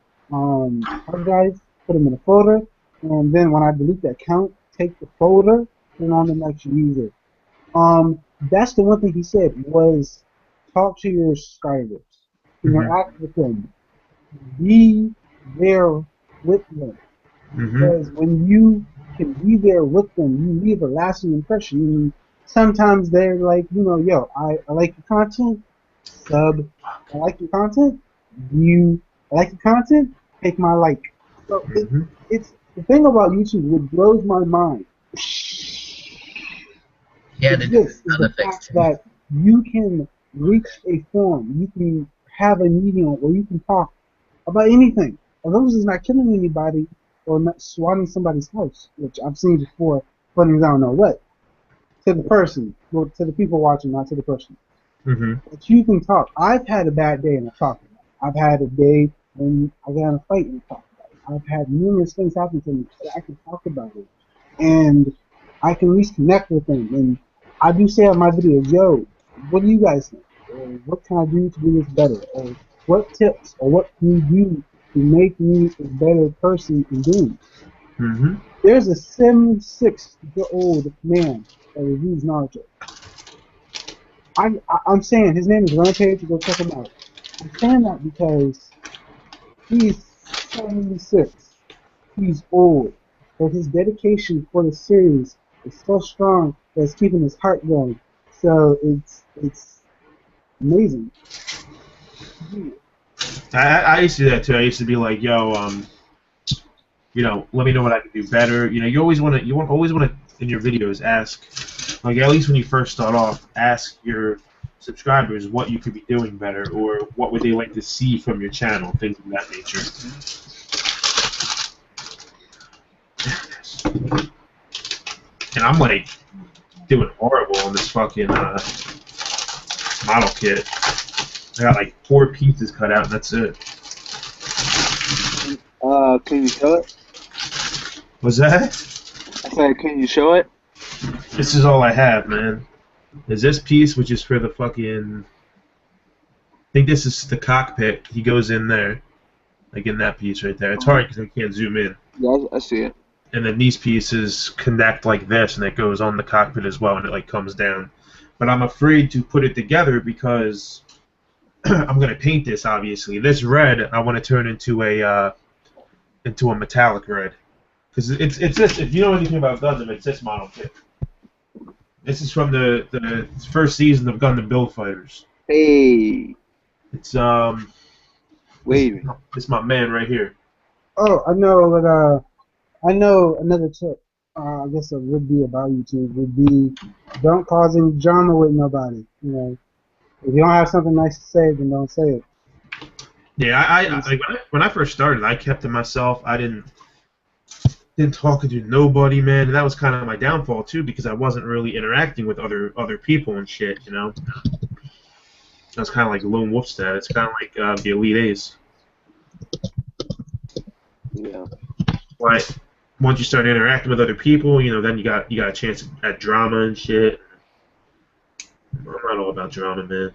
hard drive, put them in a folder, and then when I delete that account, take the folder, put it on the next user. That's the one thing he said was talk to your subscribers, interact with them, be there with them. Because when you can be there with them, you leave a lasting impression. I mean, sometimes they're like, you know, yo, I like your content, sub. I like your content. I like your content. Take my like. So it's the thing about YouTube. What blows my mind. Yeah, is the fact that you can reach a forum, you can have a medium where you can talk about anything, as long as it's not killing anybody or not swatting somebody's house, which I've seen before. Funny as I don't know what. To the person, well, to the people watching, not to the person. But you can talk. I've had a bad day and I talk about it. I've had a day when I got in a fight and I talk about it. I've had numerous things happen to me, so I can talk about it, and I can at least connect with them. And I do say on my videos, yo, what do you guys think? Or what can I do to do this better? Or what tips or what can you do to make me a better person in doing it? There's a 76-year-old man that reviews Naruto. I'm saying his name is Rampage. Go check him out. I'm saying that because he's 76. He's old, but his dedication for the series is so strong that it's keeping his heart going. So it's amazing. I used to do that too. I used to be like, yo, let me know what I can do better. You always want to in your videos ask, like at least when you first start off, ask your subscribers what you could be doing better or what would they like to see from your channel, things of that nature. And I'm like doing horrible on this fucking model kit. I got like 4 pieces cut out and that's it. Can you show it? What's that? I said, can you show it? This is all I have, man. There's this piece, which is for the fucking... I think this is the cockpit. He goes in there. Like in that piece right there. It's hard because I can't zoom in. Yeah, I see it. And then these pieces connect like this, and it goes on the cockpit as well, and it like comes down. But I'm afraid to put it together because I'm gonna paint this. Obviously, this red I want to turn into a metallic red, because it's this. If you know anything about Gundam, it's this model kit. This is from the first season of Gundam Build Fighters. Hey. It's Wait. It's my man right here. Oh, I know, but I know another tip. I guess it would be about YouTube would be don't cause any drama with nobody. If you don't have something nice to say, then don't say it. Yeah, I when I first started, I kept to myself. I didn't talk to nobody, man, and that was kind of my downfall too, because I wasn't really interacting with other people and shit. I was kind of like lone wolf status, kind of like the Elite Ace. Yeah. But once you start interacting with other people, then you got a chance at drama and shit. I'm not all about drama, man.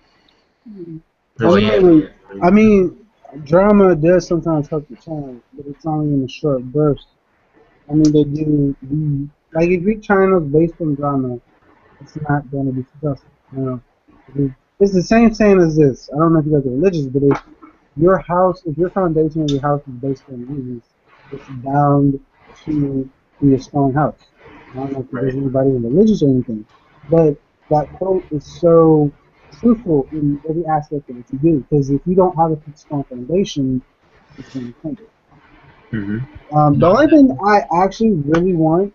I mean, drama does sometimes help the channel, but it's only in a short burst. I mean, they do like if your channel's based on drama, it's not going to be successful. It's the same saying as this. I don't know if you guys are religious, but if your foundation of your house is based on Jesus, it's bound to be a strong house. I don't know if there's anybody religious or anything, but that quote is so truthful in every aspect of what you do. Because if you don't have a strong foundation, it's going to crumble. The only thing I actually really want,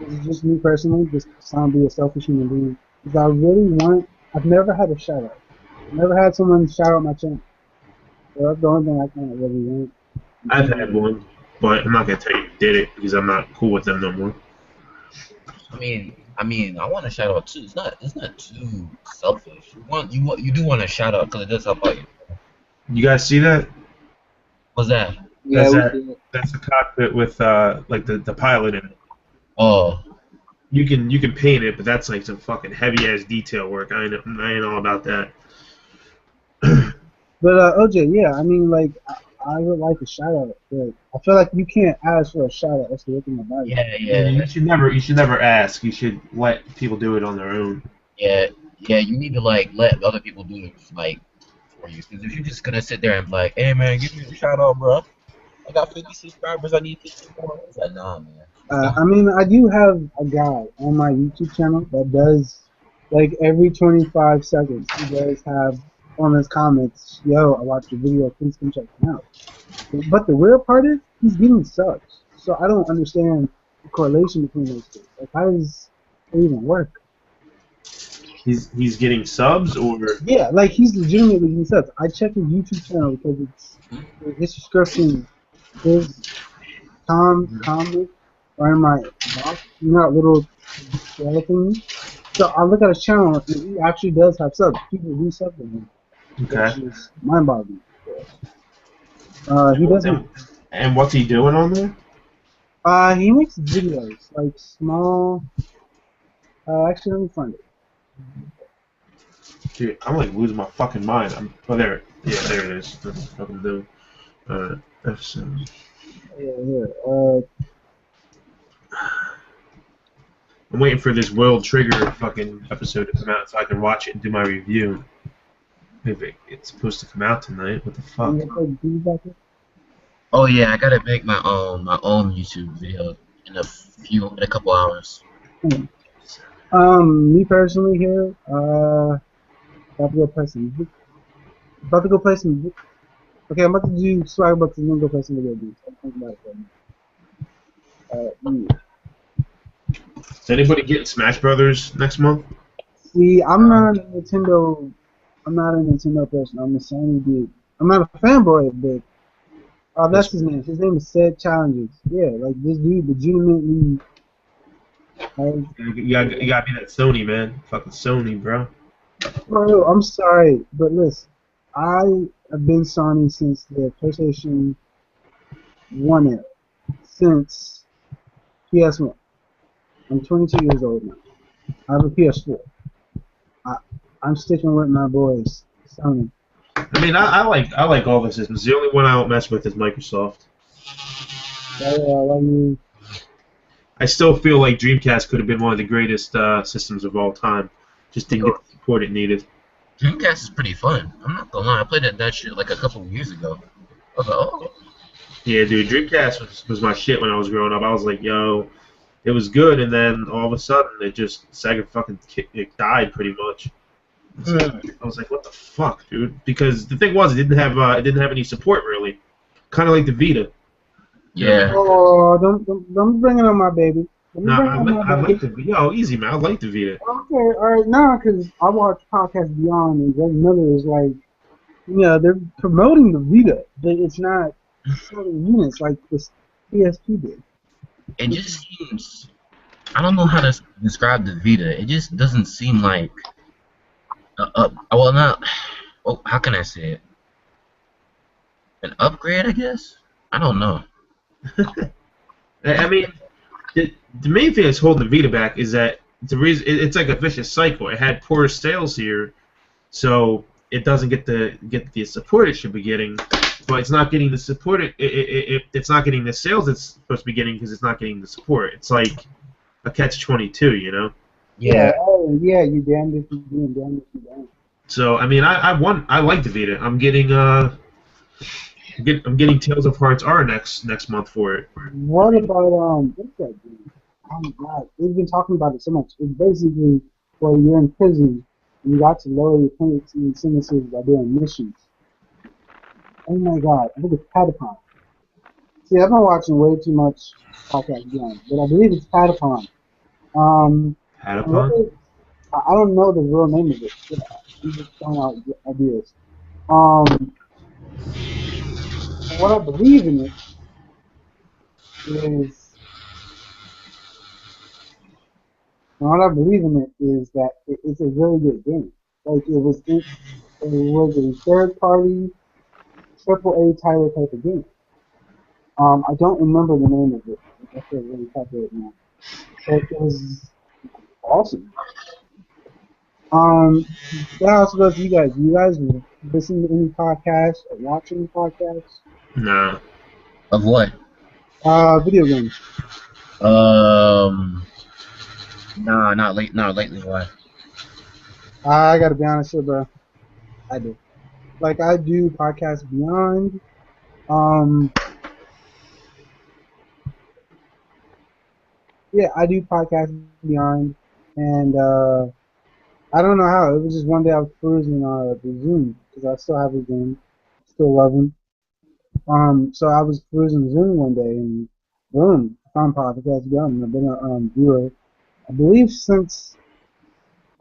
this is just me personally, just sound be a selfish human being, is I really want. I've never had a shout out. I've never had someone shout out my channel. So that's the only thing I kind of really want. I've had one, but I'm not gonna tell you who did it because I'm not cool with them no more. I mean, I want to shout out too. It's not too selfish. You do want to shout out because it does help out you. You guys see that? What's that? Yeah, that's the cockpit with like the pilot in it. Oh. You can paint it, but that's like some fucking heavy ass detail work. I ain't all about that. But OJ, yeah, I mean, like, I would like a shout out, but I feel like you can't ask for a shout out. That's the thing about it. Yeah. You should never ask. You should let people do it on their own. Yeah. You need to like let other people do it like for you. Because if you're just gonna sit there and be like, hey man, give me a shout out, bro. I got 50 subscribers. I need 50 more. It's like, nah, man. I mean, I do have a guy on my YouTube channel that does, like, every 25 seconds, he does have on his comments, yo, I watched your video, please come check him out. But the weird part is, he's getting subs. So I don't understand the correlation between those two. Like, how does it even work? He's getting subs, or? Yeah, like, he's legitimately getting subs. I checked his YouTube channel because his subscription is comment or in my box, little skeleton. So I look at his channel, and he actually does have subs. People do sub to him. Okay. Which is mind-boggling. He doesn't. And what's he doing on there? He makes videos, like small. Actually, let me find it. Dude, I'm like losing my fucking mind. There. Yeah, there it is. That's what I'm doing. F7. Yeah. I'm waiting for this World Trigger fucking episode to come out so I can watch it and do my review. Maybe it's supposed to come out tonight. What the fuck? Oh yeah, I gotta make my own YouTube video in a couple hours. Me personally here, About to go play some. About to go play some. Okay, I'm about to do swag bucks and then go play some video games. I'm thinking about it right now. Is anybody getting Smash Brothers next month? See, I'm not a Nintendo. I'm not a Nintendo person. I'm a Sony dude. I'm not a fanboy, but that's his name. His name is Said Challenges. Yeah, like this dude legitimately. You gotta be that Sony, man. Fucking Sony, bro. Bro, I'm sorry, but listen, I have been Sony since the PlayStation 1 era, since PS1. I'm 22 years old now. I have a PS4. I'm sticking with my boys, Sony. I mean, I like all the systems. The only one I don't mess with is Microsoft. I still feel like Dreamcast could have been one of the greatest systems of all time. Just didn't get the support it needed. Dreamcast is pretty fun. I'm not gonna lie. I played that shit like a couple of years ago. I was like, oh. Yeah, dude, Dreamcast was my shit when I was growing up. I was like, yo, it was good, and then all of a sudden, Sega fucking it died pretty much. I was like, what the fuck, dude? Because the thing was, it didn't have any support really. Kind of like the Vita. Yeah. Oh, don't bring it on my baby. No, I like the Vita. Yo, easy man, I like the Vita. Okay, alright, now because I watch Podcast Beyond and Greg Miller is like, they're promoting the Vita, but it's not selling units like this PSP did. It just seems. I don't know how to describe the Vita. It just doesn't seem like. Well, not. Oh, how can I say it? An upgrade, I guess. I don't know. I mean, the main thing that's holding the Vita back is that it's like a vicious cycle. It had poor sales here, so it doesn't get the support it should be getting, but it's not getting the support. It's not getting the sales it's supposed to be getting because it's not getting the support. It's like a catch-22, you know? Yeah. Oh, yeah, you damned if you do and damned if you don't. So I mean, I like the Vita. I'm getting Tales of Hearts R next month for it. What about what's that game? Oh my god, we've been talking about it so much. It's basically where you're in prison and you got to lower your penalty and sentences by doing missions. Oh my god, I think it's Patapon. See, I've been watching way too much Podcast Beyond, but I believe it's Patapon. Patapon? I don't know the real name of it. I'm just throwing out ideas. What I believe in it is that it's a really good game. Like it was a third party AAA title type of game. I don't remember the name of it. I feel really happy right now. But it was awesome. That also goes to you guys. You guys listen to any podcasts or watch any podcasts? Nah. Of what? Video games. Nah, not lately. Why? I gotta be honest here, bro. I do. Like I do Podcast Beyond. Yeah, I do Podcast Beyond, and I don't know how. It was just one day I was cruising the Zoom because I still have his game, still love him. So I was cruising Zoom one day, and boom, I found Podcast Beyond. I've been a viewer, I believe, since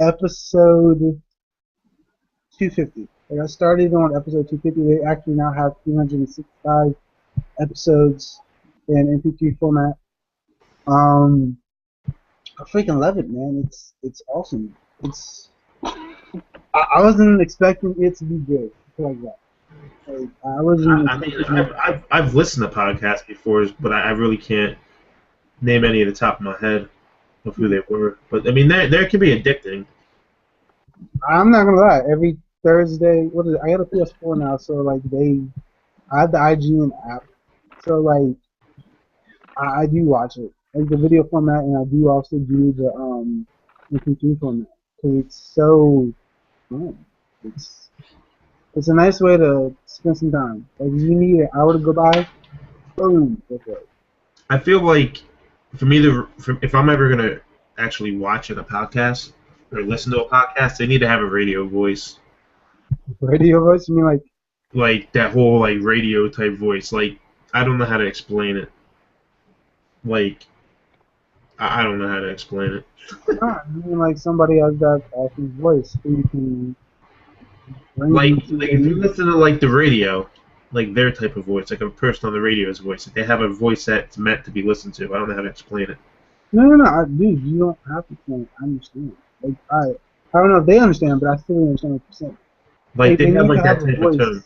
episode 250. Like I started on episode 250. They actually now have 365 episodes in MP3 format. I freaking love it, man. It's awesome. I wasn't expecting it to be good like that. Like, I wasn't. I mean, I've listened to podcasts before, but I really can't name any at the top of my head of who they were. But I mean, they can be addicting. I'm not gonna lie. Every Thursday, I got a PS4 now, so like I have the IGN app, so like I do watch it, like the video format, and I do also do the MP3 format because it's so fun. It's a nice way to spend some time. Like if you need an hour to go by, boom, okay. I feel like for me, if I'm ever gonna actually watch a podcast or listen to a podcast, they need to have a radio voice. Radio voice? You mean Like that whole like radio type voice. Like I don't know how to explain it. Like I don't know how to explain it. I mean like somebody has that awesome voice who you can bring Like you to if you listen to like the radio, like their type of voice, like a person on the radio's voice, they have a voice that's meant to be listened to. I don't know how to explain it. No, dude, you don't have to think. I understand. Like, I don't know if they understand, but I still understand what you're saying. Like they need have to like that have a type of voice. tone.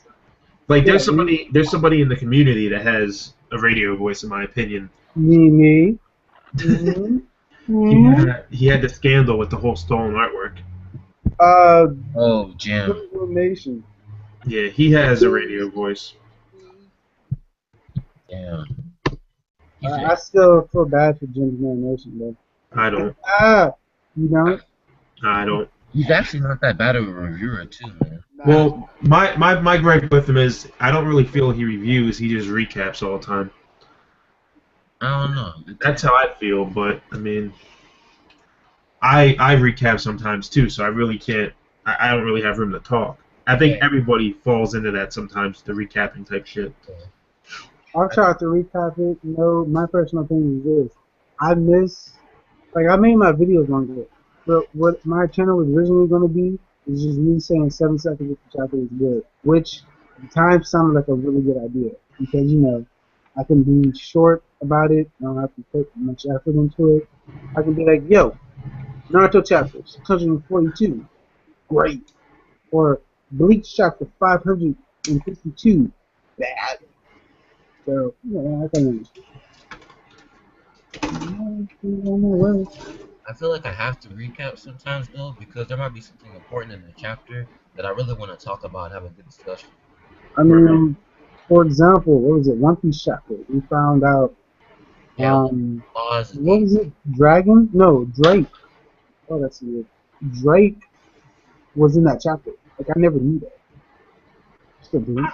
Like Yeah, there's somebody in the community that has a radio voice, in my opinion. Me. Mm-hmm. He had the scandal with the whole stolen artwork. Oh, Jim. Nation. Yeah, he has a radio voice. Yeah. I still feel bad for Jim's Nation, though. I don't. You don't? I don't. He's actually not that bad of a reviewer, too, man. Well, my gripe with him is I don't really feel he reviews. He just recaps all the time. I don't know. That's how I feel, but I mean, I recap sometimes too, so I really can't. I don't really have room to talk. I think everybody falls into that sometimes, the recapping type shit. I'll try to recap it. You know, my personal opinion is this. I made my videos longer, but what my channel was originally going to be is just me saying 7 seconds if the chapter is good, which at the time sounded like a really good idea because, you know, I can be short about it. I don't have to put much effort into it. I can be like, yo, Naruto chapter 642, great. Or Bleach chapter 552, bad. So, yeah, I can I feel like I have to recap sometimes, though, because there might be something important in the chapter that I really want to talk about and have a good discussion. I mean, for example, what was it? One Piece chapter. We found out. What was it? Dragon? No, Drake. Oh, that's weird. Drake was in that chapter. Like I never knew that. Still believe?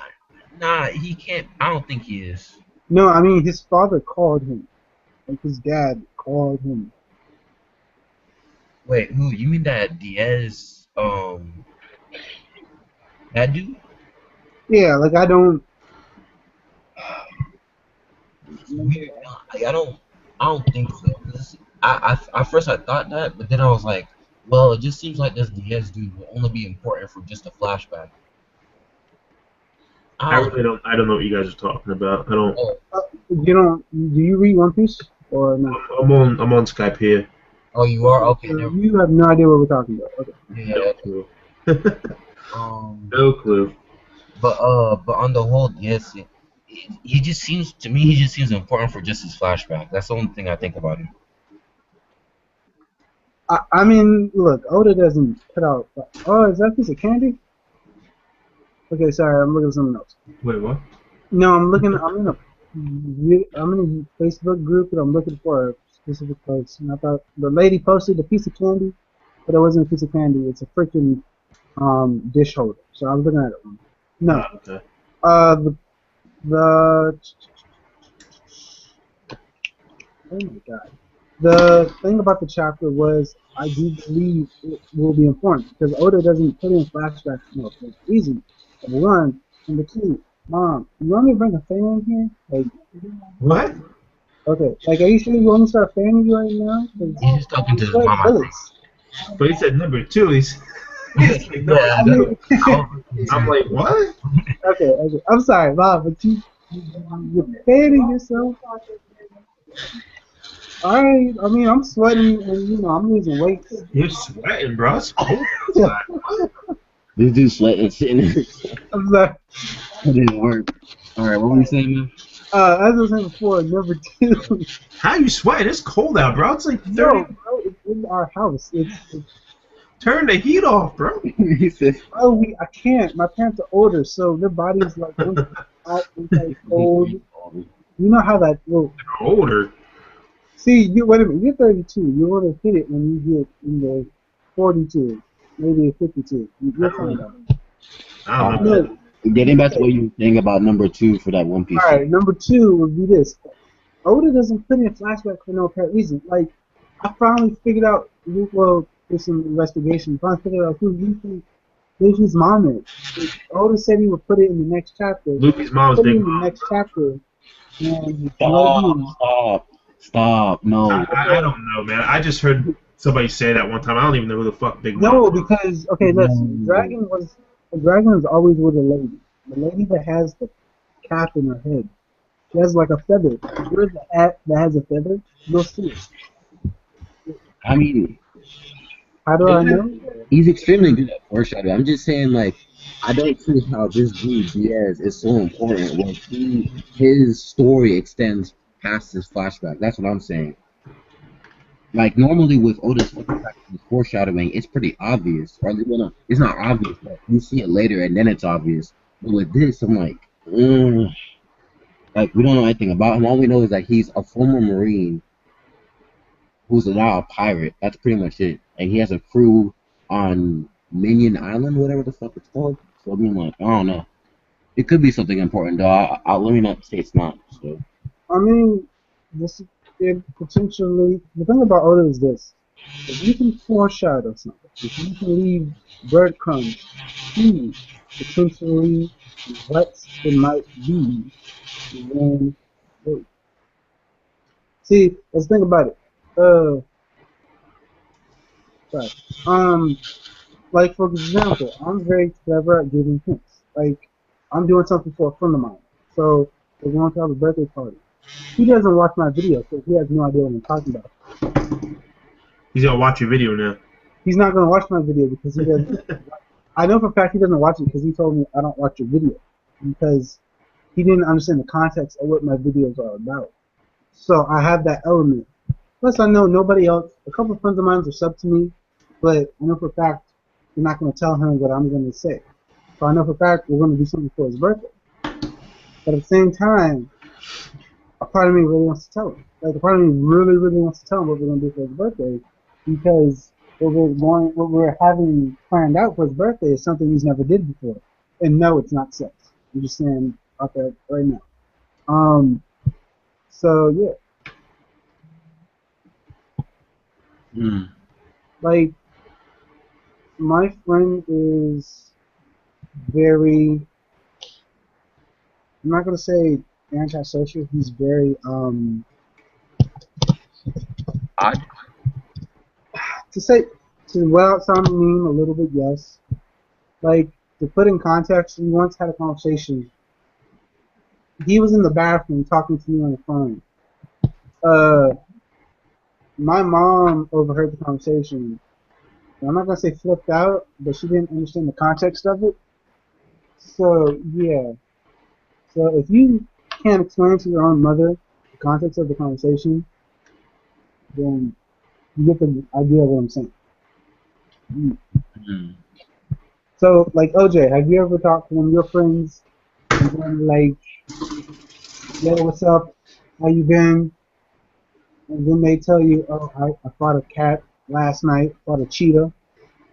Nah, he can't. I don't think he is. No, I mean his father called him. Like his dad called him. Wait, who? You mean that Diaz? That dude? Yeah, like I don't. Weird. I don't think so. At first I thought that, but then I was like, well, it just seems like this Diaz dude will only be important for just a flashback. I don't know what you guys are talking about. I don't. You don't? Do you read One Piece or no? I'm on Skype here. Oh, you are? Okay. So you have no idea what we're talking about. Okay. Yeah. No clue. No clue. But on the whole, yes, he just seems to me. He just seems important for just his flashback. That's the only thing I think about him. I mean, look, Oda doesn't put out. Oh, is that a piece of candy? Okay, sorry, I'm looking at something else. Wait, what? No, I'm in a Facebook group and I'm looking for a specific post. And I thought the lady posted a piece of candy, but it wasn't a piece of candy. It's a freaking dish holder. So I was looking at it wrong. No. Okay. Oh my god. The thing about the chapter was I do believe it will be important because Oda doesn't put in flashbacks for no reason. Number one. Number two, Mom, you want me to bring a fan in here? Like, what? Okay, like are you sure you want me to start fanning you right now? He's just talking to his mama. But he said number two. He's like, no, I'm like, what? Okay. I'm sorry, Mom, but you're fanning yourself. Alright, I mean, I'm sweating and, you know, I'm losing weight. You're sweating, bro. It's cold. This dude's sweating, sitting there. I'm sorry. It didn't work. Alright, what were you saying, man? As I was saying before, number two. How you sweating? It's cold out, bro. It's like 30. No, bro, it's in our house. It's turn the heat off, bro. He said, I can't. My parents are older, so their body's like hot, like cold. You know how that will. They're older. See, wait a minute. You're 32. You want to hit it when you get in the 42, maybe 52. You're fine. I don't know. Getting back to what you were saying about number two for that One Piece. All right, number two would be this. Oda doesn't put in flashback for no apparent reason. Like, I finally figured out. Well, there's some investigation. Finally figured out who you think Luffy's mom is. Oda said he would put it in the next chapter. Luffy's mom's Put it Big in the Mom. next chapter, and what it means. Stop. No. I don't know, man. I just heard somebody say that one time. I don't even know who the fuck Big Mom No, was. because okay, listen, the dragon is always with a lady. The lady that has the cap in her head. She has like a feather. Where's the hat that has a feather? You'll see it. I mean, How do I know? he's extremely good at foreshadowing. I'm just saying, like, I don't see how this dude Diaz is so important when his story extends past his flashback. That's what I'm saying. Like, normally with Oda's foreshadowing, it's pretty obvious. Or, well, no, it's not obvious, but you see it later and then it's obvious. But with this, I'm like, like, we don't know anything about him. All we know is that he's a former Marine who's now a pirate. That's pretty much it. And he has a crew on Minion Island, whatever the fuck it's called. So I mean, like, I don't know. It could be something important, though. Let me not say it's not. So I mean, this it potentially. The thing about Oda is this: if you can foreshadow something, if you can leave breadcrumbs to potentially what it might be, then see, let's think about it. Sorry. Like for example, I'm very clever at giving hints. Like I'm doing something for a friend of mine, so we're going to have a birthday party. He doesn't watch my video, so he has no idea what I'm talking about. He's gonna watch your video now. He's not gonna watch my video because he doesn't. I know for a fact he doesn't watch it because he told me I don't watch your video because he didn't understand the context of what my videos are about. So I have that element. Plus, I know nobody else. A couple of friends of mine are sub to me, but I know for a fact you're not gonna tell him what I'm gonna say. So I know for a fact we're gonna do something for his birthday. But at the same time, a part of me really wants to tell him. Like a part of me really, really wants to tell him what we're gonna do for his birthday, because what we're having planned out for his birthday is something he's never did before. And no, it's not sex. I'm just saying out there right now. So yeah. Like my friend is very, I'm not gonna say antisocial, he's very without sounding mean a little bit, yes. Like to put in context, we once had a conversation. He was in the bathroom talking to me on the phone. My mom overheard the conversation. I'm not gonna say flipped out, but she didn't understand the context of it. So yeah. So if you can't explain to your own mother the context of the conversation, then you get the idea of what I'm saying. So like OJ, have you ever talked to one of your friends and then like, yo, what's up? How you been? And then they tell you, oh, I fought a cat last night, fought a cheetah,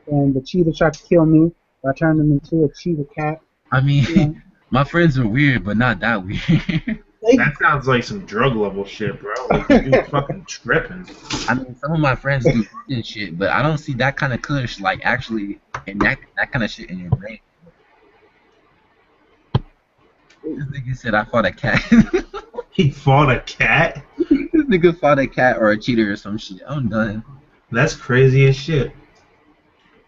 and the cheetah tried to kill me. So I turned him into a cheetah cat. I mean, my friends are weird, but not that weird. That sounds like some drug level shit, bro. Like you're fucking tripping. I mean, some of my friends do and shit, but I don't see that kind of kush like actually and that kind of shit in your brain. This nigga said I fought a cat. He fought a cat? This nigga fought a cat or a cheater or some shit. I'm done. That's crazy as shit.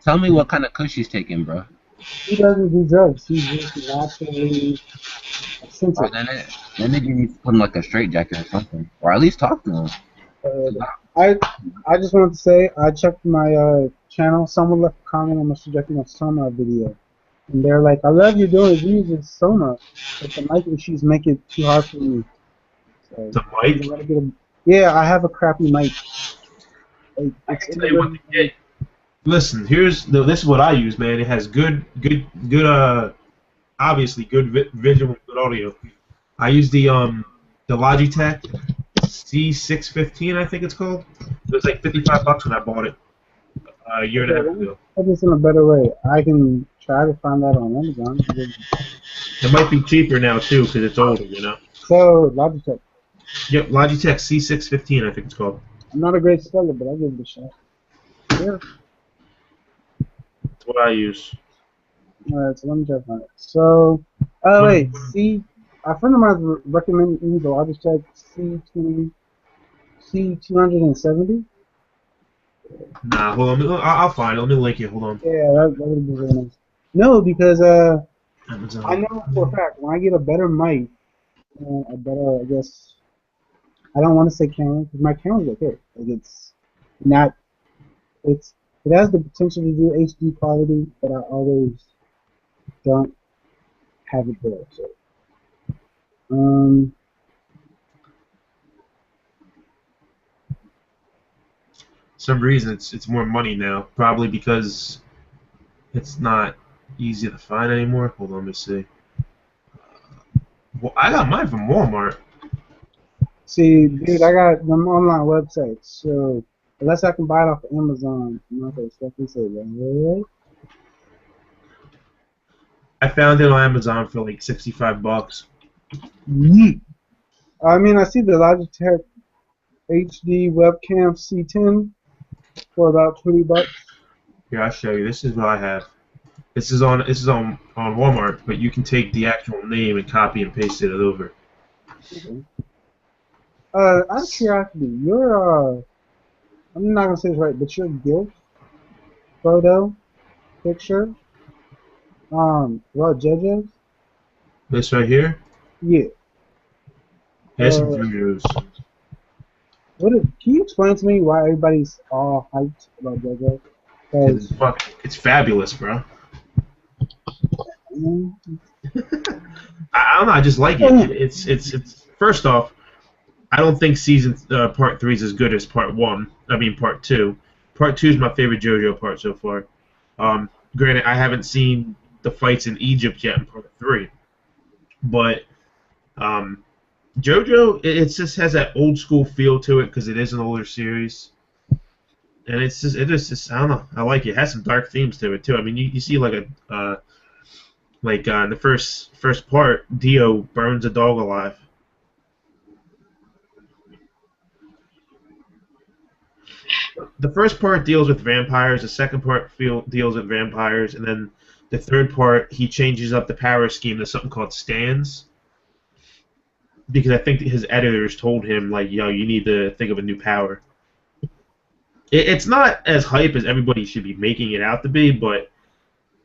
Tell me what kind of kush he's taking, bro. He doesn't do drugs. He's just naturally eccentric. Then nigga needs to put him like a straitjacket or something, or at least talk to him. I just wanted to say I checked my channel. Someone left a comment on my suggesting a Soma video, and they're like, "I love you doing reviews with Soma, but the mic issues make it too hard for me." So, the mic? Yeah, I have a crappy mic. Like, I can tell you what to get. Listen, this is what I use, man. It has good, obviously good visual, good audio. I use the Logitech C615, I think it's called. It was like $55 when I bought it a year and a half ago. Put this in a better way. I can try to find that on Amazon. It might be cheaper now too because it's older, you know. So Logitech. Yep, Logitech C615, I think it's called. I'm not a great speller, but I'll give it a shot. Yeah. That's what I use. Alright, so let me try to find it. So, oh wait, a friend of mine recommended me the Logitech C270. Nah, hold on. I'll find it. Let me link it. Hold on. Yeah, that would be really nice. No, because Amazon. I know for a fact when I get a better mic, a better, I guess, I don't want to say camera because my camera's okay. Like it's not, it has the potential to do HD quality, but I always don't have it there. So, um, some reason it's more money now. Probably because it's not easy to find anymore. Hold on, let me see. Well, I got mine from Walmart. see, dude, I got them online websites, so unless I can buy it off of Amazon, I'm not gonna definitely say that. I found it on Amazon for like $65. Yeet. I mean, I see the Logitech HD webcam C10 for about $20. Here, I'll show you. This is what I have. This is on Walmart, but you can take the actual name and copy and paste it over. Okay. Out of curiosity, your I'm not gonna say this right, but your GIF photo picture, well, JoJo's, This right here. yeah. Here's some Uh, videos. Can you explain to me why everybody's all hyped about JoJo? It's fabulous, bro. Mm, I don't know. I just like it. It's first off, I don't think part 3 is as good as part 1. I mean part 2. Part 2 is my favorite JoJo part so far. Granted, I haven't seen the fights in Egypt yet in part 3, but JoJo it just has that old school feel to it because it is an older series, and it just I don't know. I like it. It has some dark themes to it too. I mean, you see like in the first part, Dio burns a dog alive. The first part deals with vampires, the second part deals with vampires, and then the third part he changes up the power scheme to something called stands. Because I think his editors told him, like, yo, you need to think of a new power. It's not as hype as everybody should be making it out to be, but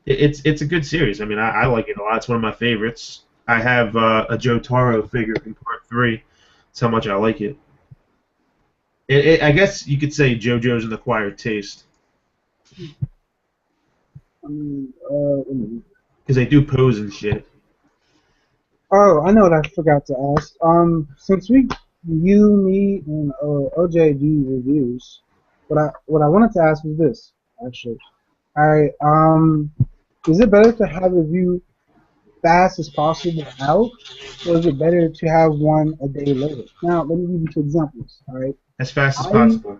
it's a good series. I mean, I like it a lot. It's one of my favorites. I have a Jotaro figure from part 3. That's how much I like it. I guess you could say JoJo's an acquired taste. Because they do pose and shit. Oh, I know what I forgot to ask. Since you, me, and OJ do reviews, what I wanted to ask was this, actually. Alright, is it better to have a review fast as possible out, or is it better to have one a day later? Now, let me give you 2 examples, alright? As fast as possible.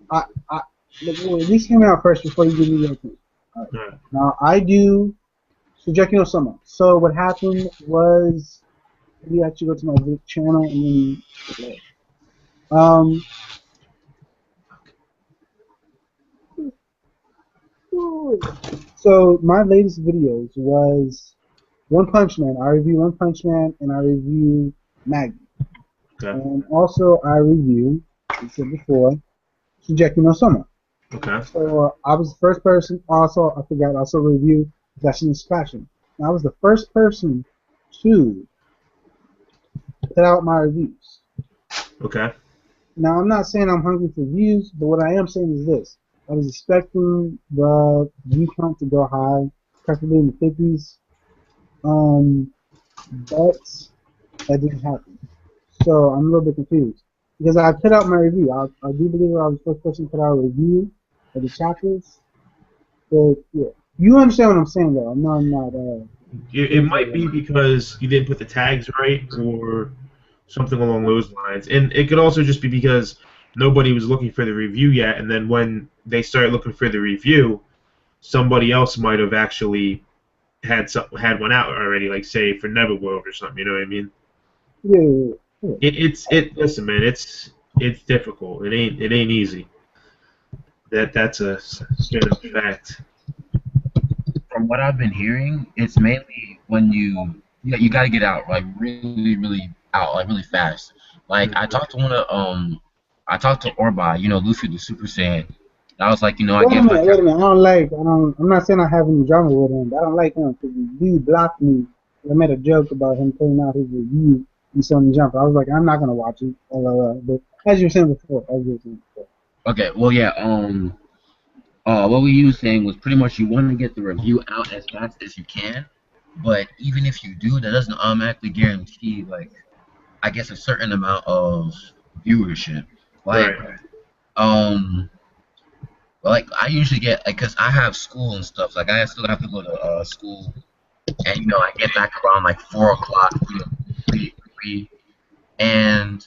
Well, at least hear me out first before you give me your opinion. Alright. Now, I do Shingeki no Soma. So what happened was you actually go to my Vic channel and then so my latest videos was One Punch Man. I review One Punch Man and I review Maggie. Okay. And also I review, as I said before, Shingeki no Soma. Okay. So I was the first person. Also, I forgot. Also review Destiny's Passion. And I was the first person to put out my reviews. Okay. Now I'm not saying I'm hungry for views, but what I am saying is this: I was expecting the view count to go high, preferably in the 50s. But that didn't happen. So I'm a little bit confused because I put out my review. I do believe I was the first person to put out a review of the chapters. But yeah, you understand what I'm saying, though. I'm not. It might be because you didn't put the tags right, or something along those lines. And it could also just be because nobody was looking for the review yet, and then when they started looking for the review, somebody else might have actually had one out already, like say for Neverworld or something. You know what I mean? Yeah. Listen, man, it's difficult. It ain't easy. That's a straight up fact. from what I've been hearing, it's mainly when you got to get out like really out like really fast. Like I talked to Orbai, Luffy the Super Saiyan. I was like, I Wait a gave my minute, wait a minute. I'm not saying I have any drama with him, but I don't like him because the dude blocked me. I made a joke about him putting out his review and Sony Jump. I was like, I'm not gonna watch it. But as you were saying before, Okay, well yeah, what we were saying was pretty much you want to get the review out as fast as you can, but even if you do, that doesn't automatically guarantee like I guess a certain amount of viewership. Like Right. like I usually get like because I have school and stuff. Like I still have to go to school, and I get back around like 4 o'clock, 3, and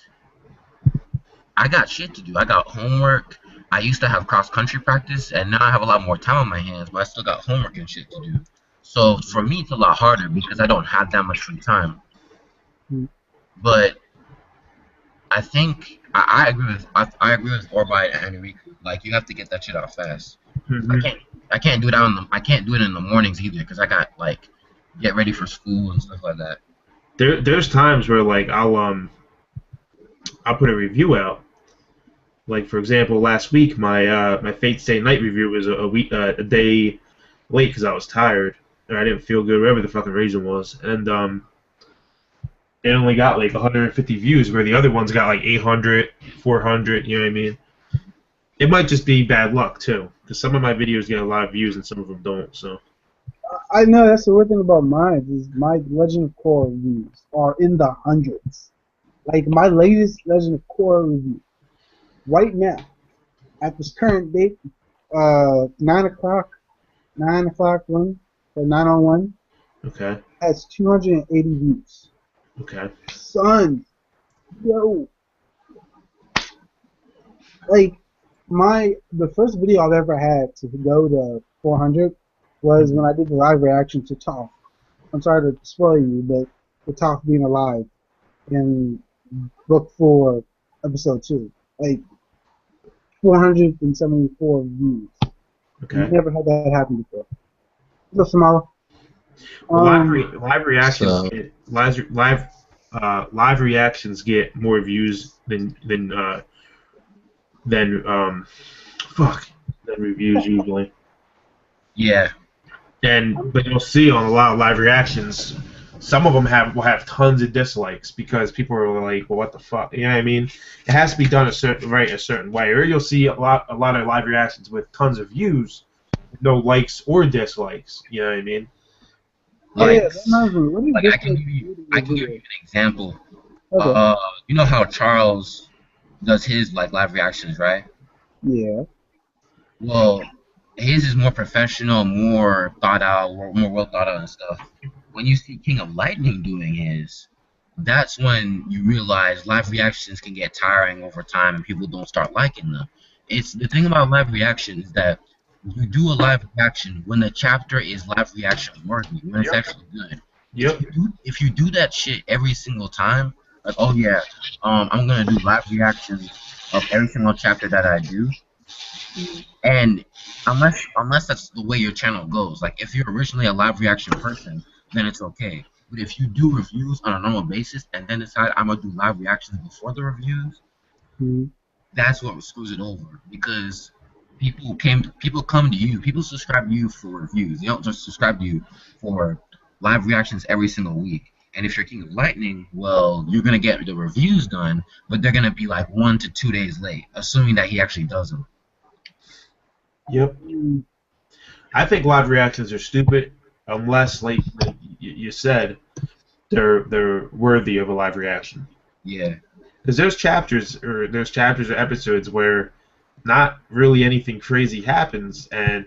I got shit to do. I got homework. I used to have cross country practice, and now I have a lot more time on my hands, but I still got homework and shit to do. So for me, it's a lot harder because I don't have that much free time. But I think I agree with I agree with Orbai and Enrique. Like you have to get that shit out fast. I can't do it I can't do it in the mornings either because I got like get ready for school and stuff like that. There's times where like I'll put a review out. Like for example, last week my Fate Stay Night review was a day late because I was tired or I didn't feel good, whatever the fucking reason was, and it only got like 150 views, where the other ones got like 800, 400. You know what I mean? It might just be bad luck too, because some of my videos get a lot of views and some of them don't. So I know that's the weird thing about mine is my Legend of Korra reviews are in the hundreds. Like my latest Legend of Korra review, right now, at this current date, 9 o'clock, 1, so 9:01. okay, Has 280 views. okay. Son, yo, like the first video I've ever had to go to 400 was when I did the live reaction to Toph. I'm sorry to spoil you, but the Toph being alive in book 4, episode 2, like 474 views. Okay. Never had that happen before. What's up, Samara? Well, live reactions so- get live reactions get more views than reviews usually. Yeah. But you'll see on a lot of live reactions, some of them will have tons of dislikes because people are like, well, what the fuck? You know what I mean? It has to be done a certain way. Or you'll see a lot of live reactions with tons of views, no likes or dislikes. You know what I mean? Like, Like I can give you an example. Okay. You know how Charles does his like live reactions, right? Yeah. Well, his is more professional, more thought out, more well thought out and stuff. When you see King of Lightning doing his, that's when you realize live reactions can get tiring over time and people don't start liking them. It's the thing about live reactions that you do a live reaction when the chapter is live reaction worthy, when it's actually good. Yep. If you do that shit every single time, like, oh yeah, I'm gonna do live reactions of every single chapter that I do, and unless that's the way your channel goes, like if you're originally a live reaction person, then it's okay. But if you do reviews on a normal basis and then decide I'm gonna do live reactions before the reviews, that's what screws it over, because people come to you, people subscribe to you for reviews. They don't just subscribe to you for live reactions every single week. And if you're King of Lightning, well, you're gonna get the reviews done, but they're gonna be like 1 to 2 days late, assuming that he actually does them. Yep. I think live reactions are stupid unless, like you said, they're worthy of a live reaction. Yeah. Because there's chapters or episodes where not really anything crazy happens, and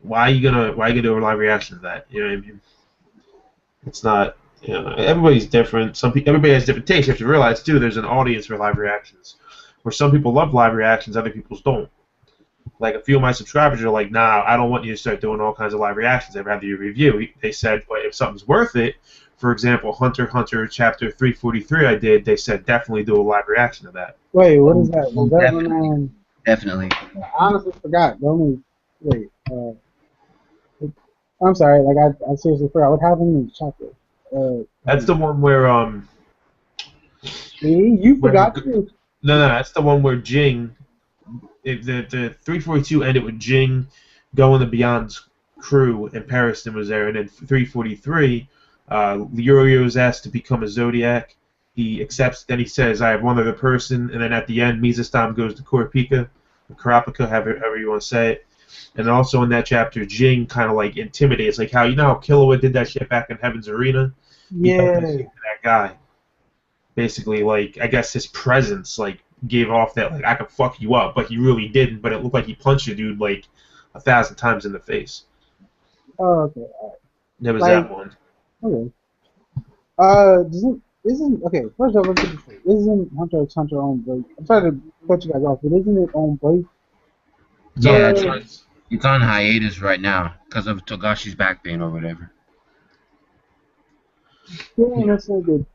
why you gonna do a live reaction to that? You know what I mean? It's not. Everybody's different. Everybody has different tastes. You have to realize too. There's an audience for live reactions, where some people love live reactions, other people don't. Like a few of my subscribers are like, nah, I don't want you to start doing all kinds of live reactions. I'd rather you review. They said, but if something's worth it, for example, Hunter x Hunter chapter 343 they said definitely do a live reaction to that. Wait, what is that? Was that when, Definitely. I honestly forgot. Wait. I'm sorry. Like I seriously forgot what happened in the chapter. That's the one where See, you Where forgot to. no, that's the one where Jing. The 342 ended with Jing going to Beyond's crew, and Pariston was there, and then 343, Yorio is asked to become a Zodiac. He accepts. Then he says, "I have one other person," and then at the end, Mizustam goes to Kurapika, or Kurapika, however you want to say it. And also in that chapter, Jing kind of like intimidates, like how how Killua did that shit back in Heaven's Arena. He does that Yeah. shit to that guy. Basically, like, I guess his presence, like, gave off that, like, I could fuck you up, but he really didn't, but it looked like he punched a dude, like, 1,000 times in the face. Oh, okay. All right. There was Like- that one. Okay. Isn't okay? First off, let's get this straight. Isn't Hunter x Hunter on break? I'm sorry to cut you guys off, but isn't it on break? Yeah, So- it's on hiatus right now because of Togashi's back pain or whatever. Yeah, that's not good.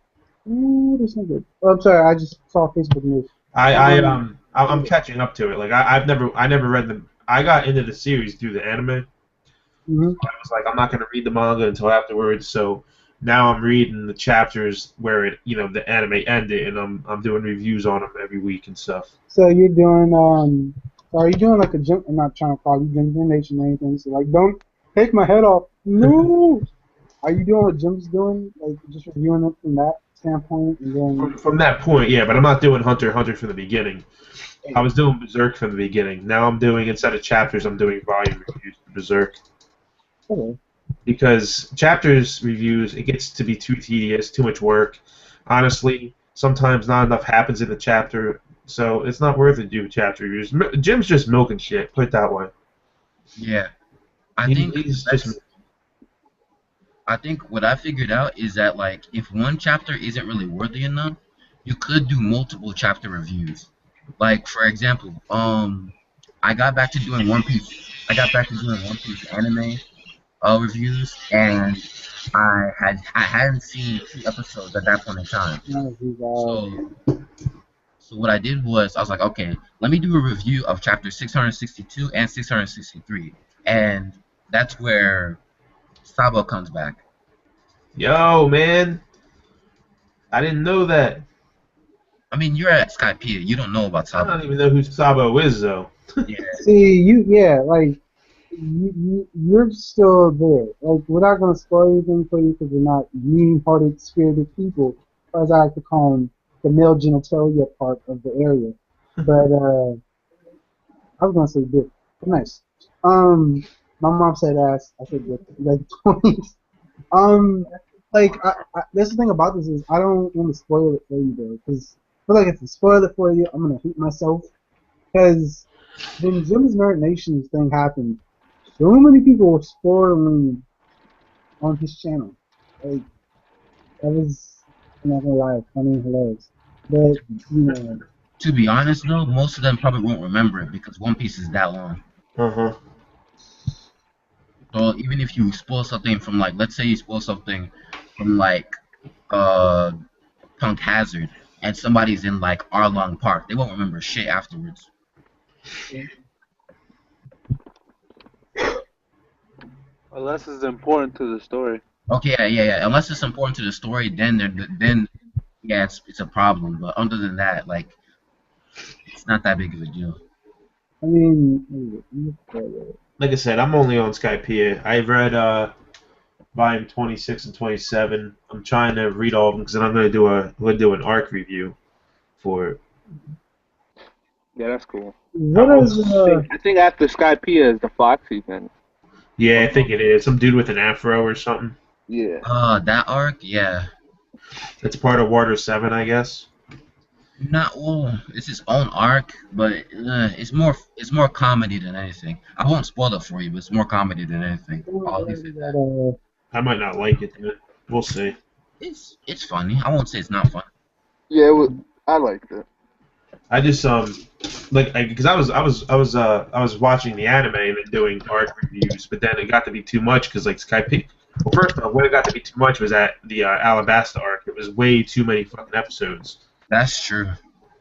That's not good. Oh, I'm sorry. I just saw Facebook news. I'm catching up to it. Like, I never read them. I got into the series through the anime. Mm-hmm. I was like, I'm not going to read the manga until afterwards, so now I'm reading the chapters where it, the anime ended, and I'm doing reviews on them every week and stuff. So you're doing are you doing like a jump? I'm not trying to call you Jump Nation or anything. So like, don't take my head off. No. Are you doing what Jim's doing? Like just reviewing it from that standpoint, and then From that point, yeah, but I'm not doing Hunter x Hunter from the beginning. I was doing Berserk from the beginning. Now I'm doing, instead of chapters, I'm doing volume reviews for Berserk. okay. Because chapters reviews, it gets to be too tedious, too much work. Honestly, sometimes not enough happens in the chapter, so it's not worth it to do chapter reviews. Jim's just milking shit, put it that way. Yeah, He's just I think what I figured out is that, like, if one chapter isn't really worthy enough, you could do multiple chapter reviews. Like, for example, I got back to doing One Piece. I got back to doing One Piece anime reviews, and I hadn't seen 2 episodes at that point in time. So what I did was I was like, okay, let me do a review of chapter 662 and 663, and that's where Sabo comes back. Yo, man. I didn't know that. I mean, you're at Skypiea. You don't know about I Sabo. don't even know who Sabo is, though. Yeah. See, you're still there. Like, we're not gonna spoil anything for you because we're not mean-hearted, spirited people, as I like to call them, the male genitalia part of the area. But I was gonna say dick. Nice. My mom said ass. I said dick. Like twice. That's the thing about this is I don't want to spoil it for you though, because I feel like if I spoil it for you, I'm gonna hate myself. Because when Jim's Nerd Nations thing happened, so many people were spoiling on his channel. Like that was, I'm not gonna lie, funny and hilarious. But To be honest, though, most of them probably won't remember it because One Piece is that long. Uh-huh. So even if you spoil something from, like, let's say you spoil something from, like, Punk Hazard, and somebody's in, like, Arlong Park, they won't remember shit afterwards. Unless it's important to the story. Okay, yeah. Unless it's important to the story, then yeah, it's a problem. But other than that, like, it's not that big of a deal. I mean, Like I said, I'm only on Skypiea. I've read volume 26 and 27. I'm trying to read all of them because then I'm going to do an arc review for it. Yeah, that's cool. what is I think after Skypiea is the Foxy thing. Yeah, I think it is. Some dude with an afro or something. Yeah. That arc, yeah. It's part of Water 7, I guess. It's its own arc, but it's more comedy than anything. I won't spoil it for you, but it's more comedy than anything. I'll leave it at that. I might not like it, but we'll see. It's funny. I won't say it's not funny. Yeah, I liked it. I just because I was watching the anime and then doing arc reviews, but then it got to be too much because like Skype. Well, first off, when it got to be too much was at the Alabasta arc. It was way too many fucking episodes. That's true.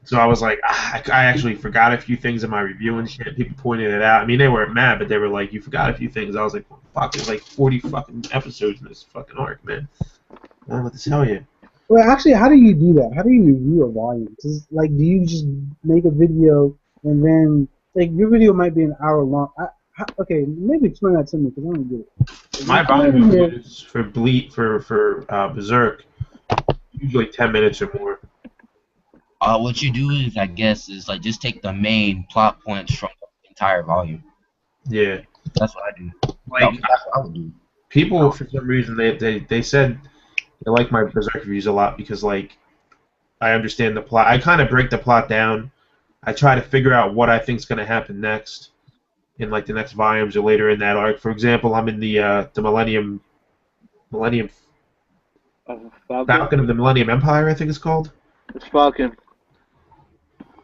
So I was like, I actually forgot a few things in my review and shit. People pointed it out. I mean, they weren't mad, but they were like, you forgot a few things. I was like, fucking like 40 fucking episodes in this fucking arc, man. I don't know what to tell you. Well, actually, how do you do that? How do you review a volume? Like, do you just make a video and then, like, your video might be an hour long? Okay, maybe explain that to me because I don't get it. My volume reviews for Berserk usually 10 minutes or more. What you do is, I guess, is like just take the main plot points from the entire volume. Yeah, that's what I do. Like, That's what I would do. People, for some reason, they said they like my Berserk reviews a lot because, like, I understand the plot. I kind of break the plot down. I try to figure out what I think is going to happen next in, like, the next volumes or later in that arc. For example, I'm in the Millennium Falcon of the Millennium Empire, I think it's called. It's Falcon.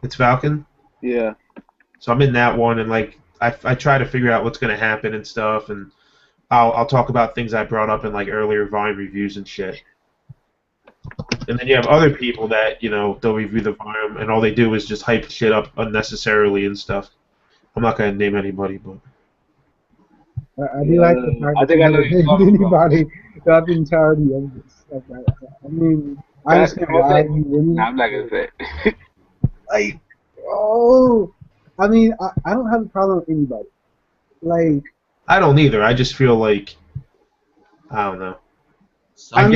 It's Falcon? Yeah. So I'm in that one, and, like, I try to figure out what's going to happen and stuff, and I'll talk about things I brought up in, like, earlier volume reviews and shit. And then you have other people that, you know, they'll review the volume, and all they do is just hype shit up unnecessarily and stuff. I'm not going to name anybody, but... I do like the fact that you don't name anybody throughout the entirety of this. I mean, I understand why you wouldn't. I'm not going to say it. Like, oh, I mean, I don't have a problem with anybody. Like, I don't either. I just feel like, I don't know. I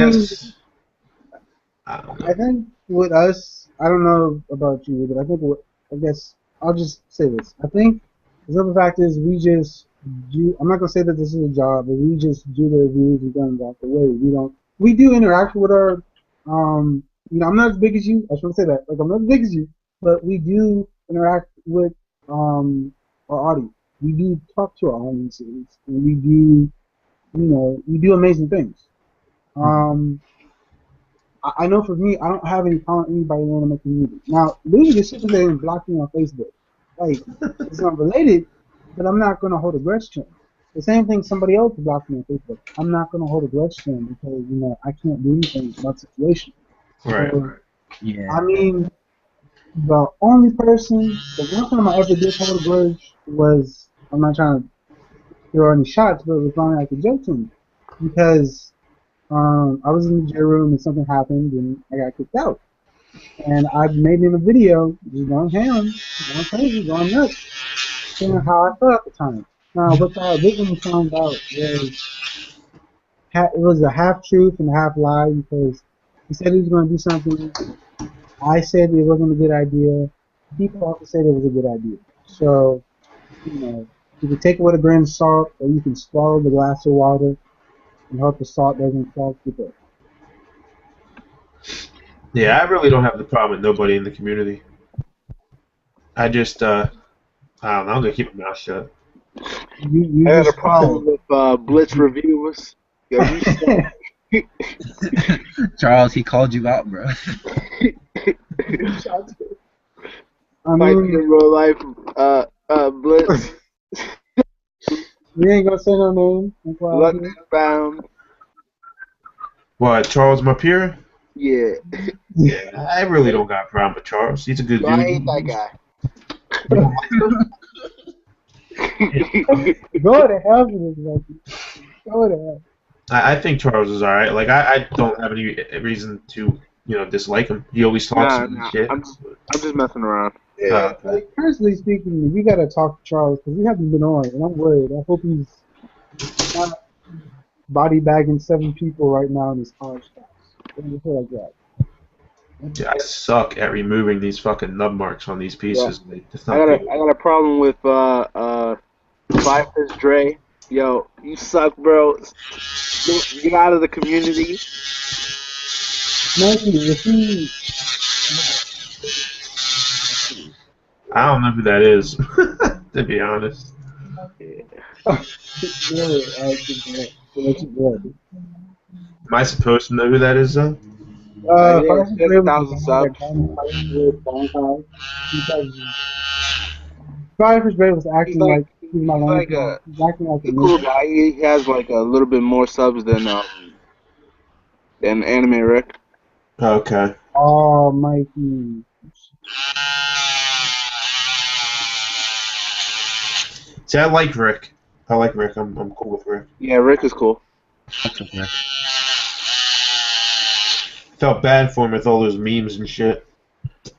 think with us, I don't know about you, but I guess I'll just say this. I think the other fact is we just do. I'm not gonna say that this is a job, but we just do the reviews and done that the way. We do interact with our. You know, I'm not as big as you. I just want to say that. Like, I'm not as big as you, but we do interact with our audience. We do talk to our audiences, and we do, we do amazing things. I know for me, I don't have any problem with anybody in my community. Now, literally, just sitting there and blocking me on Facebook, like, it's not related, but I'm not gonna hold a grudge to him. The same thing, somebody else blocked me on Facebook. I'm not gonna hold a grudge to him because I can't do anything about the situation. Right. So, yeah. I mean, the only person, the one time I ever did hold a grudge was, I'm not trying to throw any shots, but it was finally like a joke to me. Because I was in the jail room and something happened and I got kicked out. And I made in a video, just going ham, going crazy, going nuts, saying how I felt at the time. Now, what I originally found out was it was a half truth and a half lie because he said he was going to do something. I said it wasn't a good idea. People also said it was a good idea. So, you can take it with a grain of salt, or you can swallow the glass of water and hope the salt doesn't fall through it. Yeah, I really don't have the problem with nobody in the community. I just, I don't know, I'm going to keep my mouth shut. I had a problem with Blitz reviewers. Yo, Charles, he called you out, bro. I mean, mean, in real life, Blitz. We ain't gonna say no name. Luck found. What, Charles, my peer? Yeah. Yeah, I really don't got a problem with Charles. He's a good dude. I ain't that guy. Go to hell with this, Lucky. Go to hell. I think Charles is alright. Like, I don't have any reason to, dislike him. He always talks some shit. I'm just messing around. Yeah. Like, personally speaking, we gotta talk to Charles because we haven't been on, and I'm worried. I hope he's not body bagging 7 people right now in his college class. Like that. Yeah, I suck at removing these fucking nub marks on these pieces. Yeah. It's not good. I got a problem with Viper's Dre. Yo, you suck, bro. Get out of the community. I don't know who that is, to be honest. Am I supposed to know who that is, though? 7,000 subs. Viper's Dre was acting like he's my like he's acting like a cool guy. He has like a little bit more subs than Anime Rick. Okay. Oh, Mikey. See, I like Rick. I like Rick. I'm cool with Rick. Yeah, Rick is cool. That's okay. Felt bad for him with all those memes and shit.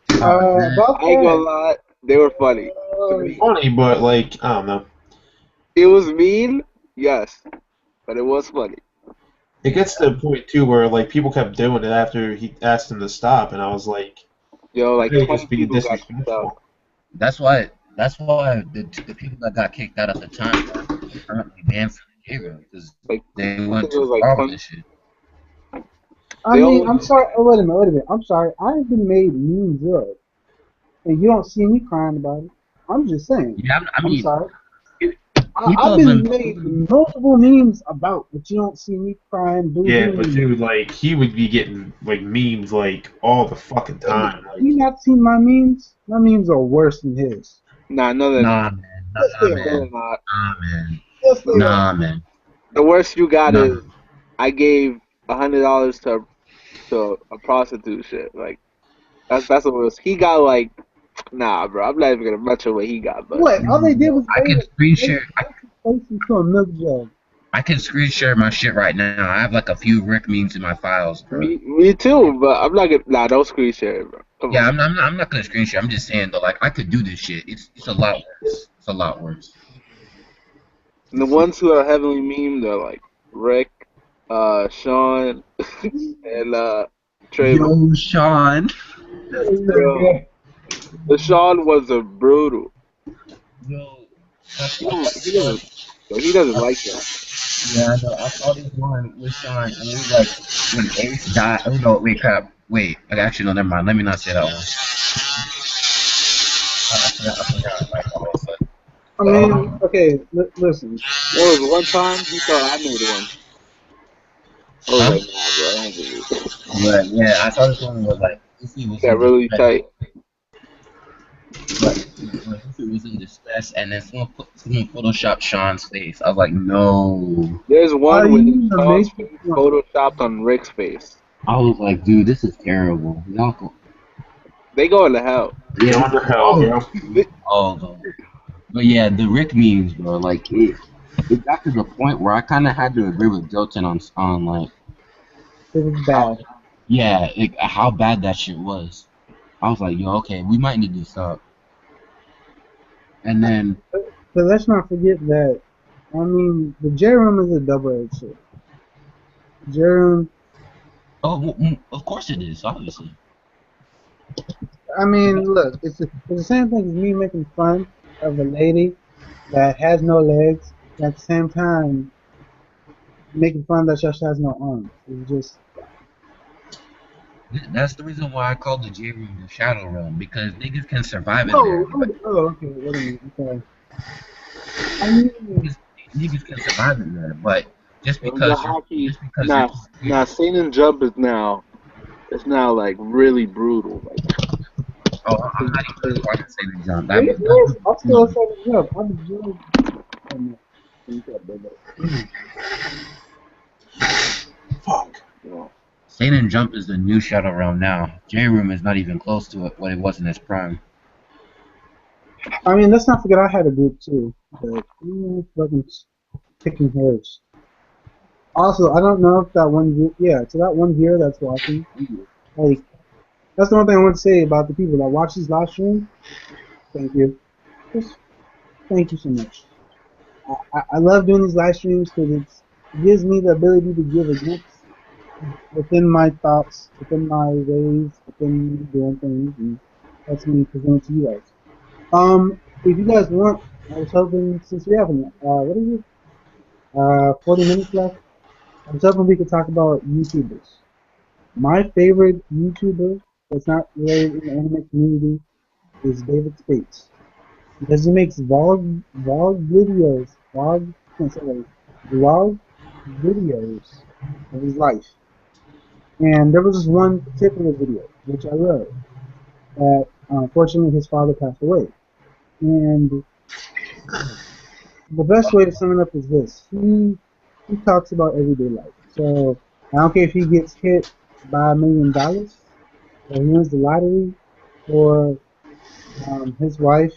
About I ain't gonna that. lie, they were funny to me. Funny, but like I don't know. It was mean, yes, but it was funny. It gets to the point too where like people kept doing it after he asked him to stop, and I was like, Yo, like "Why are you 20 just being people got kicked disrespectful?" out. That's why the people that got kicked out at the time are currently banned from the J-Room because Like, they I went think it was too like far with 20. this shit. I They mean, only, I'm sorry. Oh, wait a minute. I'm sorry. I've been made memes of, and you don't see me crying about it. I'm just saying. Yeah, I I'm mean, sorry. people I've have been been. made multiple memes about, but you don't see me crying, Yeah, boo-hoo. but dude, like he would be getting like memes like all the fucking Hey, time. Like, you not seen my memes? My memes are worse than his. nah, no, they're Nah, not. man. Yes, Nah, they No, are. they're man. not. Nah, man. Yes, they are. Nah, man. The worst you got Nah. is I gave $100 to a prostitute shit. Like that's what it was. He got like, nah, bro. I'm not even gonna mention what he got, but What? All they did was I can screen make share. face into a milk jug. I can screen share my shit right now. I have like a few Rick memes in my files, bro. me too. But I'm not gonna. Nah, don't screen share it, bro. Come Yeah, on. I'm not gonna screen share. I'm just saying though, like I could do this shit. It's a lot worse. It's a lot worse. And the ones who are heavily memed are like Rick, Sean, and Trayvon. Yo, Sean. Yo, the Sean was a brutal. Yo. He doesn't like that. Yeah, I know. I saw this one with Sean, and it was like when Ace died. Oh no, wait, crap. Wait, actually, no, never mind. Let me not say that one. I forgot. Like all of a sudden. I mean, okay, listen. There was one time he thought I made one. I was Huh? like, nah, bro, I don't believe it. But yeah, I saw this one was like Luffy was in Got really distress. tight. But Luffy was in distress, and then someone photoshopped Sean's face. I was like, no. There's Are one with you the Sean's Matrix? face photoshopped on Rick's face. I was like, dude, this is terrible. Y'all go. They going to hell. yeah, what the hell, bro? Oh, but yeah, the Rick memes, bro. Like it got to the point where I kind of had to agree with Jotun on like It was bad. yeah, how bad that shit was. I was like, yo, okay, we might need to stop. And then But let's not forget that, I mean, the J-Room is a double-edged sword. J-Room, of course it is, obviously. I mean, look, it's the same thing as me making fun of a lady that has no legs, and at the same time making fun that she has no arms. It's just, That's the reason why I called the J room the Shadow Realm because niggas can survive in there. okay, wait a minute, okay. I mean, Niggas can survive in there, but just The because hockey, you're nah, Satan Jump is now, it's now like really brutal. Like, oh, I'm not even going to say the jump. are you serious? I'm still a second jump. I'm just. Fuck. you know. Satan Jump is the new Shadow Realm now. J Room is not even close to what it was in its prime. I mean, let's not forget I had a group too, but fucking picking hairs. Also, I don't know if that one, to that one viewer that's watching, like, that's the one thing I want to say about the people that watch these live streams. Thank you. Just thank you so much. I love doing these live streams because it gives me the ability to give a glimpse within my thoughts, within my ways, within me doing things, and that's me presenting to you guys. If you guys want, I was hoping since we have what is it? 40 minutes left. I was hoping we could talk about YouTubers. My favorite YouTuber that's not related in the anime community is David Spates because he makes can't say that, vlog videos of his life. And there was this one particular video which I love that unfortunately his father passed away. And the best way to sum it up is this: he talks about everyday life. So I don't care if he gets hit by $1 million, or he wins the lottery, or his wife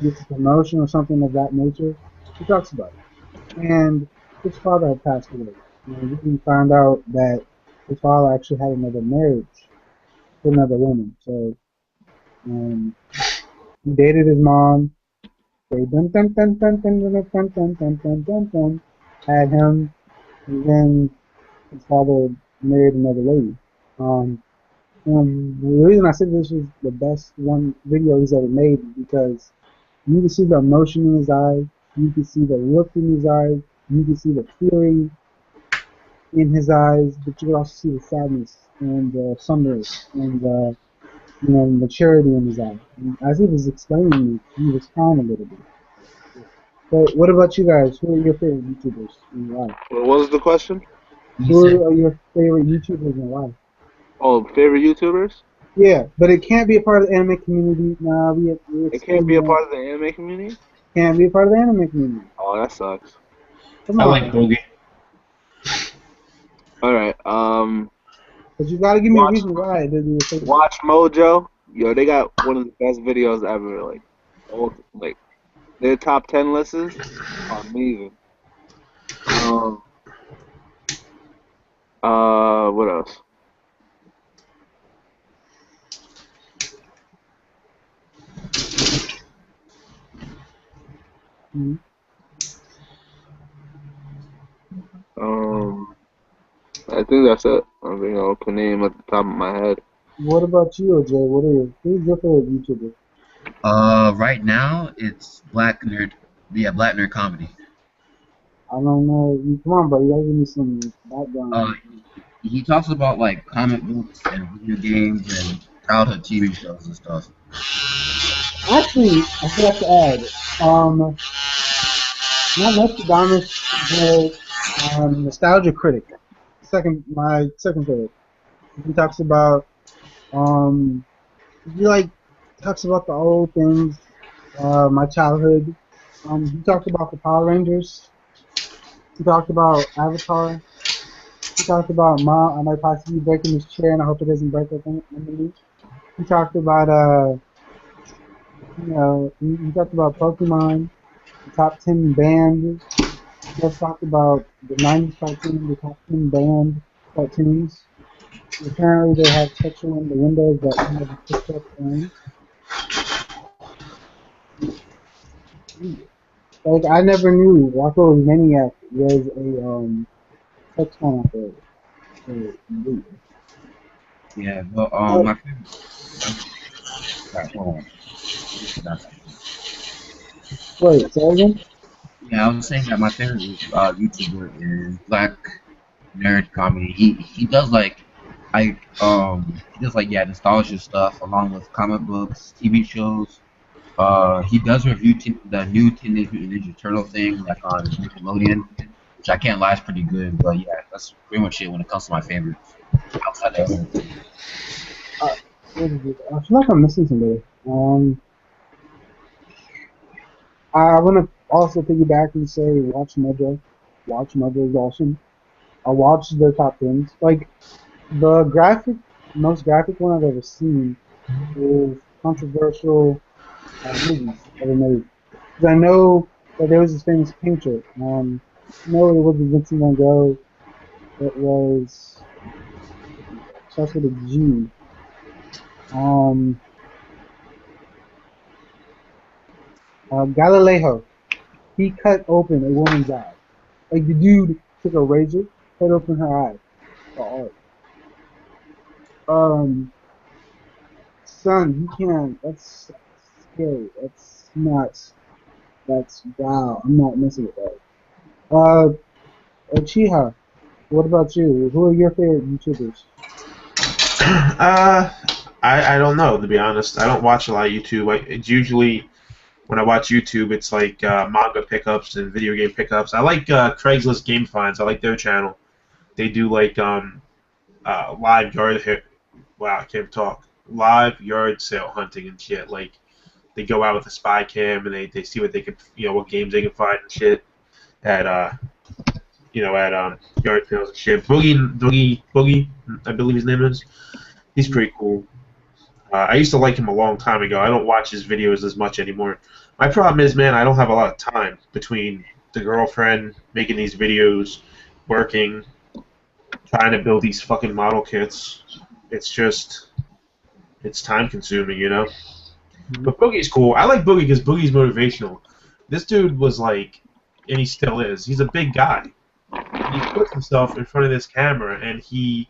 gets a promotion or something of that nature. He talks about it. and his father had passed away. And we found out that his father actually had another marriage with another woman. So um, he dated his mom. They dun dun dun dun dun dun dun dun dun dun dun dun dun, had him, and then his father married another lady. Um, the reason I said this was the best one video he's ever made is because you can see the emotion in his eyes, you can see the look in his eyes, you can see the feeling in his eyes, but you can also see the sadness and the somberness and the maturity in his eyes. And as he was explaining it, he was crying a little bit. But what about you guys? Who are your favorite YouTubers in your life? What was the question? Who are your favorite YouTubers in life? Oh, favorite YouTubers? Yeah, but it can't be a part of the anime community. Nah, we It can't be excluding a that. part of the anime community? Can't be a part of the anime community. Oh, that sucks. Come I on, like man. Boogie. Alright, But you gotta give me a watch reason why it didn't be your favorite. Watch Mojo. Yo, they got one of the best videos ever. Like their top 10 lists are amazing. Um, what else? Mm-hmm. I think that's it. I think I can name at the top of my head. What about you, OJ? Who's your favorite YouTuber? Right now it's Black Nerd. Yeah, Black Nerd Comedy. I don't know. Come on, bro. You gotta give me some Uh, background. he talks about like comic books and video games and childhood TV shows and stuff. Actually, I forgot to add. Not Nostradamus, but Nostalgia Critic. My second favorite. He talks about um, he like talks about the old things, my childhood. He talked about the Power Rangers. He talked about Avatar. He talked about Ma. I might possibly be breaking this chair, and I hope it doesn't break up underneath. He talked about he talked about Pokemon, the top 10 band. He also talked about the 90s cartoon, the top 10 band cartoons. Apparently, they have sexual innuendos that he never picked up on. Like I never knew Rocco Maniac was a sex fan operator. Yeah, but Oh, my favorite. Hold on. wait, say again? Yeah, I was saying that my favorite YouTuber is Black Nerd Comedy. He does he does like nostalgia stuff along with comic books, TV shows. He does review the new Teenage Mutant Ninja Turtle thing like on Nickelodeon, which I can't lie is pretty good. But yeah, that's pretty much it when it comes to my favorites. Outside of that. What is it? I feel like I'm missing somebody. I want to also piggyback and say watch Mojo. Watch Mojo is awesome. I watched their top tens. Like the most graphic one I've ever seen is controversial movies ever made. Because I know that there was this famous painter. No, it wasn't Vincent Van Gogh. It was starts with a G. Um, Galileo. He cut open a woman's eye. Like the dude took a razor, cut open her eye for art. Son, you can't. That's scary. That's nuts. That's wow. I'm not messing with that. Chiha, what about you? Who are your favorite YouTubers? I don't know, to be honest. I don't watch a lot of YouTube. It's usually when I watch YouTube, it's like manga pickups and video game pickups. I like Craigslist Game Finds. I like their channel. They do like live yard. Wow, I can't talk. Live yard sale hunting and shit. Like they go out with a spy cam and they see what they can, what games they can find and shit at yard sales and shit. Boogie, I believe his name is. He's pretty cool. I used to like him a long time ago. I don't watch his videos as much anymore. My problem is, man, I don't have a lot of time between the girlfriend, making these videos, working, trying to build these fucking model kits. It's just, it's time consuming, you know? But Boogie's cool. I like Boogie because Boogie's motivational. This dude was like, and he still is, he's a big guy. He puts himself in front of this camera and he,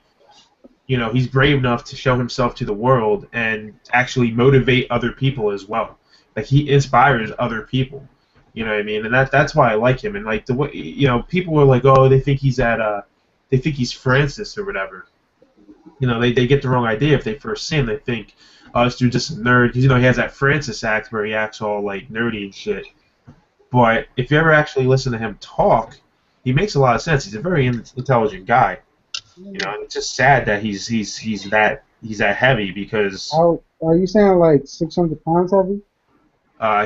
you know, he's brave enough to show himself to the world and actually motivate other people as well. Like, he inspires other people. You know what I mean? And that's why I like him. And like the way, you know, people are like, oh, they think he's Francis or whatever. You know, they get the wrong idea if they first see him. They think, oh, this dude's just a nerd. Because, you know, he has that Francis act where he acts all like nerdy and shit. But if you ever actually listen to him talk, he makes a lot of sense. He's a very intelligent guy. You know, and it's just sad that he's that heavy because. Are you saying like 600 pounds heavy?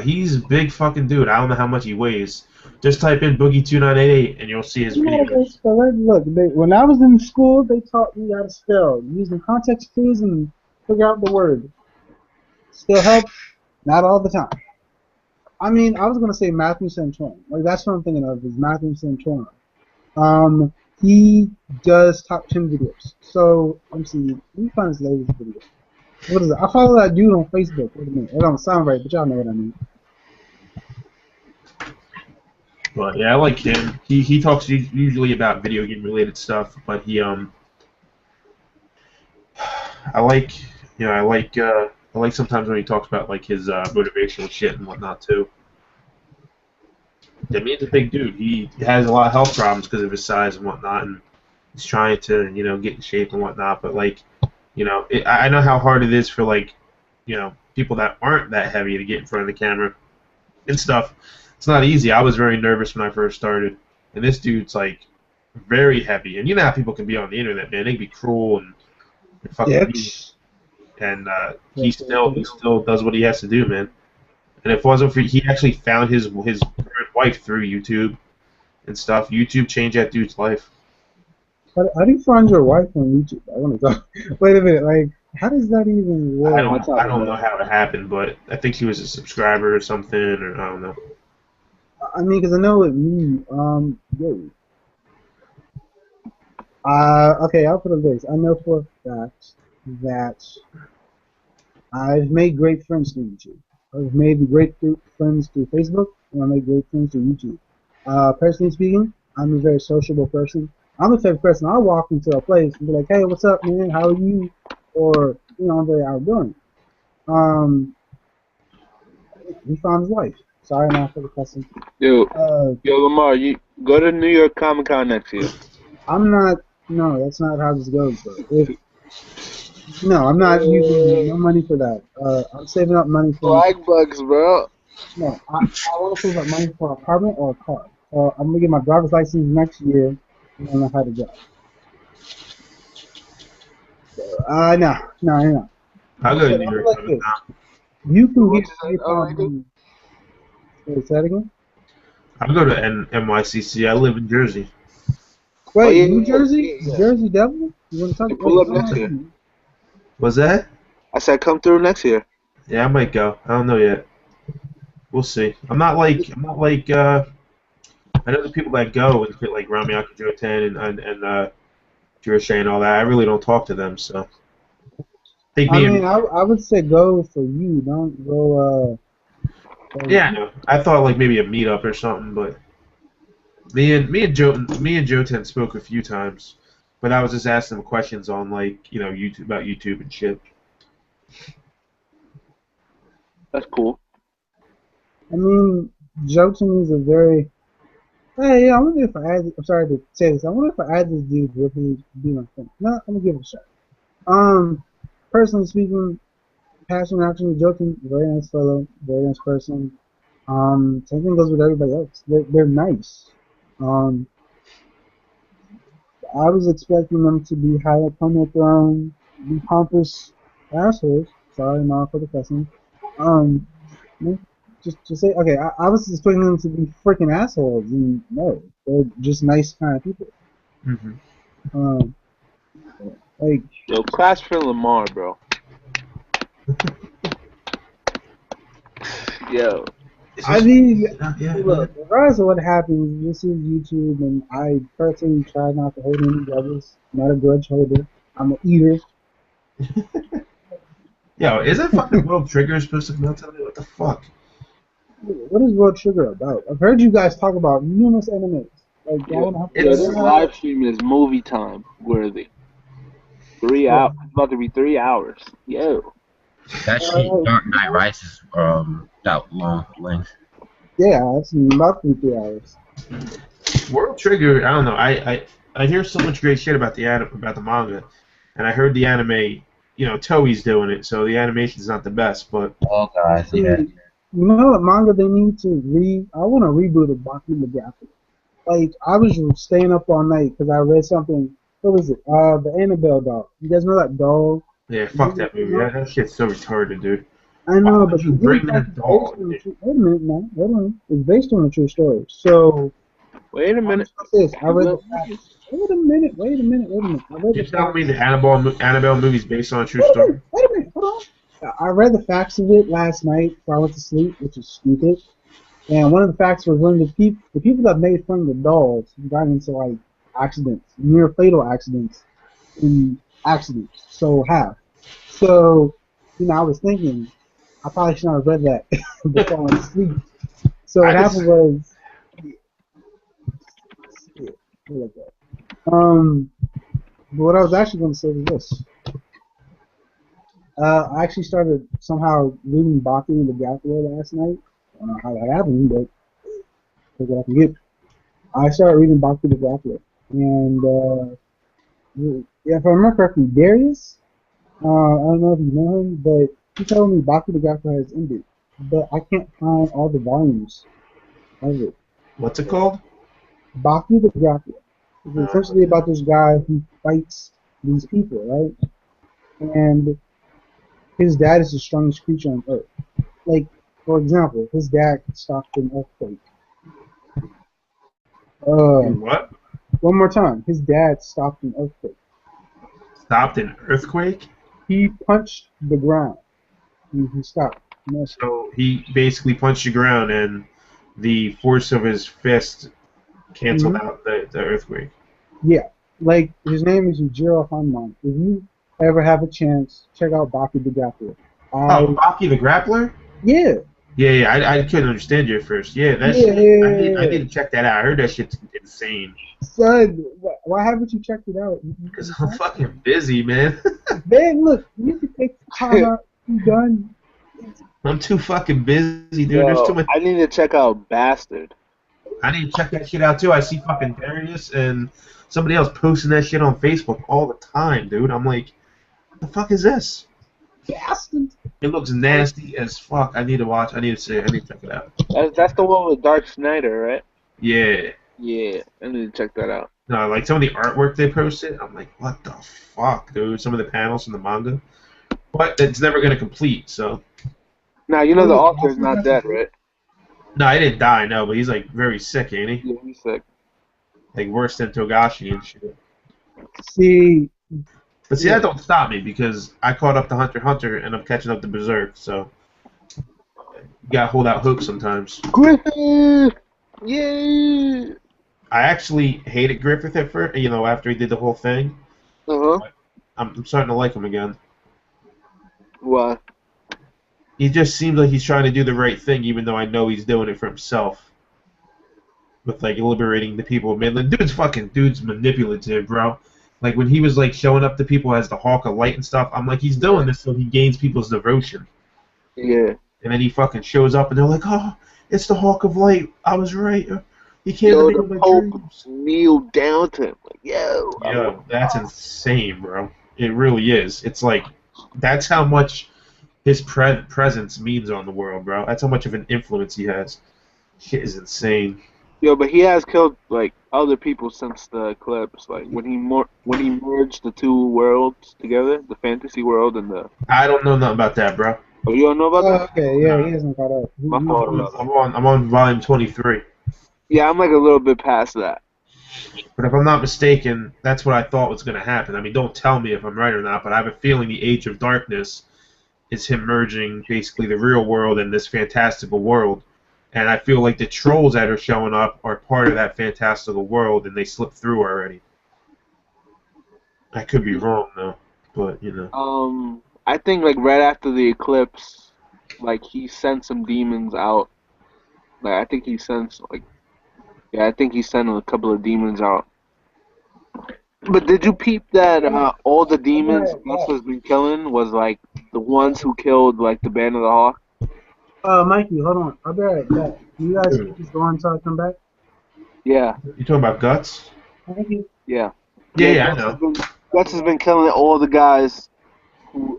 He's a big fucking dude. I don't know how much he weighs. Just type in Boogie2988 and you'll see his videos. Look, when I was in school, they taught me how to spell using context clues and figure out the word. Still helps, not all the time. I mean, I was gonna say Matthew Santorum. Like, that's what I'm thinking of, is Matthew Santorum. He does top 10 videos. So let me see. Let me find his latest video. What is it? I follow that dude on Facebook. Wait a minute. It don't sound right, but y'all know what I mean. But yeah, I like him. He talks usually about video game related stuff, but he I like sometimes when he talks about like his motivational shit and whatnot too. I mean, he's a big dude. He has a lot of health problems because of his size and whatnot, and he's trying to, you know, get in shape and whatnot. But like, you know, I know how hard it is for like, you know, people that aren't that heavy to get in front of the camera and stuff. It's not easy. I was very nervous when I first started, and this dude's like very heavy. And you know how people can be on the internet, man. They can be cruel and fucking mean. And he still does what he has to do, man. And if it wasn't for, he actually found his current wife through YouTube and stuff. YouTube changed that dude's life. How do you find your wife on YouTube? I want to talk. Wait a minute, like, how does that even work? I don't know how it happened, but I think he was a subscriber or something, or I don't know. I mean, because I know with me, okay, I'll put it this. I know for a fact that I've made great friends through YouTube. I've made great friends through Facebook, and I made great friends through YouTube. Personally speaking, I'm a very sociable person. I'm the type of person, I'll walk into a place and be like, hey, what's up, man? How are you? Or, you know, I'm very outgoing. He found his wife. Sorry, not for the cussing. Yo, Lamar, you go to New York Comic Con next year. I'm not. No, that's not how this goes, bro. No, I'm not using no money for that. I'm saving up money for. Flag bugs, bro. No, I want to save up money for an apartment or a car. I'm gonna get my driver's license next year, and I know how to drive. So, no. I'll go to New York Comic Con. You can get. Wait, say that again? I'll go to NYCC. I live in Jersey. Wait, New Jersey? Yeah. Jersey Devil? You want to talk? Pull up next year. What's that? I said come through next year. Yeah, I might go. I don't know yet. We'll see. I'm not like I know the people that go and like Rami Akajotan and Jirishay and all that. I really don't talk to them, so. I would say go for you. Don't go. Yeah, I thought like maybe a meetup or something, but me and Joten spoke a few times, but I was just asking them questions on like, you know, YouTube, about YouTube and shit. That's cool. I mean, Joten is a very. Hey, I wonder if I add. I'm sorry to say this. I wonder if I add this dude, will he be my friend? No, I'm gonna give it a shot. Personally speaking. Passion actually joking, very nice fellow, very nice person. Same thing goes with everybody else. They're nice. I was expecting them to be high up on their throne, be pompous assholes. Sorry, not for the cussing. Just to say, okay, I was expecting them to be freaking assholes, and no, they're just nice kind of people. Mm-hmm. Like, yo, class for Lamar, bro. Yo, I mean, Yeah, look, regardless of what happens, this is YouTube, and I personally try not to hold any grudges. I'm not a grudge holder. I'm an eater. Yo, isn't fucking World Trigger supposed to come out tonight? What the fuck? What is World Trigger about? I've heard you guys talk about numerous animes. Like, I want to have Yo, to this live stream is movie time worthy. 3 hours. It's about to be 3 hours. Yo. That shit, Dark Knight Rises, that long length. Yeah, it's about 3 hours. World Trigger, I don't know. I hear so much great shit about the manga, and I heard the anime. You know, Toei's doing it, so the animation's not the best, but oh guys, yeah. You know what manga they need to I want to reboot of Baki the Graphic. Like, I was staying up all night because I read something. What was it? The Annabelle doll. You guys know that doll? yeah, fuck that movie. That shit's so retarded, dude. I know, Why but would you bring in a doll? wait a minute, man. Wait a minute. It's based on a true story. So, wait a minute. I read the facts. Wait a minute. I read You the tell facts. me the Annabelle movie's based on a true Wait a story? minute. Wait a minute. Hold on. I read the facts of it last night before I went to sleep, which is stupid. And one of the facts was one of the people that made fun of the dolls got into like accidents, near fatal accidents, So half. So, I was thinking I probably should not have read that before I went to sleep. So what happened was, but what I was actually going to say was this. I actually started somehow reading Baki and the Gathler last night. I don't know how that happened, but take what I can get. I started reading Baki the Gathler. And if I remember correctly, Darius, I don't know if you know him, but he told me Baki the Gathler has ended. But I can't find all the volumes of it. What's it called? Baki the Grappler. It's essentially about this guy who fights these people, right? And his dad is the strongest creature on Earth. Like, for example, his dad stopped an earthquake. What? One more time. His dad stopped an earthquake. Stopped an earthquake? He punched the ground. He stopped. So he basically punched the ground, and the force of his fist canceled out the earthquake. Yeah. Like, his name is Yujiro Hanman. If you ever have a chance, check out Baki the Grappler. Baki the Grappler? Yeah. Yeah, I couldn't understand you at first. Yeah, that Yeah, shit. I need to check that out. I heard that shit's insane. Son, why haven't you checked it out? Because I'm fucking busy, man. Man, look, you need to take time out. You done. I'm too fucking busy, dude. Yo, There's too much. I need to check out Bastard. I need to check that shit out too. I see fucking Darius and somebody else posting that shit on Facebook all the time, dude. I'm like, what the fuck is this? Bastard. It looks nasty as fuck. I need to watch. I need to see it. I need to check it out. That's the one with Dark Snyder, right? Yeah. Yeah, I need to check that out. No, like some of the artwork they posted, I'm like, what the fuck, dude? Some of the panels from the manga. But it's never gonna complete, so. Now, you know the author's not dead, right? No, he didn't die, no, but he's like very sick, ain't he? Yeah, he's sick. Like worse than Togashi and shit. See. But see, that don't stop me because I caught up to Hunter x Hunter and I'm catching up to Berserk, so you gotta hold out hope sometimes. Griffith! Yeah! I actually hated Griffith at first, after he did the whole thing. I'm starting to like him again. Why? He just seems like he's trying to do the right thing, even though I know he's doing it for himself. With, like, liberating the people of Midland. Dude's manipulative, bro. Like, when he was, like, showing up to people as the Hawk of Light and stuff, I'm like, he's doing this so he gains people's devotion. Yeah. And then he fucking shows up and they're like, oh, it's the Hawk of Light. I was right. He can't Yo, make the my Pope dreams. kneeled down to him. Like, yo. That's insane, bro. It really is. It's like, that's how much his presence means on the world, bro. That's how much of an influence he has. Shit is insane. Yo, but he has killed like other people since the eclipse. Like when he merged the two worlds together, the fantasy world and the. I don't know nothing about that, bro. Oh, you don't know about that? Okay, yeah, he hasn't caught up. My fault. I'm on volume 23. Yeah, I'm like a little bit past that. But if I'm not mistaken, that's what I thought was going to happen. I mean, don't tell me if I'm right or not, but I have a feeling the Age of Darkness is him merging basically the real world and this fantastical world And I feel like the trolls that are showing up are part of that fantastical world, and they slipped through already. I could be wrong though, but you know. I think like right after the eclipse, like he sent some demons out. Like I think he sent like yeah, I think he sent a couple of demons out. But did you peep that all the demons Gus has been killing was like the ones who killed like the Band of the Hawk? Mikey, hold on. I'll be right back. Can you guys keep this going until I come back? Yeah. You talking about Guts? Thank you. Yeah. Yeah, I know. Gus has been killing all the guys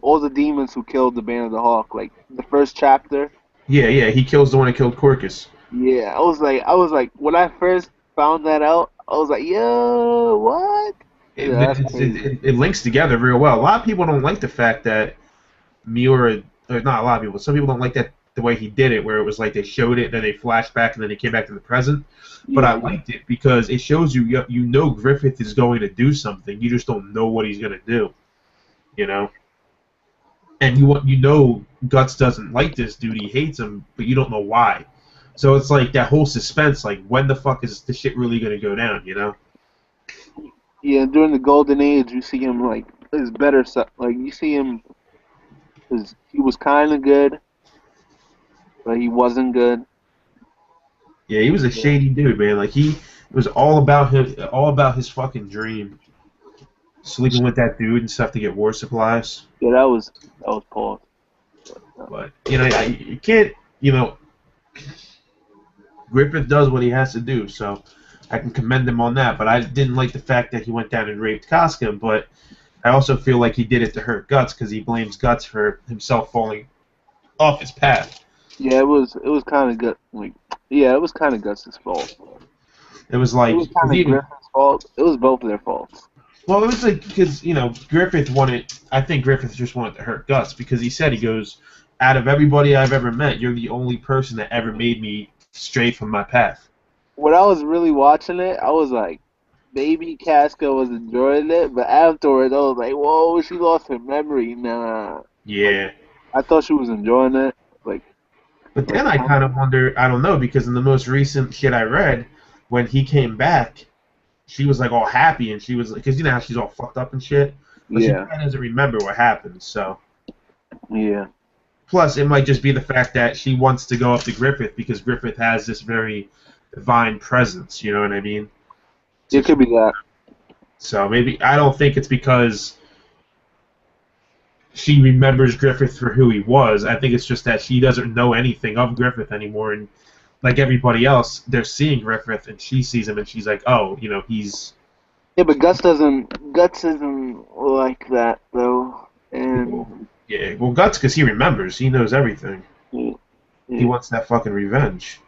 all the demons who killed the Band of the Hawk. Like the first chapter. Yeah, he kills the one that killed Corcus. Yeah, I was like, when I first found that out, I was like, yo, what? Yeah, It links together real well. A lot of people don't like the fact that Miura, or not a lot of people, some people don't like that the way he did it, where it was like they showed it, then they flashed back, and then they came back to the present. But I liked it because it shows you know Griffith is going to do something. You just don't know what he's going to do, you know. And you know Guts doesn't like this dude. He hates him, but you don't know why. So it's like that whole suspense, like when the fuck is the shit really going to go down, you know? Yeah, during the Golden Age, you see him like his better stuff. Like you see him, he was kind of good, but he wasn't good. Yeah, he was a shady dude, man. Like it was all about his fucking dream, sleeping with that dude and stuff to get war supplies. Yeah, that was Paul. But you know, you can't, you know, Griffith does what he has to do, so I can commend him on that. But I didn't like the fact that he went down and raped Casca, but I also feel like he did it to hurt Guts because he blames Guts for himself falling off his path. Yeah, it was kind of good. Like, yeah, it was kind of Guts' fault. It was like it was kind of Griffith's fault. It was both of their faults. Well, it was like because you know Griffith wanted. I think Griffith just wanted to hurt Guts because he said he goes, out of everybody I've ever met, you're the only person that ever made me stray from my path. When I was really watching it, I was like, maybe Casca was enjoying it, but afterwards I was like, whoa, she lost her memory. Nah. Yeah. I thought she was enjoying it. But then I kind of wonder, I don't know, because in the most recent shit I read, when he came back, she was like all happy, and she was, because you know how she's all fucked up and shit? But she kind of doesn't remember what happened, so. Yeah. Plus, it might just be the fact that she wants to go up to Griffith because Griffith has this very divine presence, you know what I mean? It could be that. So maybe, I don't think it's because she remembers Griffith for who he was. I think it's just that she doesn't know anything of Griffith anymore, and like everybody else, they're seeing Griffith, and she sees him, and she's like, oh, you know, he's... Yeah, but Guts isn't like that, though, and... Yeah, well, Guts, because he remembers, he knows everything. Yeah. He wants that fucking revenge.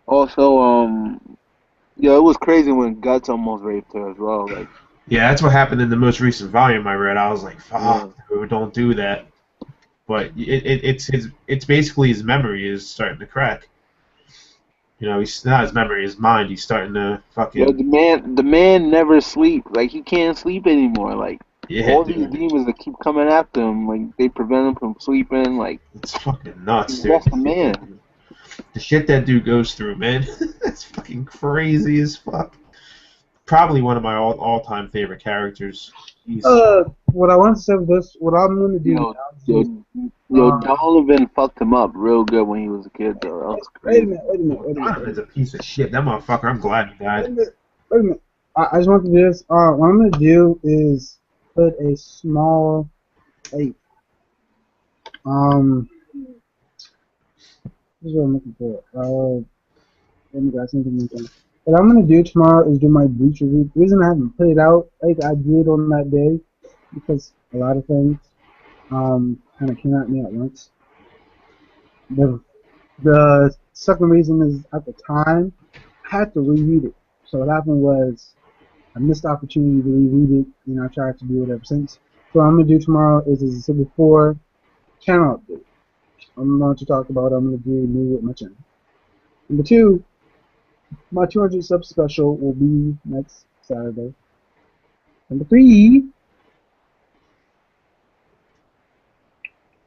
Also, it was crazy when Guts almost raped her as well, like... Yeah, that's what happened in the most recent volume I read. I was like, fuck, dude, don't do that. But it's basically his memory is starting to crack. You know, he's not his memory, his mind. He's starting to fucking. Yo, the man never sleeps. Like he can't sleep anymore. Like all these demons that keep coming after him, like they prevent him from sleeping. Like it's fucking nuts, dude. That's the man. The shit that dude goes through, man. It's fucking crazy as fuck. Probably one of my all-time favorite characters. What I want to say with this, what I'm going to do Donovan fucked him up real good when he was a kid, though. That was crazy. Wait a minute. Donovan's a piece of shit. That motherfucker, I'm glad he died. Wait a minute. I just want to do this. What I'm going to do is put a small, like, this is what I'm looking for. Let me guys something. What I'm going to do tomorrow is do my Bleach review. The reason I haven't put it out like I did on that day, because a lot of things kind of came at me at once. The second reason is at the time, I had to reread it. So what happened was I missed the opportunity to reread it, and I tried to do it ever since. So what I'm going to do tomorrow is, as I said before, channel update. I'm going to talk about I'm going to do new with my channel. Number two, my 200 sub special will be next Saturday. Number three,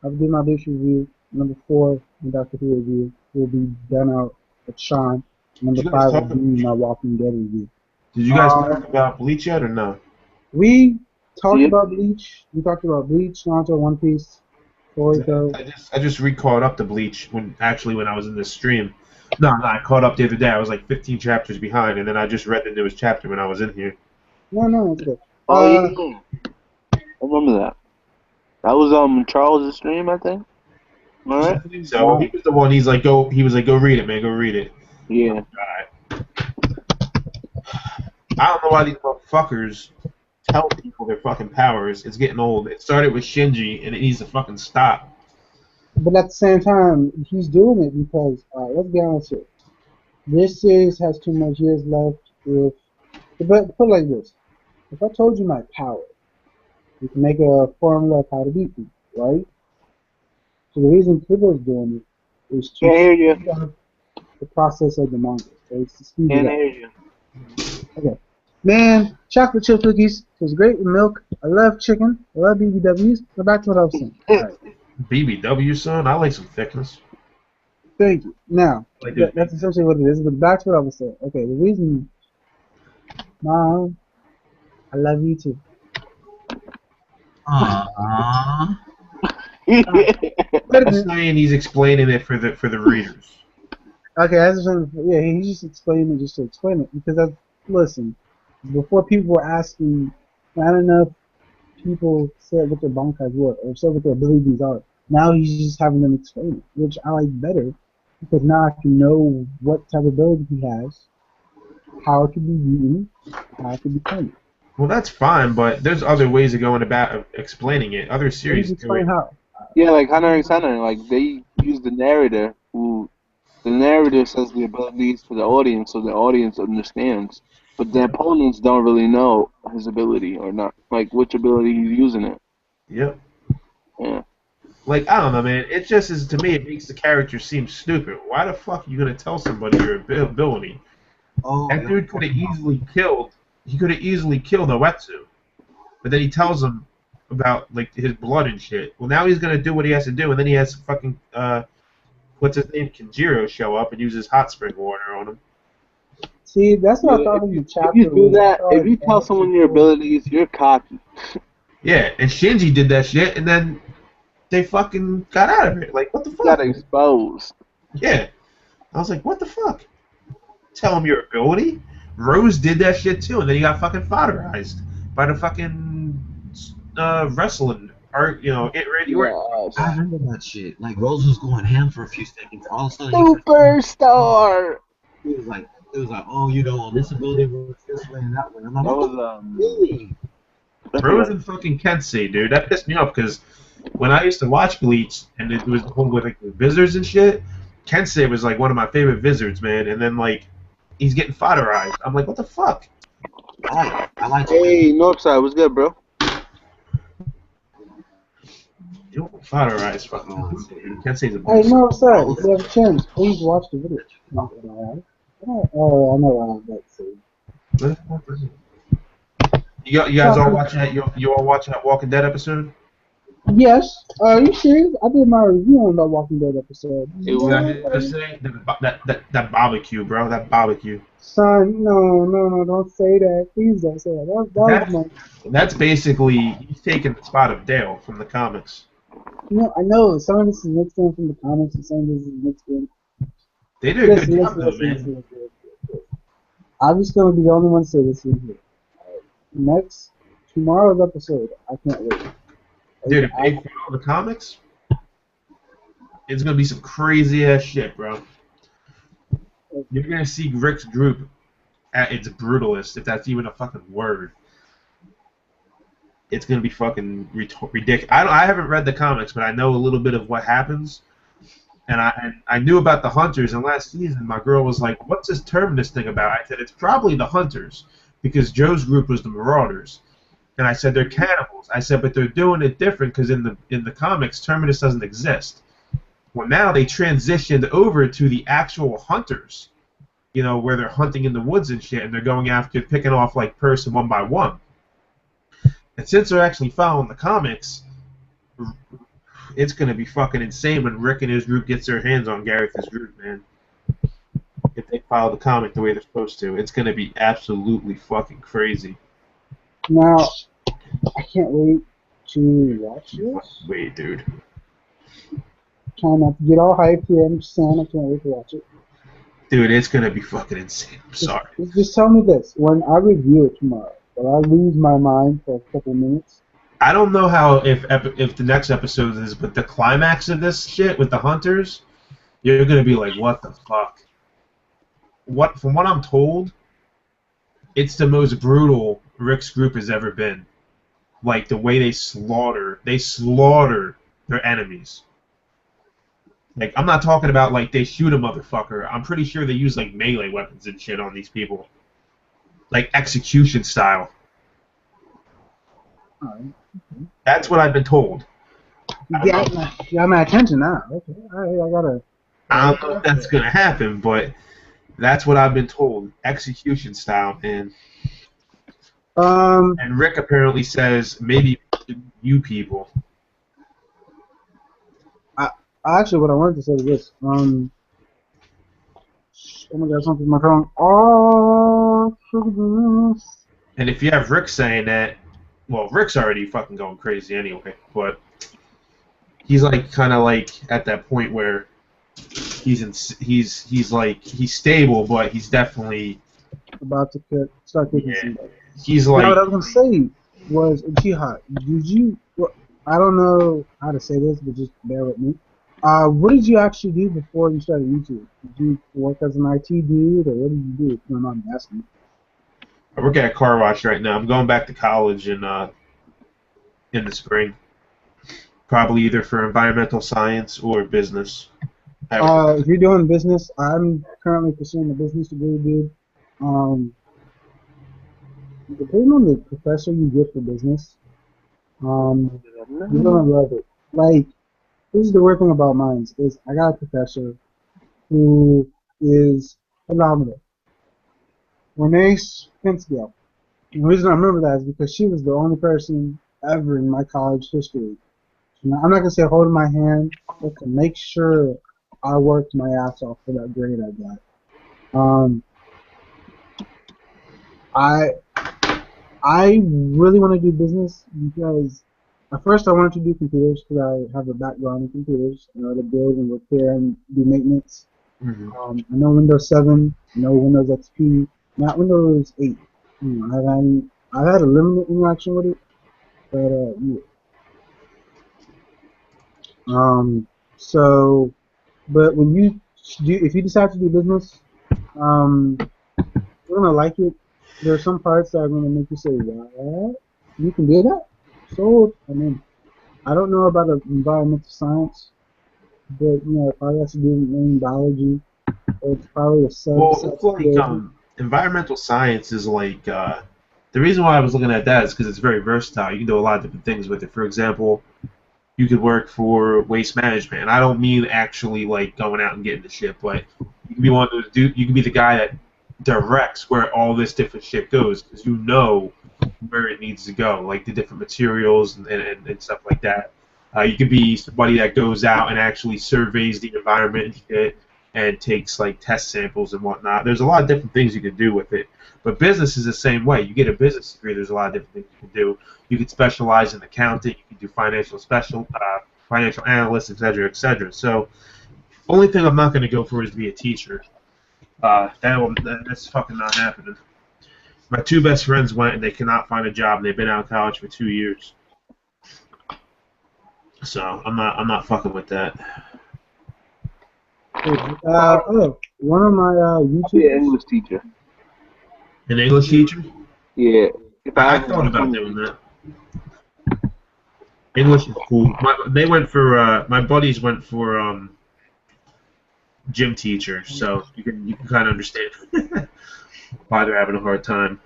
I'll do my Bleach review. Number four, the Dr. Who review will be done out It's Sean. Number Did you guys 5 will talk? be my Walking Dead review. Did you guys Um, talk about Bleach yet or no? we talked Yep. about Bleach. We talked about Bleach, Naruto, One Piece, Boruto. I just recaught up to Bleach when I was in this stream. No, I caught up the other day. I was like 15 chapters behind, and then I just read the newest chapter when I was in here. No, it's good. Oh yeah, I remember that. That was Charles' stream, I think. All right. So he was the one. He was like, go read it, man. Go read it. Yeah. Alright. I don't know why these motherfuckers tell people their fucking powers. It's getting old. It started with Shinji, and it needs to fucking stop. But at the same time, he's doing it because, let's be honest here. This series has too much years left. But put it like this. If I told you my power, you can make a formula of how to beat me, right? So the reason Kubo's doing it is to speed up the process of the manga. So it's to speed it up. Okay. Man, chocolate chip cookies was great with milk. I love chicken. I love BBWs. Go back to what I was saying. All right. BBW, son? I like some thickness. Thank you. Now, that's essentially what it is. But back to what I was saying. Okay, the reason, Mom, I love you too. Aww. That's saying he's explaining it for the readers. Okay, yeah, he's just explaining it just to explain it because listen, before people were asking, not enough people said what their bankais were or said what their abilities are. Now he's just having them explain it, which I like better because now I can know what type of ability he has, how it can be beaten, how it can be trained. Well, that's fine, but there's other ways of going about explaining it. Other series do it. How? Yeah, like Hunter x Hunter, like they use the narrator the narrator says the abilities to the audience so the audience understands. But the opponents don't really know his ability or not, like which ability he's using it. Yep. Yeah. Like, I don't know, man. It just is, to me, it makes the character seem stupid. Why the fuck are you going to tell somebody your ability? That dude could have easily killed, Oetsu. But then he tells him about, like, his blood and shit. Well, now he's going to do what he has to do, and then he has fucking, what's his name, Kinjiro show up and use his hot spring water on him. See, that's what I thought in the chapter. If you do that, if you tell someone your abilities, you're cocky. Yeah, and Shinji did that shit, and then they fucking got out of it. Like, what the fuck? Got exposed. Yeah. I was like, what the fuck? Tell him your ability? Rose did that shit too, and then he got fucking fodderized by the fucking wrestling art, Get Ready Work. I remember that shit. Like, Rose was going ham for a few seconds. All of a sudden, Superstar! It was like, oh, this ability works this way and that way. I'm like, That what was, the really? Rose and fucking Kensei, dude. That pissed me off because when I used to watch Bleach and it was the whole with like the Wizards and shit, Kensei was like one of my favorite Wizards, man. And then like he's getting fodderized. I'm like, what the fuck? I like. Hey, Northside, what's good, bro? You don't fodderized fucking Kensei. Kensei's a Hey, bitch. Northside, if you have a chance, please watch the video. Oh, I know what I'm about to say. You guys all watching that? You all watching that Walking Dead episode? Yes. Are you serious? I did my review on that Walking Dead episode. That barbecue, bro. That barbecue. Son, no, don't say that. Please don't say that. That's basically he's taking the spot of Dale from the comics. I know. Some of this is mixed in from the comics, and some of this is mixed in. They do a good job, though, man. I'm just gonna be the only one to say this in here. Tomorrow's episode, I can't wait. Dude, if they follow the comics, it's gonna be some crazy ass shit, bro. You're gonna see Rick's group at its brutalist, if that's even a fucking word. It's gonna be fucking ridiculous. I haven't read the comics, but I know a little bit of what happens. And I knew about the Hunters, and last season my girl was like, "What's this Terminus thing about?" I said, "It's probably the Hunters, because Joe's group was the Marauders." And I said, "They're cannibals." I said, "But they're doing it different because in the comics, Terminus doesn't exist." Well, now they transitioned over to the actual Hunters, where they're hunting in the woods and shit, and they're going after picking off like person one by one. And since they're actually following the comics, it's gonna be fucking insane when Rick and his group gets their hands on Gareth's group, man. if they follow the comic the way they're supposed to. It's gonna be absolutely fucking crazy. Now, I can't wait to watch this. Wait, dude. Trying not to get all hyped here. I'm just saying I can't wait to watch it. Dude, it's gonna be fucking insane. I'm sorry. Just tell me this. When I review it tomorrow, will I lose my mind for a couple minutes? I don't know how if the next episode is, but the climax of this shit with the hunters, you're gonna be like, what the fuck? From what I'm told, it's the most brutal Rick's group has ever been. Like the way they slaughter their enemies. Like I'm not talking about like they shoot a motherfucker. I'm pretty sure they use like melee weapons and shit on these people, like execution style. Alright. That's what I've been told. You got my attention now. Okay, alright, I gotta. I don't know if that's gonna happen, but that's what I've been told. Execution style, and Rick apparently says maybe you people. Actually, what I wanted to say is this. Oh my God, something's my phone. Oh, goodness. And if you have Rick saying that, well, Rick's already fucking going crazy anyway, but he's like kind of like at that point where he's stable, but he's definitely about to start kicking somebody. He's like. Now, what I was gonna say was, Jihad, did you? Well, I don't know how to say this, but just bear with me. What did you actually do before you started YouTube? Did you work as an IT dude, or what did you do? If you don't mind me asking. I work at a car wash right now. I'm going back to college in the spring. Probably either for environmental science or business. If you're doing business, I'm currently pursuing a business degree, dude. Depending on the professor you get for business, you're gonna love it. Like, this is the weird thing about mine is I got a professor who is phenomenal. Renee Spinsdale. The reason I remember that is because she was the only person ever in my college history. Now, I'm not gonna say holding my hand, but to make sure I worked my ass off for that grade I got. I really want to do business because at first I wanted to do computers because I have a background in computers, to build and repair and do maintenance. Mm-hmm. I know Windows 7, I know Windows XP, not Windows 8. I've had a limited interaction with it, but yeah. But when if you decide to do business, you're gonna like it. There are some parts that are gonna make you say, "What? You can do that?" So, I don't know about environmental science, but it probably has to do with marine biology. It's probably a subset. Well, it's like environmental science is like the reason why I was looking at that is because it's very versatile. You can do a lot of different things with it. For example, you could work for waste management, and I don't mean actually like going out and getting the shit, but you can be one of those dudes. You can be the guy that directs where all this different shit goes because you know where it needs to go, like the different materials and stuff like that. You could be somebody that goes out and actually surveys the environment and shit and takes like test samples and whatnot. There's a lot of different things you can do with it. But business is the same way. You get a business degree, there's a lot of different things you can do. You can specialize in accounting, you can do financial analyst, etc., etc. So, only thing I'm not going to go for is to be a teacher. That's fucking not happening. My two best friends went and they cannot find a job and they've been out of college for 2 years. So I'm not fucking with that. One of my YouTube English teacher. An English teacher? Yeah. I thought about doing that. English is cool. My buddies went for gym teacher, so you can kind of understand why they're having a hard time.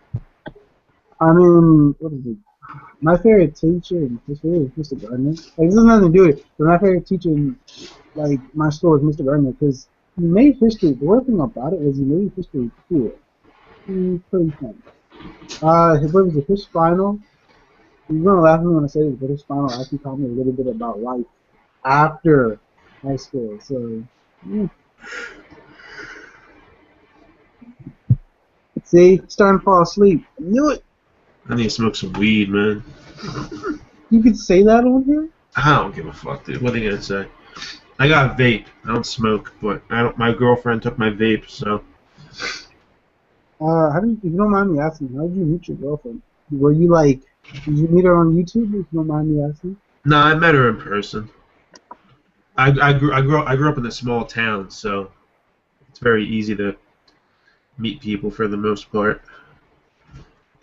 What is it? My favorite teacher is Mr. Gardner. Like, this has nothing to do with it, but my favorite teacher in my school is Mr. Gardner because he made history. The weird thing about it was he made history cool. He's pretty fun. What was it? His final. You're gonna laugh at me when I say this, but his final actually taught me a little bit about life after high school. So, yeah. See, starting to fall asleep. I knew it. I need to smoke some weed, man. You could say that on here. I don't give a fuck, dude. What are you gonna say? I got a vape. I don't smoke, but I don't. My girlfriend took my vape, so. How did if you don't mind me asking, how did you meet your girlfriend? Were you like, did you meet her on YouTube? If you don't mind me asking. No, I met her in person. I grew up in a small town, so it's very easy to meet people for the most part.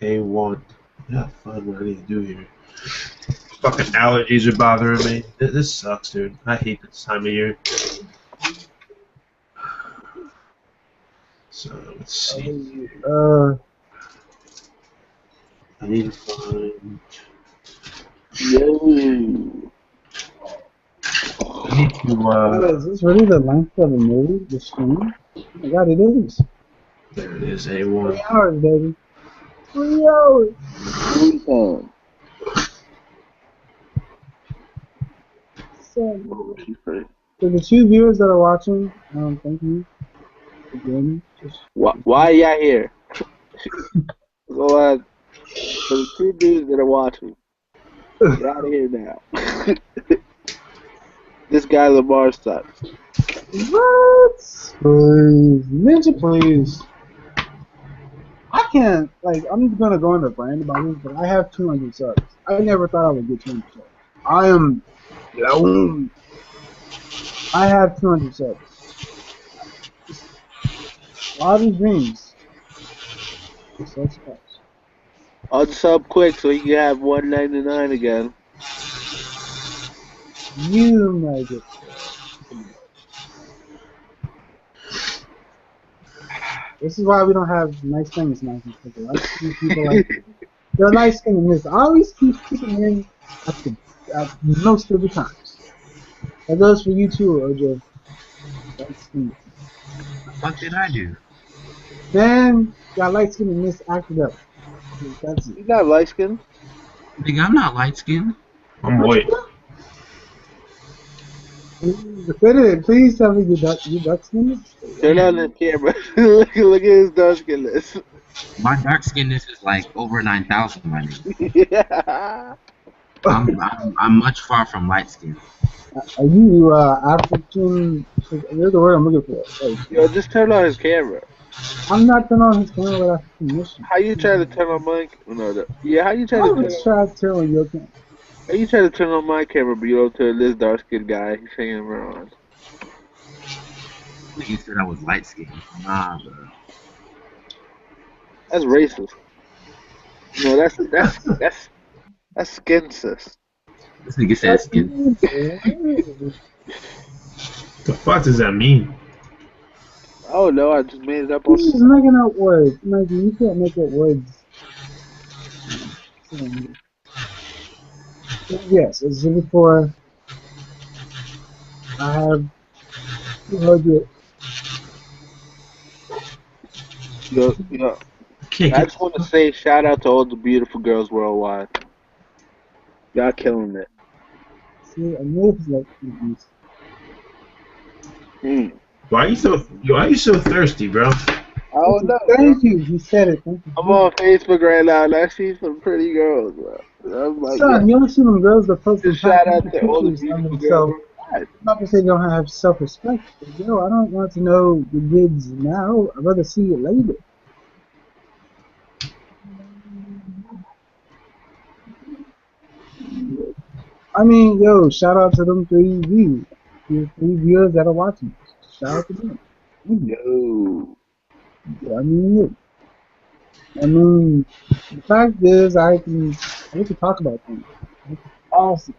A1. Yeah, fun. What I need to do here? Fucking allergies are bothering me. This sucks, dude. I hate this time of year. So let's see. I need to find. Yo. I need to. Is this really the length of the movie? The stream? Oh my god, it is. There it is. A1. 3 hours, baby. 3 hours. So the 2 viewers that are watching, thank you for joining. Why are y'all here? Go on. For the 2 dudes that are watching, get out of here now. This guy Lamar sucks. What? Please, Ninja, please. I can't, like, I'm gonna go into brand about this, but I have 200 subs. I never thought I would get 200 subs. I am blown. I have 200 subs. A lot of these dreams. Unsub quick so you can have 199 again. You might get. This is why we don't have nice things now. Because I see people like they're light skinned in this. I always keep keeping in at most of the times. That goes for you too, OJ. Light skinned. What did I do? Then got light skinned in this acted up. That's it. You not light skinned? Nigga, I'm not light skinned. I'm white. Please tell me you dark skinned. Turn on the camera. look at his dark skin list. My dark skinness is like over 9,000, my nigga. Yeah. I'm much far from light skin. Are you African? There's the word I'm looking for. Like, Yo, just turn on his camera. I'm not turning on his camera without his permission. How you try to turn on my no, yeah, how you try I to would try to turn on your camera. how you try to turn on my camera but you don't turn this dark skinned guy he's hanging around? You said I was light skinned. Nah, bro. That's racist. No, that's skin cis. This nigga said skin. The fuck does that mean? Oh no, I just made it up on. He's just making up words. Mikey, you can't make up words. Yes, as before, I have heard you. Yo. I just want to say shout out to all the beautiful girls worldwide. Y'all killing it. See, I know it's like Why are you so thirsty, bro? I don't know. Thank you. You said it. Thank you. I'm on Facebook right now and I see some pretty girls, bro. I'm like, Son, you only see them girls that post just shout out to all the beautiful girls. I'm not gonna say they don't have self-respect, but yo, I don't want to know the goods now. I'd rather see it later. I mean, yo, shout out to them 3 views. 3 viewers that are watching. Shout out to them. Yo. I mean, the fact is, we can talk about things. Awesome.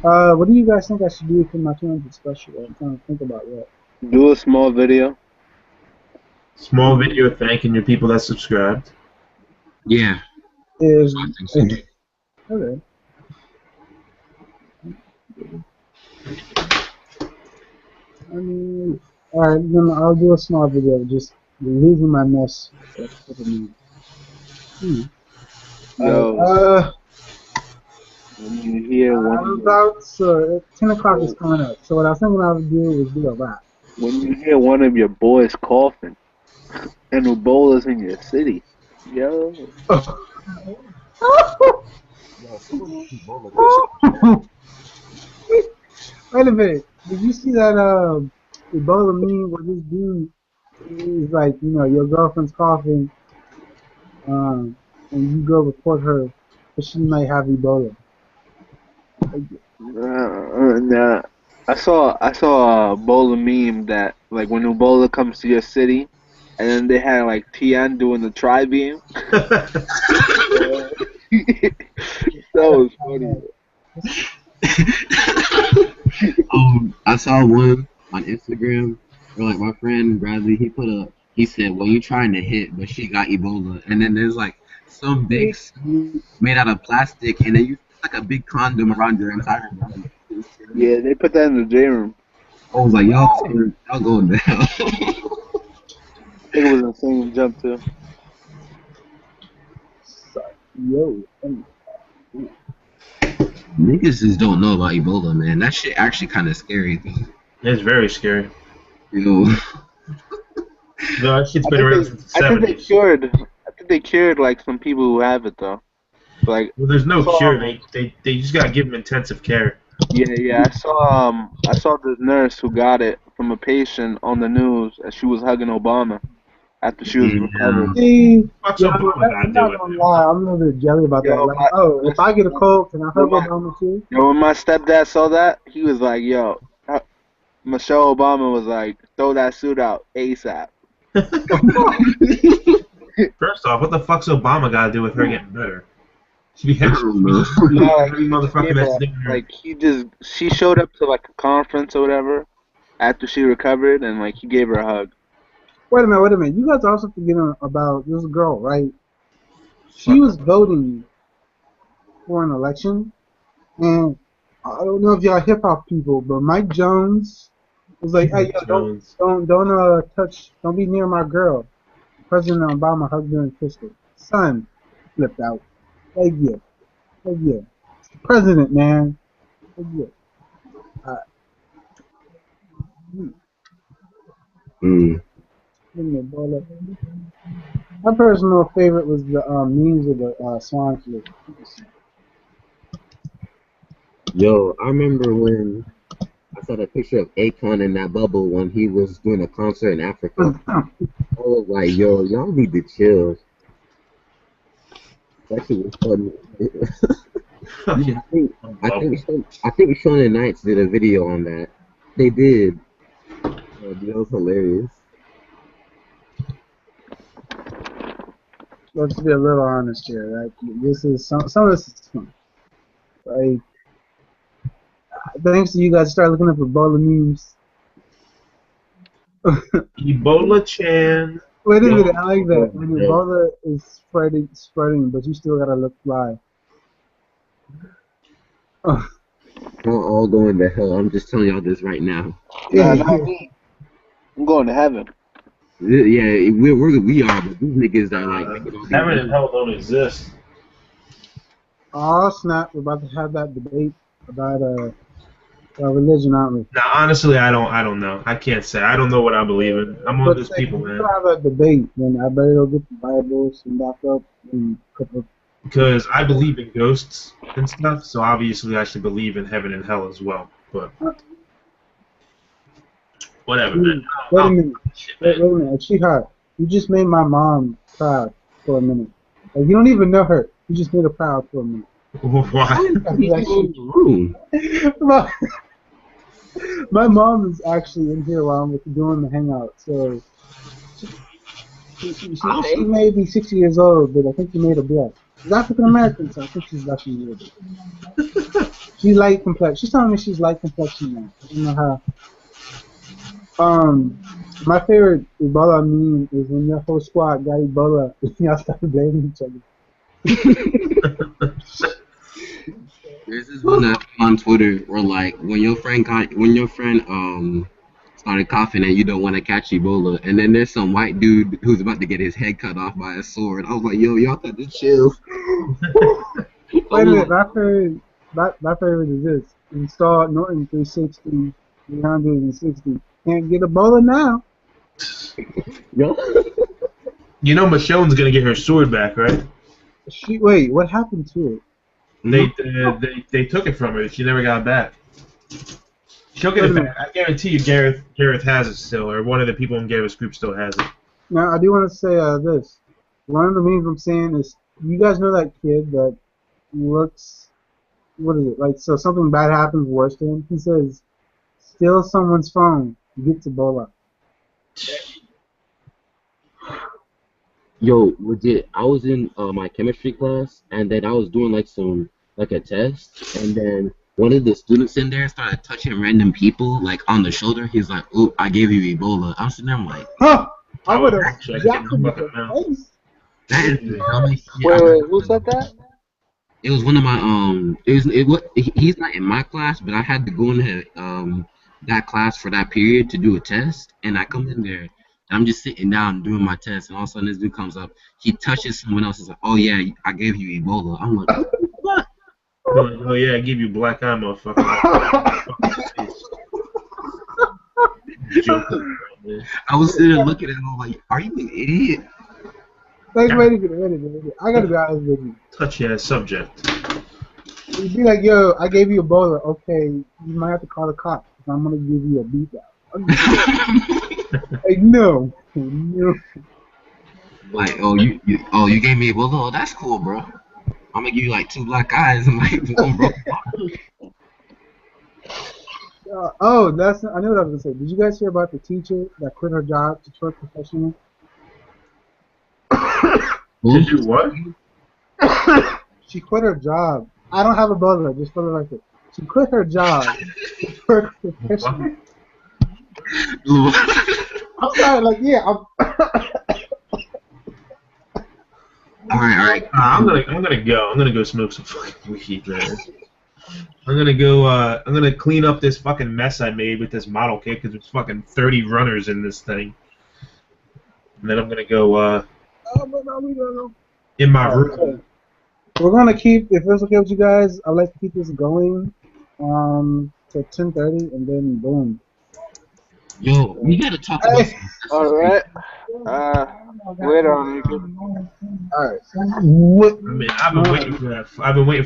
What do you guys think I should do for my 200 special? I'm trying to think about that. Do a small video. Small video thanking your people that subscribed. Yeah. Is I think so. okay. I mean, alright, then I'll do a small video, just relieving my mess. That's what I mean. Yo. When you hear about 10 o'clock is coming up. So what I was thinking I would do was do a rap. When you hear one of your boys coughing, And Ebola's in your city. Yo. Yo, someone got Ebola. Wait a minute. Did you see that Ebola meme where this dude is like, your girlfriend's coughing, and you go report her, but she might have Ebola. Nah. I saw a Ebola meme that like when Ebola comes to your city, and then they had like Tien doing the tri beam. That was funny. I saw one on Instagram where like my friend Bradley he said, well, you trying to hit, but she got Ebola. And then there's like some big suit made out of plastic, and then you put like a big condom around your entire body. Yeah, they put that in the J room. I was like, y'all going to hell. I think it was insane jump too. Yo. Niggas just don't know about Ebola, man. That shit actually kind of scary. It's very scary. You know. No, that shit's been around since the 70s. I think they cured like some people who have it though. Like, well, there's no cure. They just gotta give them intensive care. Yeah. I saw this nurse who got it from a patient on the news as she was hugging Obama after she was recovered. See, I'm not gonna lie, I'm a little bit jelly about that. Like, if I get a cold, can I hug Obama too? Yo, when my stepdad saw that, he was like, "Yo, Michelle Obama was like, throw that suit out ASAP." First off, what the fuck's Obama got to do with her getting better? She she showed up to like a conference or whatever after she recovered, and like he gave her a hug. Wait a minute. You guys are also forgetting about this girl, right? She was voting for an election, and I don't know if y'all hip hop people, but Mike Jones was like, "Hey, yo, don't be near my girl." President Obama hugged her and kissed her. Son flipped out. Like, yeah. It's the president, man. Like, yeah. My personal favorite was the memes of the swan flu. Yo, I remember when I saw that picture of Akon in that bubble when he was doing a concert in Africa. I was like, yo, y'all need to chill. That shit was funny. Yeah, I think Shonen Knights did a video on that. They did. That was hilarious. Let's be a little honest here, right? This is some of this is fun. Like, thanks to you guys, start looking up Ebola memes. Ebola Chan. Wait a minute, I like that. When Ebola is spreading, but you still gotta look fly. Y'all all going to hell. I'm just telling y'all this right now. Yeah, not me. I'm going to heaven. Yeah, we are, but these niggas are like. Heaven and hell don't exist. Oh snap! We're about to have that debate about religion, aren't we? Now, honestly, I don't know. I can't say. I don't know what I believe in. I'm one of those people, man. If we have a debate, then I better go get the Bible, some back up, and a couple. Because I believe in ghosts and stuff, so obviously I should believe in heaven and hell as well. But whatever, man. Wait a minute, sweetheart. You just made my mom proud for a minute. Like, you don't even know her. You just made her proud for a minute. Why? My mom is actually in here while I'm doing the hangout, so she may be 60 years old, but I think you made her blessed. She's African American, so I think she's lucky a little bit. She's light complexion. She's telling me she's light complexion now. I don't know how. My favorite Ebola meme is when your whole squad got Ebola and y'all started blaming each other. There's this one on Twitter where like when your friend started coughing and you don't want to catch Ebola, and then there's some white dude who's about to get his head cut off by a sword. I was like, yo, y'all got to chill. Wait a minute, my favorite is this. Install Norton 360, 360. Can't get Ebola now. Yo. You know Michonne's gonna get her sword back, right? Wait, what happened to it? They took it from her. She never got it back. She'll get Wait it a back. I guarantee you, Gareth has it still, or one of the people in Gareth's group still has it. Now, I do want to say this. One of the memes I'm saying is, you guys know that kid that looks, what is it, like, so something bad happens worse to him? He says, steal someone's phone, gets Ebola. Yo, legit, I was in my chemistry class, and then I was doing like a test, and then one of the students in there started touching random people like on the shoulder. He's like, "Ooh, I gave you Ebola." I was sitting there, I'm like, Huh! I would have actually jacked him in fucking the mouth. face. that is the dumbest shit Wait, I've wait, ever who done. said that? It was one of my he's not in my class, but I had to go into that class for that period to do a test, and I come in there. I'm just sitting down doing my test, and all of a sudden this dude comes up. He touches someone else. He's like, "Oh yeah, I gave you Ebola." I'm like, "What?" Oh yeah, I give you black eye, motherfucker. Joking, man. I was sitting there looking at him like, "Are you an idiot?" Like, wait a minute. I gotta be honest with you. Touchy ass subject. You'd be like, yo, I gave you Ebola. Okay, you might have to call the cops, because I'm gonna give you a beat down. Like, no. Like, you gave me Ebola. Oh, that's cool, bro. I'm gonna give you like 2 black eyes and like one broken arm. I know what I was gonna say. Did you guys hear about the teacher that quit her job to twerk professionally? To do what? She quit her job. I don't have a Ebola, just for the record. She quit her job to twerk professionally. I'm sorry, like, yeah, All right. I'm gonna go. I'm gonna go smoke some fucking weed, man. I'm gonna clean up this fucking mess I made with this model kit because there's fucking 30 runners in this thing. And then I'm gonna go in my room. We're gonna keep, if it's okay with you guys, I'd like to keep this going to 10:30, and then boom. Yo, we gotta talk about some. All right. Later on, Alright. I mean, I've been waiting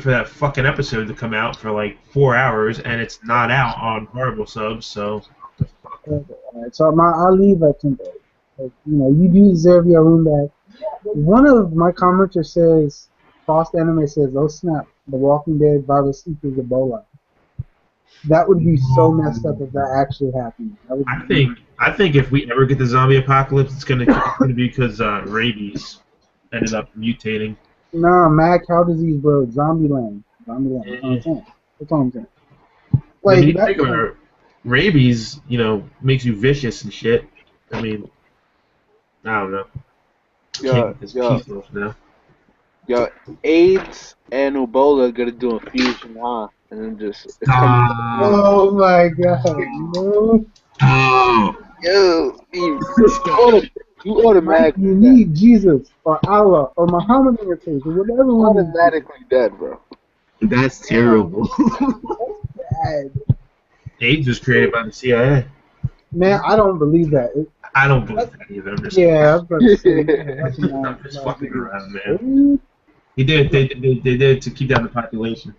for that fucking episode to come out for like 4 hours, and it's not out on Horrible Subs. So. Alright, so I'll leave at 10:30. Like, you do deserve your room back. One of my commenters says, Frost Anime says, "Oh snap, The Walking Dead virus equals Ebola." That would be so messed up if that actually happened. I think if we ever get the zombie apocalypse, it's gonna be because rabies ended up mutating. Nah, mad cow disease, bro. Zombieland. That's all I'm saying. Like, I mean, you think about it, rabies, makes you vicious and shit. I mean, I don't know. Yo, AIDS and Ebola gonna do a fusion, huh? And then it's coming. Oh my god, no. Yo, you automatically You need Jesus or Allah or Muhammad in your case or whatever. Automatically dead, bro. That's terrible. Bad. AIDS was created by the CIA. Man, I don't believe that. I don't believe that either. I'm just I was about to say, I'm just fucking around, man. They did it to keep down the population.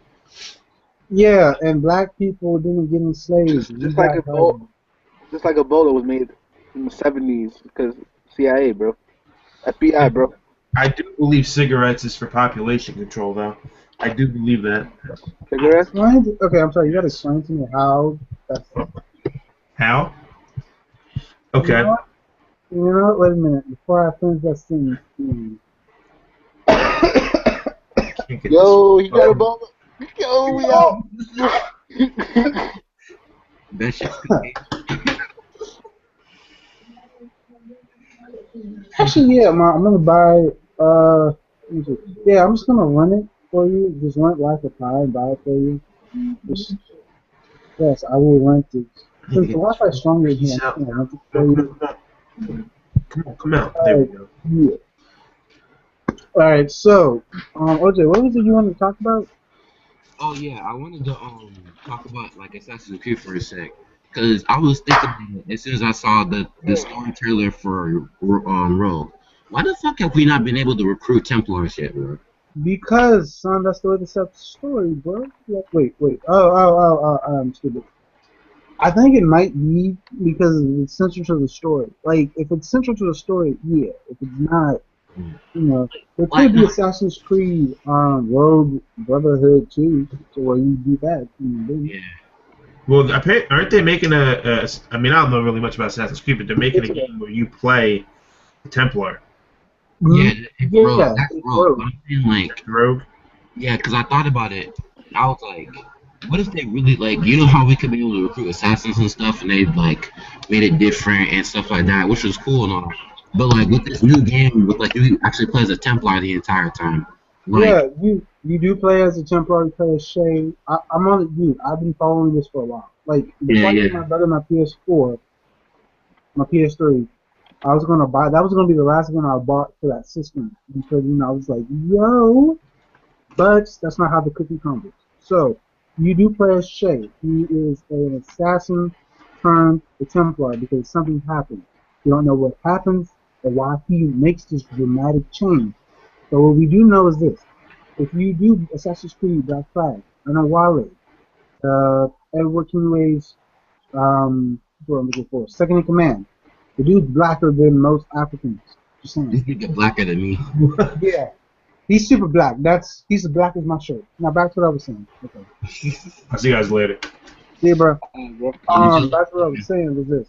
Yeah, and black people didn't get enslaved. Just like Ebola was made in the 70s because CIA, bro. FBI, bro. I do believe cigarettes is for population control, though. I do believe that. Cigarettes? Okay, I'm sorry. You gotta explain to me how. How? Okay. You know what? Wait a minute. Before I finish that sentence. Yo, you got Ebola? Yo, we out. That shit's Actually, yeah, I'm gonna buy. I'm just gonna run it for you. Just run it like a pie and buy it for you. Yes, I will rent it. Since the Wi-Fi is stronger than here, I'm gonna rent it for you. Come out. There we go. Yeah. All right, so, OJ, what was it you wanted to talk about? Oh yeah, I wanted to talk about like Assassin's Creed for a sec, Because I was thinking about it as soon as I saw the story trailer for Rogue. Why the fuck have we not been able to recruit Templars yet, bro? Because, son, that's the way to set the story, bro. Like, wait. I'm stupid. I think it might be because it's central to the story. Like, if it's central to the story, yeah. If it's not, you know, there could be Assassin's Creed, Rogue Brotherhood too, so where you do that. Yeah. Well, aren't they making I mean, I don't know really much about Assassin's Creed, but they're making a game where you play the Templar. Yeah, it's Rogue. Yeah, That's it's Rogue. Rogue. I'm saying, like, Rogue. yeah, because I thought about it. I was like, what if they really, like, you know how we could be able to recruit assassins and stuff, and they, like, made it different and stuff like that, which was cool and all. But, like, with this new game, with, like, you actually play as a Templar the entire time. Like, Yeah, you do play as a Templar, you play as Shay. I'm on it, dude. I've been following this for a while. Like, before I gave my brother my PS4, my PS3, I was gonna buy. That was gonna be the last one I bought for that system because I was like, yo. But that's not how the cookie crumbles. So you do play as Shay. He is an assassin turned a Templar because something happened. You don't know what happens or why he makes this dramatic change. So what we do know is this: if you do Assassin's Creed Black Flag, I know Wale, Edward Kenway's, what I'm looking for, second in command. The dude's blacker than most Africans. Just saying. this nigga blacker than me. Yeah, he's super black. He's as black as my shirt. Now back to what I was saying. Okay. I'll see you guys later. Yeah, bro. Back to what I was saying was this: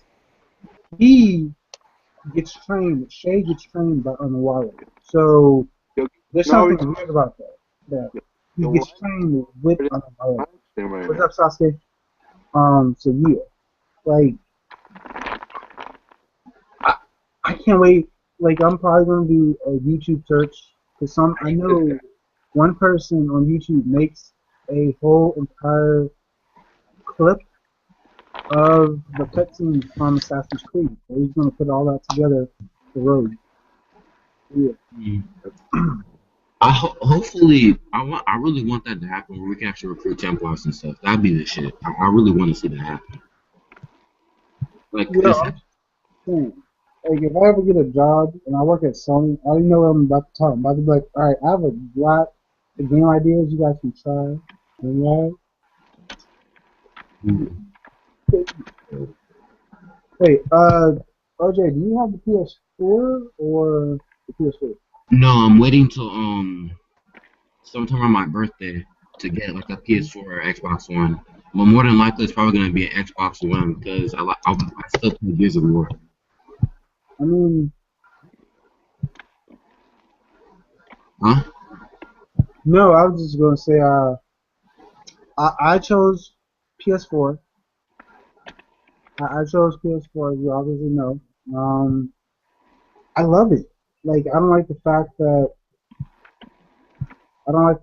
he gets trained. Shay gets trained by Wale. So there's something weird about that. That he gets trained with Wale. What's up, Sasuke? So yeah, like I can't wait. Like I'm probably gonna do a YouTube search because I know one person on YouTube makes a whole entire clip of the cutscenes from Assassin's Creed. So he's gonna put all that together for Rogue. Yeah. Hopefully, I really want that to happen where we can actually recruit Templars and stuff. That'd be the shit. I really want to see that happen. Like, yeah, like if I ever get a job and I work at Sony, I already know what I'm about to talk. I'm about to be like, all right, I have a lot of game ideas you guys can try. Right? Hey, OJ, do you have the PS4 or the PS3? no, I'm waiting till sometime around my birthday to get like a PS4 or Xbox One. But more than likely, it's probably gonna be an Xbox One because I still play Gears of War. I mean, huh? No, I was just gonna say, I chose PS4. I chose PS4, as you obviously know. I love it. Like, I don't like the fact that I have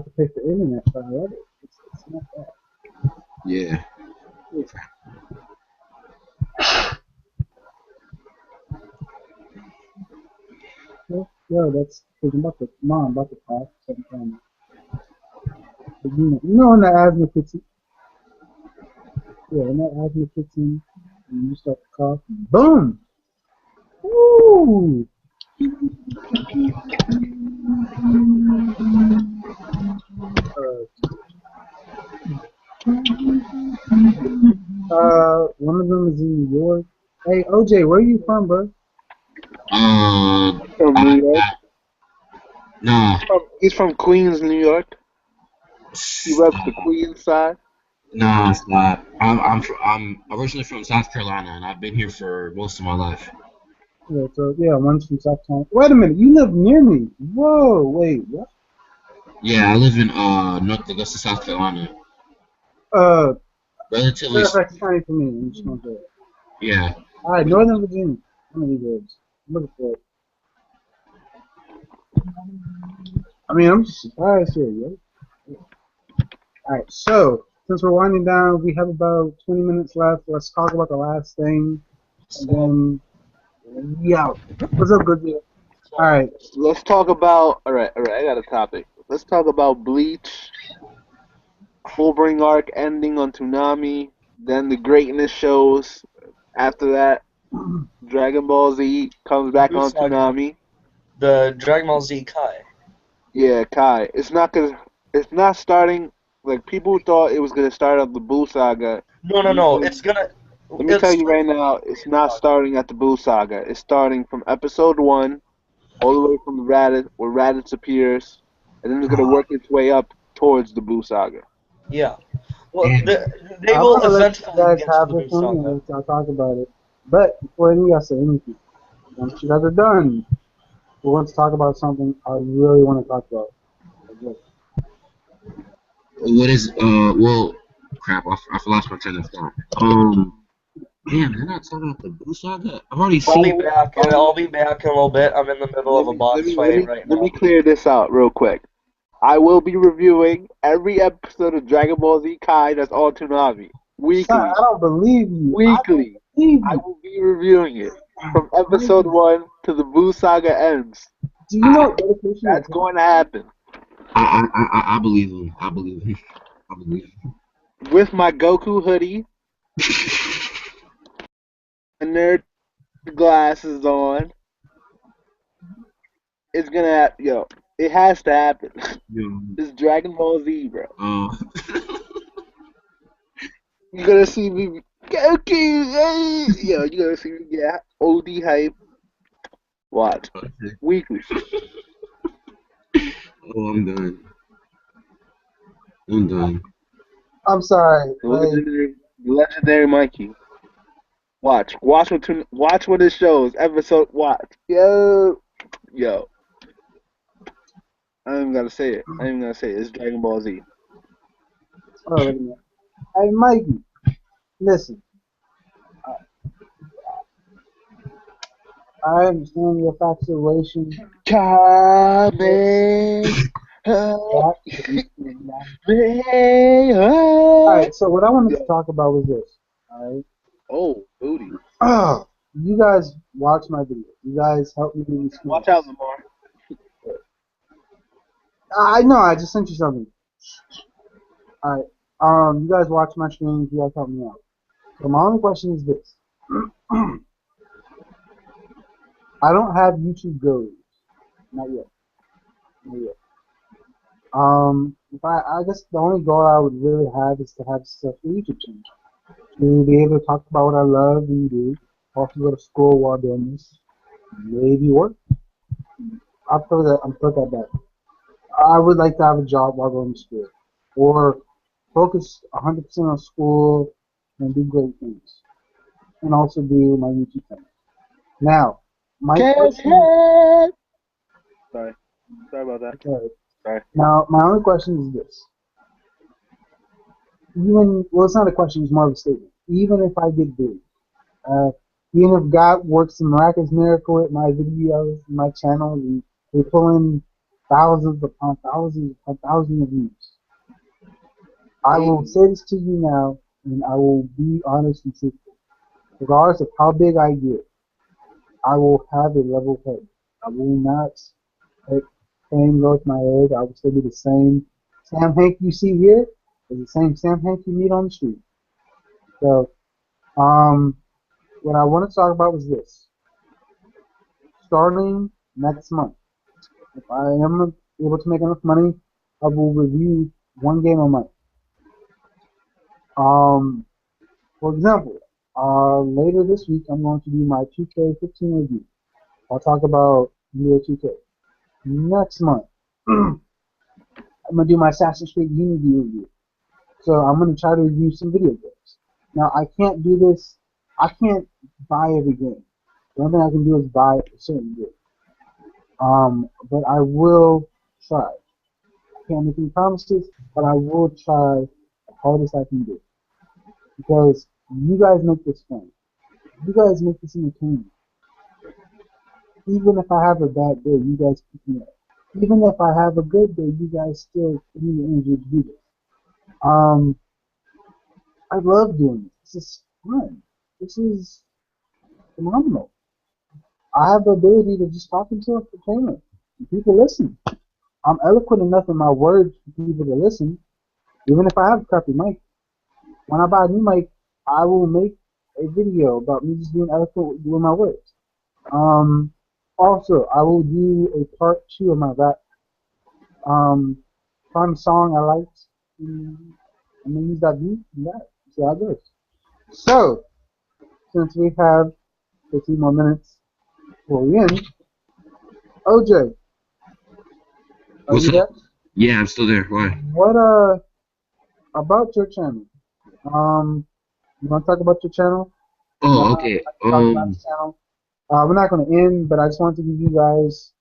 to pay for internet, but I love it. It's not bad. Yeah. Yeah, that's because I'm about to cough sometime. You know when the asthma kicks in? Yeah, when that asthma kicks in, and you start to cough, boom! Woo! One of them is in New York. Hey, OJ, where are you from, bro? From New York. Nah. He's from Queens, New York. He reps the Queens side. Nah, it's not. I'm originally from South Carolina, and I've been here for most of my life. Yeah, so one's from South Carolina. Wait a minute, you live near me. Whoa, wait, what? Yeah, I live in North Augusta, South Carolina. Relatively. That's funny for me. I'm just gonna say it. Yeah. All right, Northern Virginia. One of these words. I'm looking for it. I mean, I'm just surprised here, yo. All right, so since we're winding down, we have about 20 minutes left. Let's talk about the last thing, and then we out. What's up, good deal? All right. Let's talk about. All right. I got a topic. Let's talk about Bleach. Fullbring arc ending on Toonami. Then the greatness shows. After that, Dragon Ball Z comes back on Saga. Toonami. The Dragon Ball Z Kai. Yeah, Kai. It's not starting like people thought it was gonna start at the Buu saga. No. It's gonna. Let me tell you right now, it's not starting at the Buu saga. It's starting from episode 1 all the way from Raditz, where Raditz appears, and then it's gonna work its way up towards the Buu saga. Yeah. Well, Damn. they I'm will gonna let you eventually guys get to have the this Buu one Saga. and I'll talk about it. But before any of you guys say anything, once you guys are done, we want to talk about something I really want to talk about. Okay. What is well, crap! I lost my train of thought. Damn, they're not talking about the Boo Saga. I've already I'll be seen. back. I'll be back in a little bit. I'm in the middle of a boss fight right Let now. me clear this out real quick. I will be reviewing every episode of Dragon Ball Z Kai that's on Toonami weekly. Son, I don't believe you. Weekly. I will be reviewing it from episode 1 to the Buu saga ends. Do you know what dedication That's going to happen. I believe him. I believe him. I believe him. With my Goku hoodie and their glasses on. It's gonna it has to happen. It's Dragon Ball Z, bro. You're gonna see me Goku, hey! You're gonna see me get OD hype. Watch. Weekly. Oh, I'm done. I'm done. I'm sorry. Legendary Mikey. Watch what it shows. Episode. Watch. Yo. I ain't even gotta say it. It's Dragon Ball Z. Oh, wait a minute. Hey, Mikey, listen. I understand your situation. Alright, so what I wanted to talk about was this. Alright? Oh, booty. You guys watch my video. You guys help me do this. Watch out, Lamar. I know, I just sent you something. Alright. You guys watch my streams, you guys help me out. So my only question is this. I don't have YouTube goals. Not yet. If I guess the only goal I would really have is to have a successful YouTube channel. To be able to talk about what I love and do. Also go to school while doing this. Maybe work. I'm put that back. I would like to have a job while going to school. Or focus 100% on school and do great things. And also do my YouTube channel. Now, my question... Sorry about that. Okay. Sorry. Now, my only question is this. It's not a question, it's more of a statement. Even if I get big, even if God works a miraculous miracle with my videos, my channel, and they pull in thousands upon thousands of views, I will say this to you now, and I will be honest and truthful. Regardless of how big I get, I will have a level head. I will not let fame go to my head. I will still be the same Sam Hank you see here is the same Sam Hank you meet on the street. So, what I want to talk about was this. Starting next month, if I am able to make enough money, I will review one game a month. For example, later this week, I'm going to do my 2K15 review. I'll talk about NBA 2K. Next month, I'm going to do my Assassin's Creed Unity review. So I'm going to try to review some video games. Now, I can't do this. I can't buy every game. The only thing I can do is buy a certain game. But I will try. I can't make any promises, but I will try the hardest I can do. Because you guys make this fun. You guys make this entertaining. Even if I have a bad day, you guys pick me up. Even if I have a good day, you guys still give me the energy to do this. I love doing this. This is fun. This is phenomenal. I have the ability to just talk into a container. People listen. I'm eloquent enough in my words for people to listen. Even if I have a crappy mic, when I buy a new mic, I will make a video about me just being eloquent with my words. Um, Also, I will do a part 2 of my rap. Find a song I liked, and I'm gonna use that beat and that. See how it goes. So, since we have 15 more minutes before we end, OJ, are What's you up? there? Yeah, I'm still there. Why? What about your channel? You want to talk about your channel? Oh, I okay. can talk about the channel. We're not going to end, but I just wanted to give you guys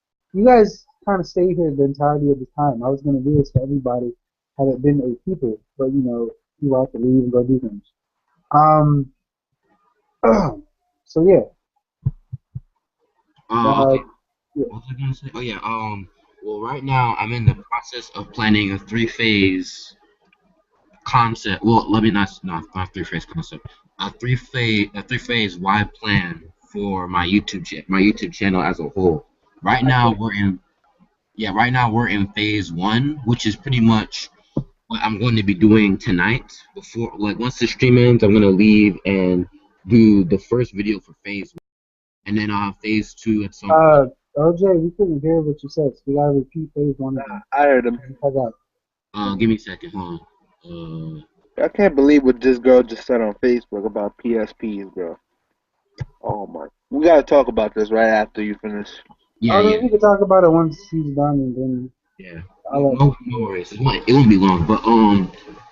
kind of stayed here the entirety of the time. I was going to do this for everybody had it been 8 people, but you have to leave and go do things. Um, so yeah, uh, Okay. yeah. What was I gonna say? Oh yeah. Well, right now I'm in the process of planning a three-phase concept. Well, let me not three-phase concept. A three-phase wide plan for my YouTube channel as a whole. Right now we're in right now we're in phase one, which is pretty much what I'm going to be doing tonight. Before, like, once the stream ends, I'm gonna leave and do the first video for phase one, and then I'll have phase two at some point. OJ, we couldn't hear what you said, so we gotta repeat phase one again. I heard him. Give me a second, hold on. I can't believe what this girl just said on Facebook about PSPs, bro. Oh my. We gotta talk about this right after you finish. Yeah, We can talk about it once he's done, and then yeah. I'll No worries. It won't be long, but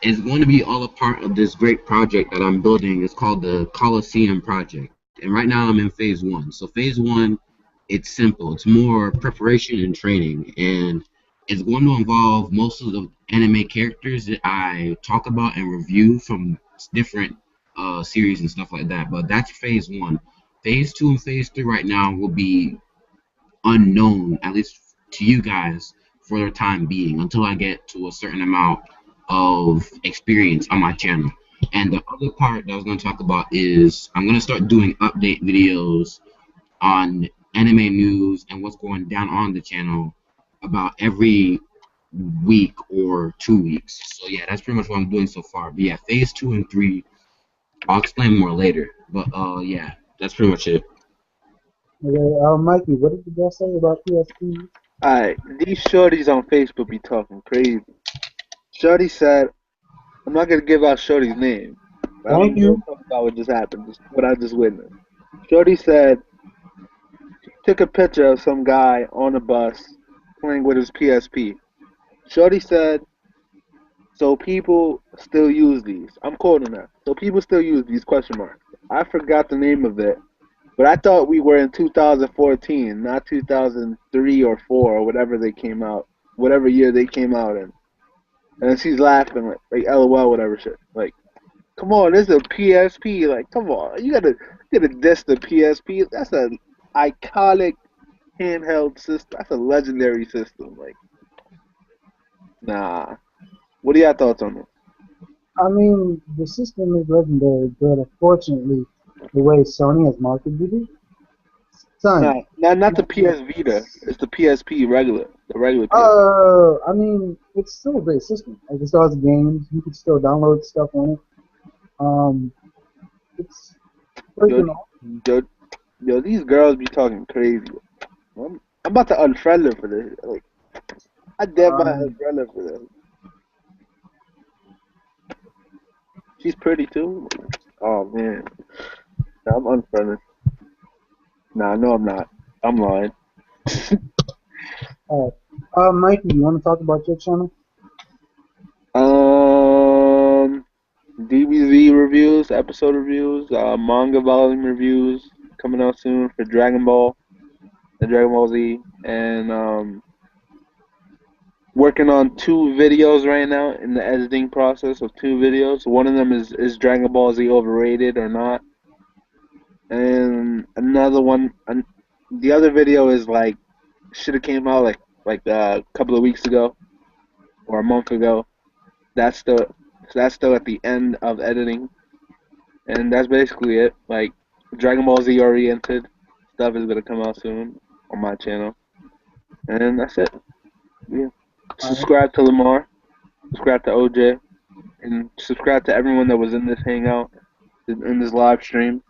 it's going to be all a part of this great project that I'm building. It's called the Coliseum Project, and right now I'm in phase one. So phase one, it's simple. It's more preparation and training, and it's going to involve most of the anime characters that I talk about and review from different series and stuff like that. But that's phase one. Phase two and phase three right now will be unknown, at least to you guys, for the time being, until I get to a certain amount of experience on my channel. And the other part that I was going to talk about is I'm going to start doing update videos on anime news and what's going down on the channel about every week or 2 weeks. So yeah, that's pretty much what I'm doing so far. But yeah, phase two and three, I'll explain more later. But yeah, that's pretty much it. Okay, Mikey, what did the girl say about PSP? Alright, these shorties on Facebook be talking crazy. Shorty said, I'm not gonna give out Shorty's name. But Thank you. Talk about what just happened, what I just witnessed. Shorty said she took a picture of some guy on a bus playing with his PSP. Shorty said, so people still use these. I'm quoting her. So people still use these question marks. I forgot the name of it, but I thought we were in 2014, not 2003 or 4 or whatever they came out, whatever year they came out in. And she's laughing like LOL, whatever shit. Like, come on, this is a PSP. Like, come on, you gotta diss the PSP. That's an iconic handheld system. That's a legendary system. Like, nah. What are your thoughts on it? I mean, the system is legendary, but unfortunately, the way Sony has marketed it, son. Not the PS Vita. It's the PSP regular, the regular PSP. I mean, it's still a great system. Like, it still has games. You can still download stuff on it. It's freaking awesome. Yo, these girls be talking crazy. I'm about to unfriend her for this. Like, I dare my unfriend her for this. She's pretty too. Oh man, nah, I'm unfriended. Nah, no, I'm not. I'm lying. Mikey, you want to talk about your channel? DBZ reviews, episode reviews, manga volume reviews coming out soon for Dragon Ball and Dragon Ball Z, and working on 2 videos right now in the editing process of 2 videos. One of them is Dragon Ball Z overrated or not, and another one, the other video is like should have came out like a couple of weeks ago or a month ago. That's still at the end of editing, and that's basically it. Like, Dragon Ball Z oriented stuff is gonna come out soon on my channel, and that's it. Yeah. Subscribe to Lamar. Subscribe to OJ. and subscribe to everyone that was in this hangout, in this live stream.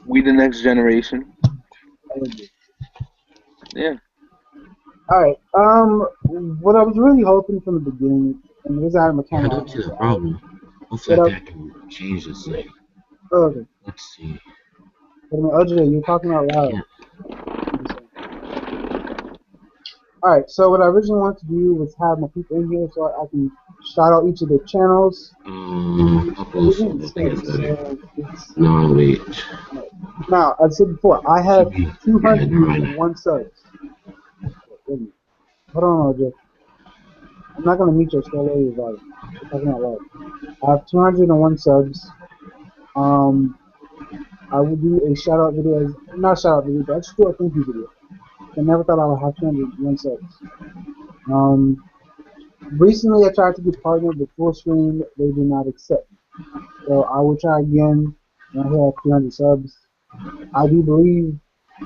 We the next generation. Yeah. Alright, what I was really hoping from the beginning, and the reason I had my Yeah, I camera don't on, see the so problem. Hopefully what that can change this thing. okay. Let's see. Wait a minute, OJ, you're talking out loud. Yeah. Alright, so what I originally wanted to do was have my people in here so I can shout out each of their channels. Upload Everything photo. I think stinks, it's better. so it's... No, wait. Now, I said before, I have Should be. Yeah, never mind. 201 subs. Wait a minute. Hold on, OJ. I'm not gonna mute your slow lower your volume. You're talking out loud. I have 201 subs. I will do a shout out video, not shout out video, but I just do a thank you video. I never thought I would have 201 subs. Recently I tried to get partnered with Full Screen, they did not accept me. So I will try again when I have 300 subs. I do believe,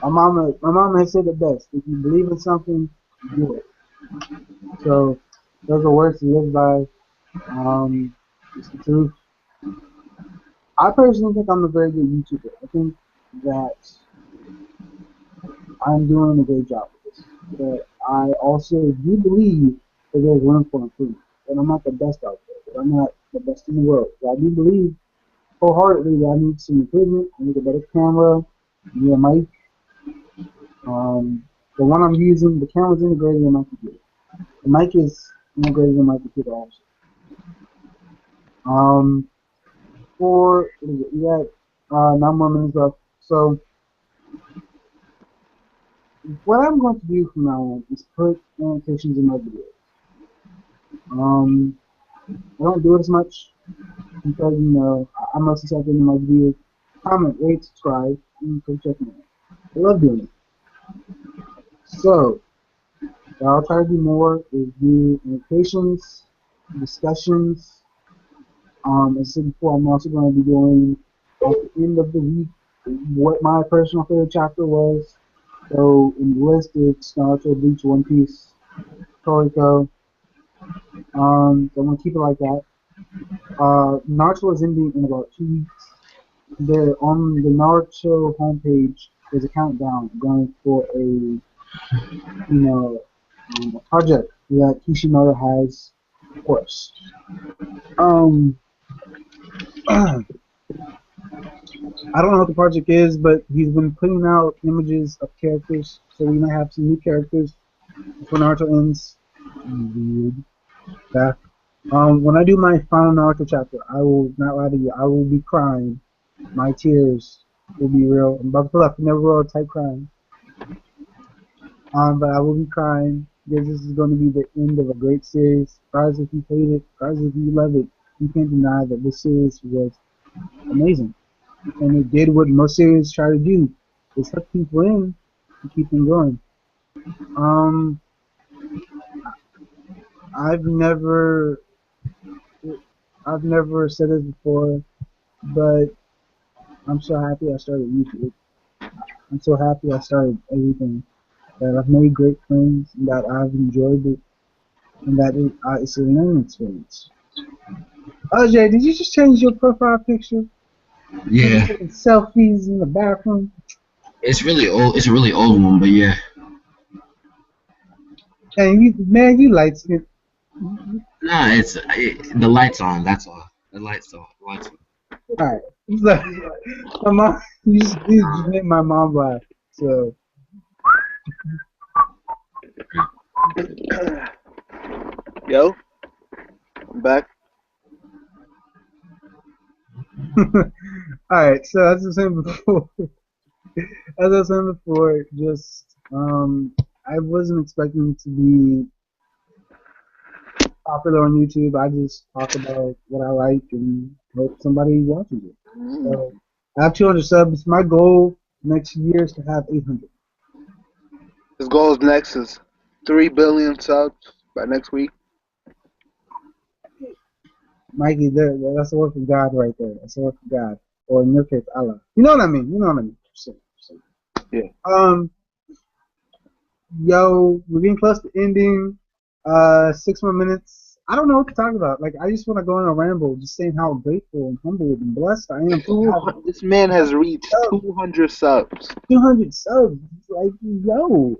my mama has said it best, if you believe in something, do it. So those are words to live by. It's the truth. I personally think I'm a very good YouTuber. I think that I'm doing a great job with this. But I also do believe that there's room for improvement. That I'm not the best out there. That I'm not the best in the world. But I do believe wholeheartedly that I need some improvement. I need a better camera, I need a mic. The one I'm using, the camera's integrated in my computer. The mic is integrated in my computer also. We got 9 more minutes left. So what I'm going to do from now on is put annotations in my videos. I don't do it as much because, you know, I mostly type into my videos. Comment, rate, subscribe, and come check me out. I love doing it. So what I'll try to do more is do annotations, discussions. As I said before, I'm also going to be doing at the end of the week what my personal favorite chapter was. So in the list it's Naruto, Bleach, One Piece, Toriko. So I'm gonna keep it like that. Naruto is ending in about 2 weeks. There on the Naruto homepage there's a countdown going for a a project that Kishimoto has, of course. I don't know what the project is, but he's been putting out images of characters, so we might have some new characters before Naruto ends. Weird. Yeah. When I do my final Naruto chapter, I will not lie to you, I will be crying. My tears will be real. I'm about to pull up Never World type crying. But I will be crying because this is going to be the end of a great series. Regardless if you hate it, regardless if you love it, you can't deny that this series was amazing. And it did what most series try to do, is hook people in and keep them going. I've never said this before, but I'm so happy I started YouTube. I'm so happy I started everything. That I've made great friends, and that I've enjoyed it, and that it's a learning experience. OJ, did you just change your profile picture? Yeah. Selfies in the bathroom. It's really old. It's a really old one, but yeah. And you light skin. Nah, the lights on. That's all. The lights on. Lights on. Alright. So, my mom, you just made my mom laugh. So. Yo, I'm back. Alright, so as I was saying before, just I wasn't expecting to be popular on YouTube. I just talk about what I like and hope somebody watches it. So I have 200 subs. My goal next year is to have 800. His goal next is 3 billion subs by next week. Mikey, that's a word from God right there. That's a word from God. Or in your case, Allah. You know what I mean? You know what I mean? Yeah. Yo, we're getting close to ending. 6 more minutes. I don't know what to talk about. Like, I just want to go on a ramble, just saying how grateful and humbled and blessed I am to have This man has reached 200 subs. 200 subs. Like, yo,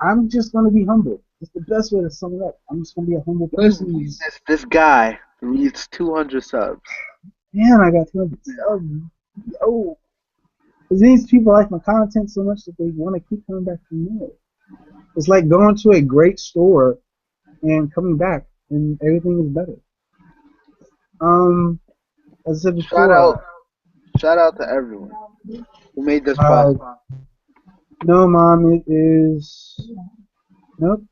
I'm just gonna be humble. It's the best way to sum it up. I'm just gonna be a humble person. This guy reached 200 subs. Man, I got 200 subs. Yo, because these people like my content so much that they want to keep coming back for more. It's like going to a great store and coming back, and everything is better. As I said before, Shout out to everyone who made this possible. no, Mom, it is. Nope.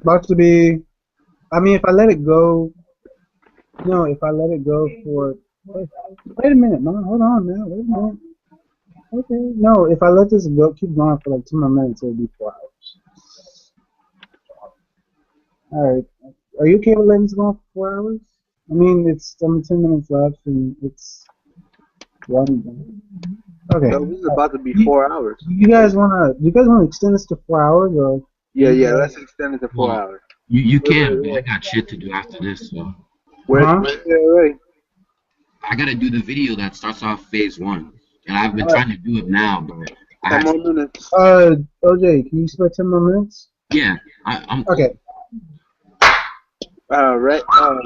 About to be. I mean, if I let it go. No, if I let it go for. Wait a minute, Mom. Hold on now. Wait a minute. Okay. No, if I let this go, keep going for like 2 more minutes, it'll be 4 hours. Alright. Are you okay with letting this go on for 4 hours? I mean, it's only 10 minutes left, and it's 1. Okay. So this is about to be 4 hours. Do you guys wanna extend this to 4 hours, or? Yeah. Let's extend it to 4 hours. You can, but I got shit to do after this, so. Wait. I gotta do the video that starts off phase 1, and I've been trying to do it now, but. 10 more minutes. OJ, can you spare 10 more minutes? Yeah, I'm cool. Okay. All right. Hold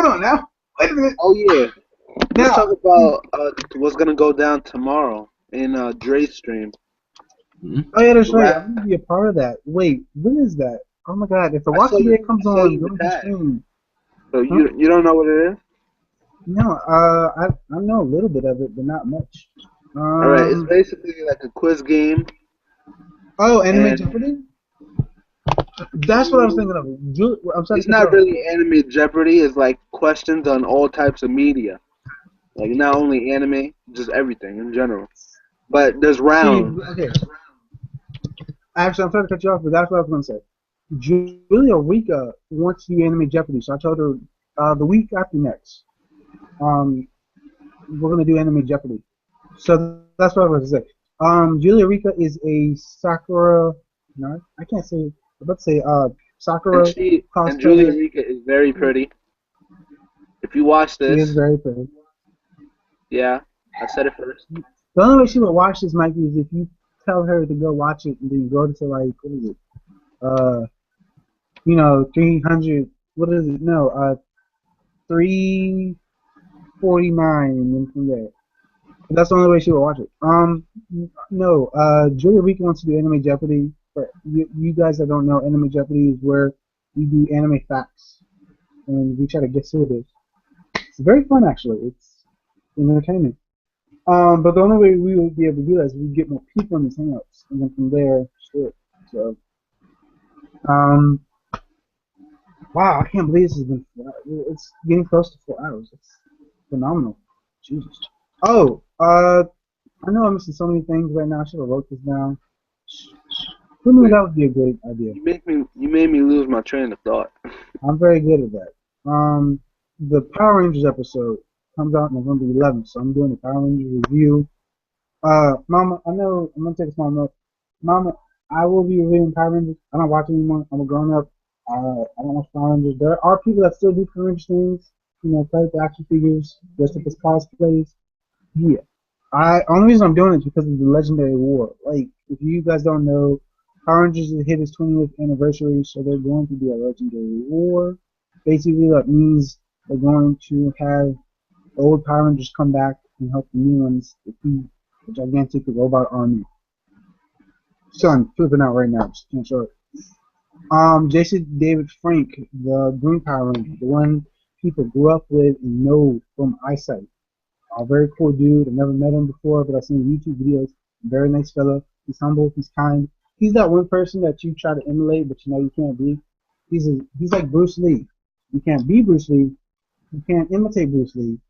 on now. Wait a minute. Oh yeah. Let's talk about what's gonna go down tomorrow in Dre's stream. Oh yeah, that's right. I'm gonna be a part of that. Wait, when is that? Oh my God! If the Walking Dead comes on, you're gonna stream. So you don't know what it is? No, I know a little bit of it, but not much. Alright, it's basically like a quiz game. Oh, Anime Jeopardy? That's what I was thinking of. It's not really Anime Jeopardy. It's like questions on all types of media. Like not only anime, just everything in general. But there's rounds. Okay. Actually, I'm sorry to cut you off, but that's what I was going to say. Julia Rika wants to do Anime Jeopardy, so I told her the week after next, we're going to do Anime Jeopardy. So that's what I was going to say. Julia Rika is a Sakura. No, I can't say. I'm about to say Sakura. And Julia Rika is very pretty. If you watch this, she is very pretty. Yeah, I said it first. The only way she would watch this, Mikey, is if you tell her to go watch it and then go to like, what is it? 300. What is it? No, 349, and then from there. But that's the only way she would watch it. No, Julia Rika wants to do Anime Jeopardy. For you guys that don't know, Anime Jeopardy is where we do anime facts, and we try to guess who it is. It's very fun, actually. It's entertaining. But the only way we would be able to do that is we get more people in these hangouts, and then from there, shit. So, wow, I can't believe this has been. It's getting close to 4 hours. It's phenomenal. Jesus. Oh, I know I'm missing so many things right now. I should have wrote this down. Who knew that would be a great idea? You made me lose my train of thought. I'm very good at that. The Power Rangers episode comes out November 11th, so I'm doing the Power Rangers review. Mama, I know I'm gonna take a small note. Mama, I will be reviewing Power Rangers. I don't watch anymore. I'm a grown up. I don't watch Power Rangers. There are people that still do Power Rangers things. Play with the action figures, dress up as cosplays. Yeah. Only reason I'm doing it is because of the Legendary War. Like, if you guys don't know, Power Rangers has hit its 20th anniversary, so they're going to do a Legendary War. Basically, that means they're going to have the old Power Rangers come back and help the new ones defeat the gigantic robot army. Son, flipping out right now. Just can't show it. Jason David Frank, the Green Power Ranger, the one people grew up with and know from eyesight. A very cool dude. I've never met him before, but I've seen YouTube videos. Very nice fellow. He's humble. He's kind. He's that one person that you try to emulate, but you know you can't be. He's like Bruce Lee. You can't be Bruce Lee. You can't imitate Bruce Lee.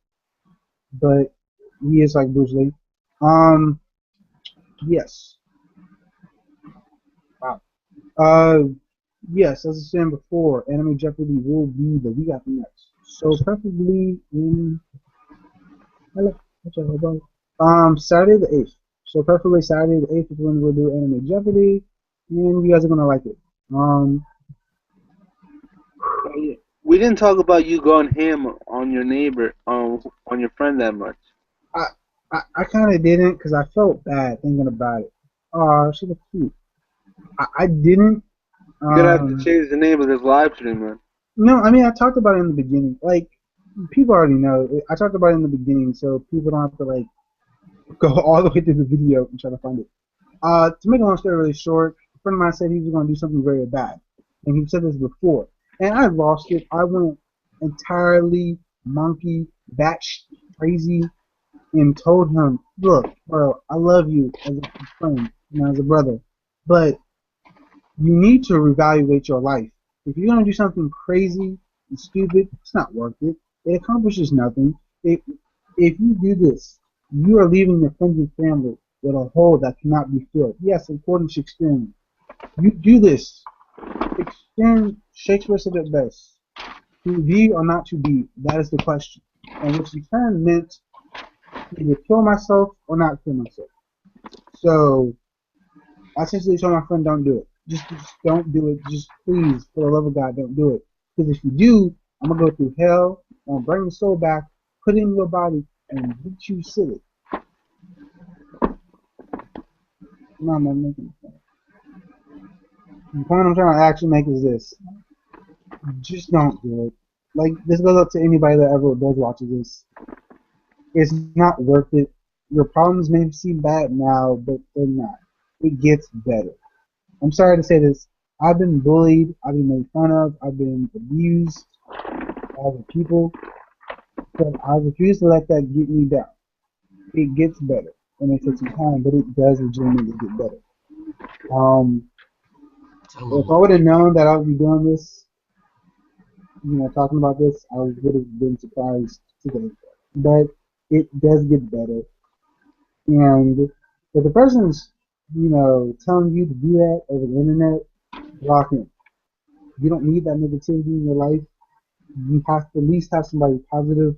But he is like Bruce Lee. Yes. Wow. Yes, as I was saying before, Anime Jeopardy will be the week after next. So preferably in Saturday the 8th. So preferably Saturday the 8th is when we'll do Anime Jeopardy, and you guys are gonna like it. We didn't talk about you going ham on your neighbor, on your friend that much. I I kind of didn't because I felt bad thinking about it. Oh, she was cute. I didn't. You're gonna have to change the name of this live stream, man. No, I mean I talked about it in the beginning. Like people already know. I talked about it in the beginning, so people don't have to like go all the way through the video and try to find it. To make a long story really short, a friend of mine said he was going to do something very bad, and he said this before, and I lost it. I went entirely monkey, batch crazy, and told him, "Look, bro, I love you as a friend, as a brother, but you need to reevaluate your life. If you're going to do something crazy and stupid, it's not worth it. It accomplishes nothing. If you do this, you are leaving your friends and family with a hole that cannot be filled. Yes, according to Shakespeare. You do this. Shakespeare said it best. To be or not to be, that is the question. And which in turn meant either kill myself or not kill myself. So I essentially told my friend, don't do it. Just don't do it. Just please, for the love of God, don't do it. Because if you do, I'm going to go through hell, I'm going to bring your soul back, put it in your body, and beat you silly. No, I'm not making it. The point I'm trying to actually make is this. Just don't do it. Like, this goes up to anybody that ever does watch this. It's not worth it. Your problems may seem bad now, but they're not. It gets better. I'm sorry to say this. I've been bullied. I've been made fun of. I've been abused by other people. But I refuse to let that get me down. It gets better. It may take some time, but it does legitimately get better. If I would have known that I would be doing this, talking about this, I would have been surprised today. But it does get better. And if the person's, telling you to do that over the internet, block him. You don't need that negativity in your life. You have to at least have somebody positive.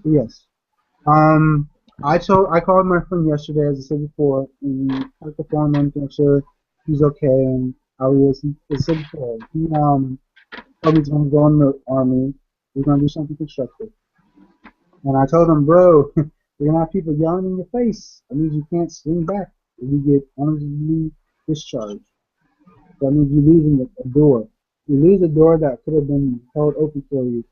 Yes. I called my friend yesterday, as I said before, and talked the phone and to make sure he's okay and how he is. He said before, he told me he's gonna go in the army. He's gonna do something constructive. And I told him, bro, you're gonna have people yelling in your face. That means you can't swing back if you get honorably discharged. That means you're losing a door. You lose a door that could have been held open for you,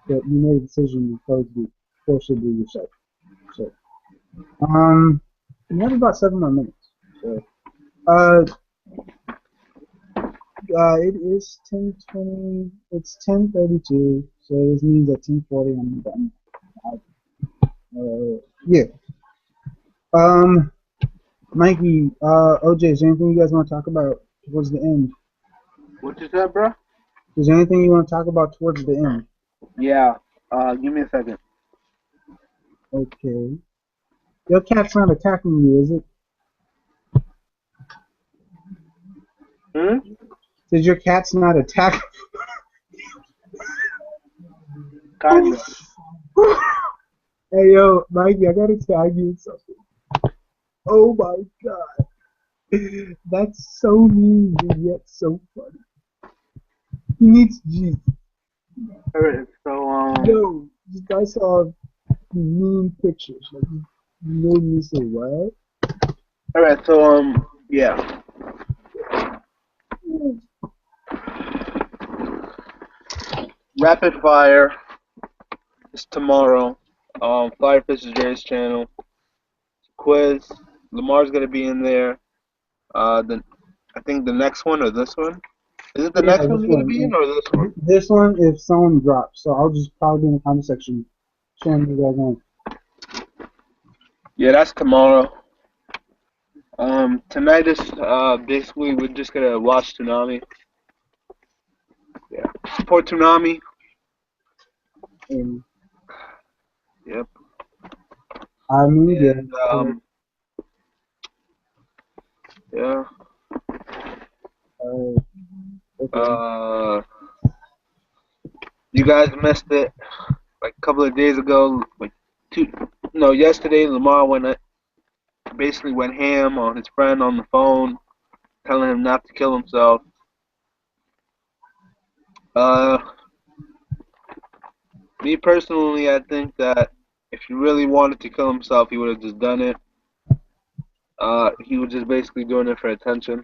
but you made a decision to close it forcibly yourself. So, we have about 7 more minutes. So, it is 10:20. It's 10:32. So this means at 10:40 I'm done. Yeah. Mikey, OJ, is there anything you guys want to talk about towards the end? What you said, bro? Is there anything you want to talk about towards the end? Yeah. Give me a second. Okay. Your cat's not attacking you, is it? Says your cat's not attacking. Kinda. Hey yo, Mikey, I gotta tag you something. Oh my god. That's so mean and yet so funny. He needs Jesus. Alright, so Yo, I saw mean pictures. Like, you made me say what? Alright, so yeah. Rapid Fire is tomorrow. Firefish is Jerry's channel. Quiz. Lamar's gonna be in there. I think the next one or this one. Is it the next one you're gonna be in or this one? This one, if someone drops, so I'll just probably be in the comment section showing you guys on. Yeah, that's tomorrow. Tonight is basically we're just gonna watch Toonami. Yeah, support Toonami. Yep. I mean, and, yeah. You guys missed it like a couple of days ago. Yesterday Lamar went basically went ham on his friend on the phone, telling him not to kill himself. Uh, Me personally, I think that if he really wanted to kill himself, he would have just done it. He was just basically doing it for attention.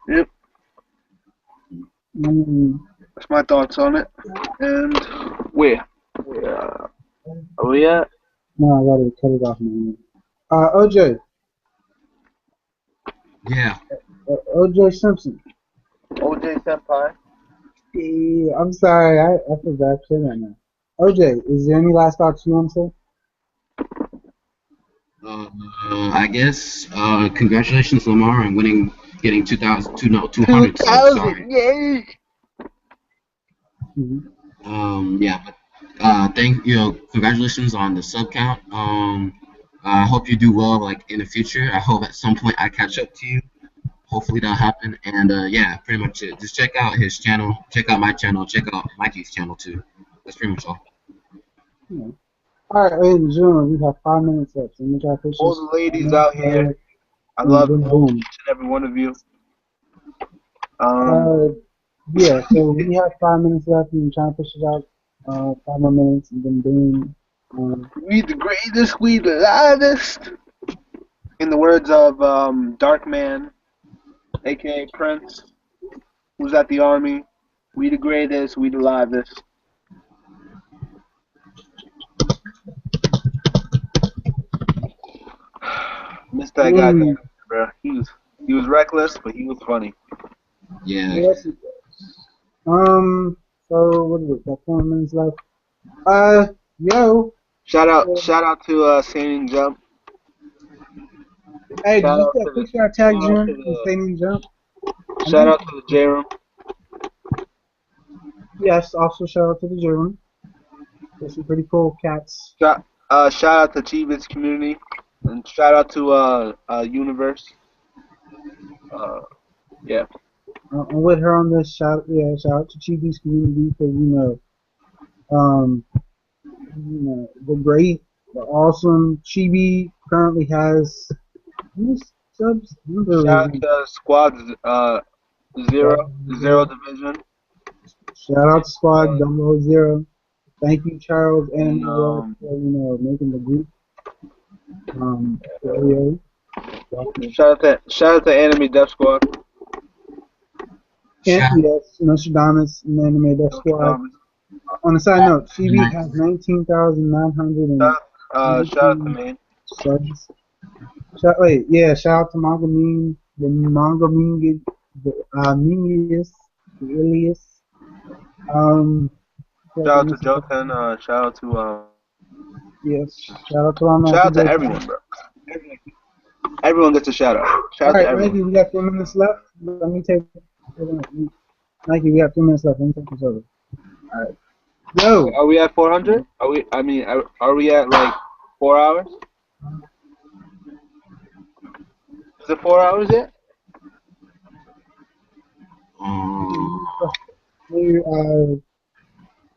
Yep, that's my thoughts on it. And where? Are we at? No, I gotta cut it off now. OJ. Yeah. OJ Simpson. OJ Senpai. Yeah, I'm sorry, I forgot to say that now. OJ, is there any last thoughts you want to say? I guess congratulations, Lamar, on winning, getting 200 subs. Sorry. Yay! Yeah, but congratulations on the sub count. I hope you do well, like in the future. I hope at some point I catch up to you. Hopefully that'll happen. And yeah, pretty much it. Just check out his channel, check out my channel, check out Mikey's channel too. That's pretty much all. Yeah. All right, ladies and gentlemen, we have 5 minutes left. So we got All the ladies out here, I love each and every one of you. Yeah, so we have 5 minutes left, and we're trying to push it out 5 more minutes, and then boom. We the greatest, we the loudest. In the words of Darkman, aka Prince, who's at the army, we the greatest, we the livest. Missed that guy, bro. He was reckless, but he was funny. Yeah. Yes, it was. So what is it? Got 4 minutes left. Yo. Shout out to Sailing Jump. Hey, did you see that picture I tagged you in Sailing Jump? Shout out to the J Room. Yes, also shout out to the J Room. There's some pretty cool cats. Shout out to Chivas community, and shout out to Universe. Yeah. I'm with her on this. Shout out to Chibi's community for the great, the awesome Chibi currently has subs. Shout out to Squad Zero Division. Shout out to Squad 000. Thank you, Charles and for making the group. Shout out to Anime Death Squad. Yes, Nostradamus and Anime Death Squad. On a side note, CB has 19,900 shout out to me. Subs. Shout out to Manga Meme, the Manga Meme, the Memius, the Ilias. Shout out to Joten, shout out to yes, shout out to shout out to everyone, bro. Everyone gets a shout out. Shout out to everyone. Mikey, we got 4 minutes left. Let me take. Mikey, we have 2 minutes left. Let me take this over. All right. Yo. Are we at 400? Are we at like 4 hours? Is it 4 hours yet?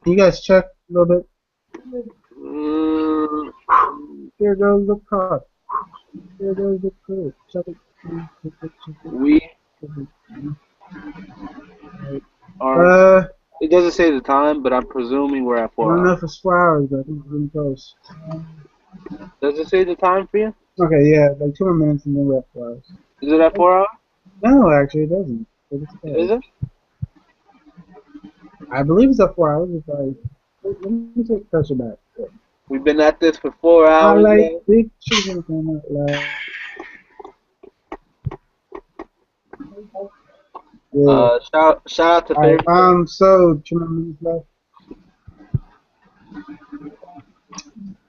You guys check a little bit. Here goes the car. Here goes the car. Check it. We are. It doesn't say the time, but I'm presuming we're at 4 hours. I don't know if it's 4 hours, but I think it's really close. Does it say the time for you? Okay, yeah, like 2 more minutes and then we're at 4 hours. Is it at 4 hours? No, actually, it doesn't. Is it? I believe it's at 4 hours. Let me take the pressure back. We've been at this for 4 hours. I like big chicken from that lab. Yeah. Shout out to favorite. So 2 more minutes left.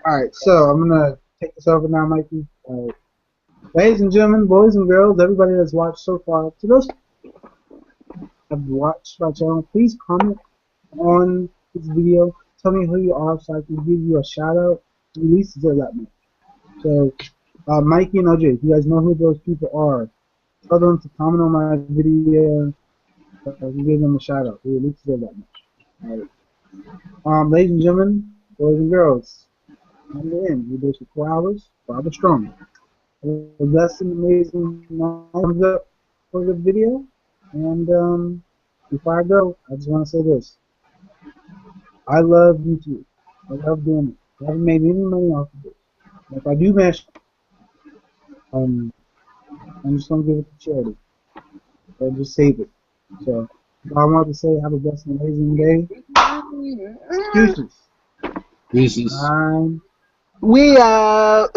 Alright, so I'm gonna take this over now, Mikey. Ladies and gentlemen, boys and girls, everybody that's watched so far, to those who have watched my channel, please comment on this video. Tell me who you are so I can give you a shout out. You at least deserve that much. So, Mikey and OJ, if you guys know who those people are, tell them to comment on my video. So I can give them a shout out. You at least deserve that much. Alright. Ladies and gentlemen, boys and girls, I'm in. We do for 4 hours, 4 hours strong. That's an amazing thumbs up for the video. And before I go, I just want to say this. I love YouTube. I love doing it. I haven't made any money off of it. If I do manage, I'm just going to give it to charity. Or just save it. So, I want to say have a blessed and amazing day. Excuses. Deuces. I'm We out.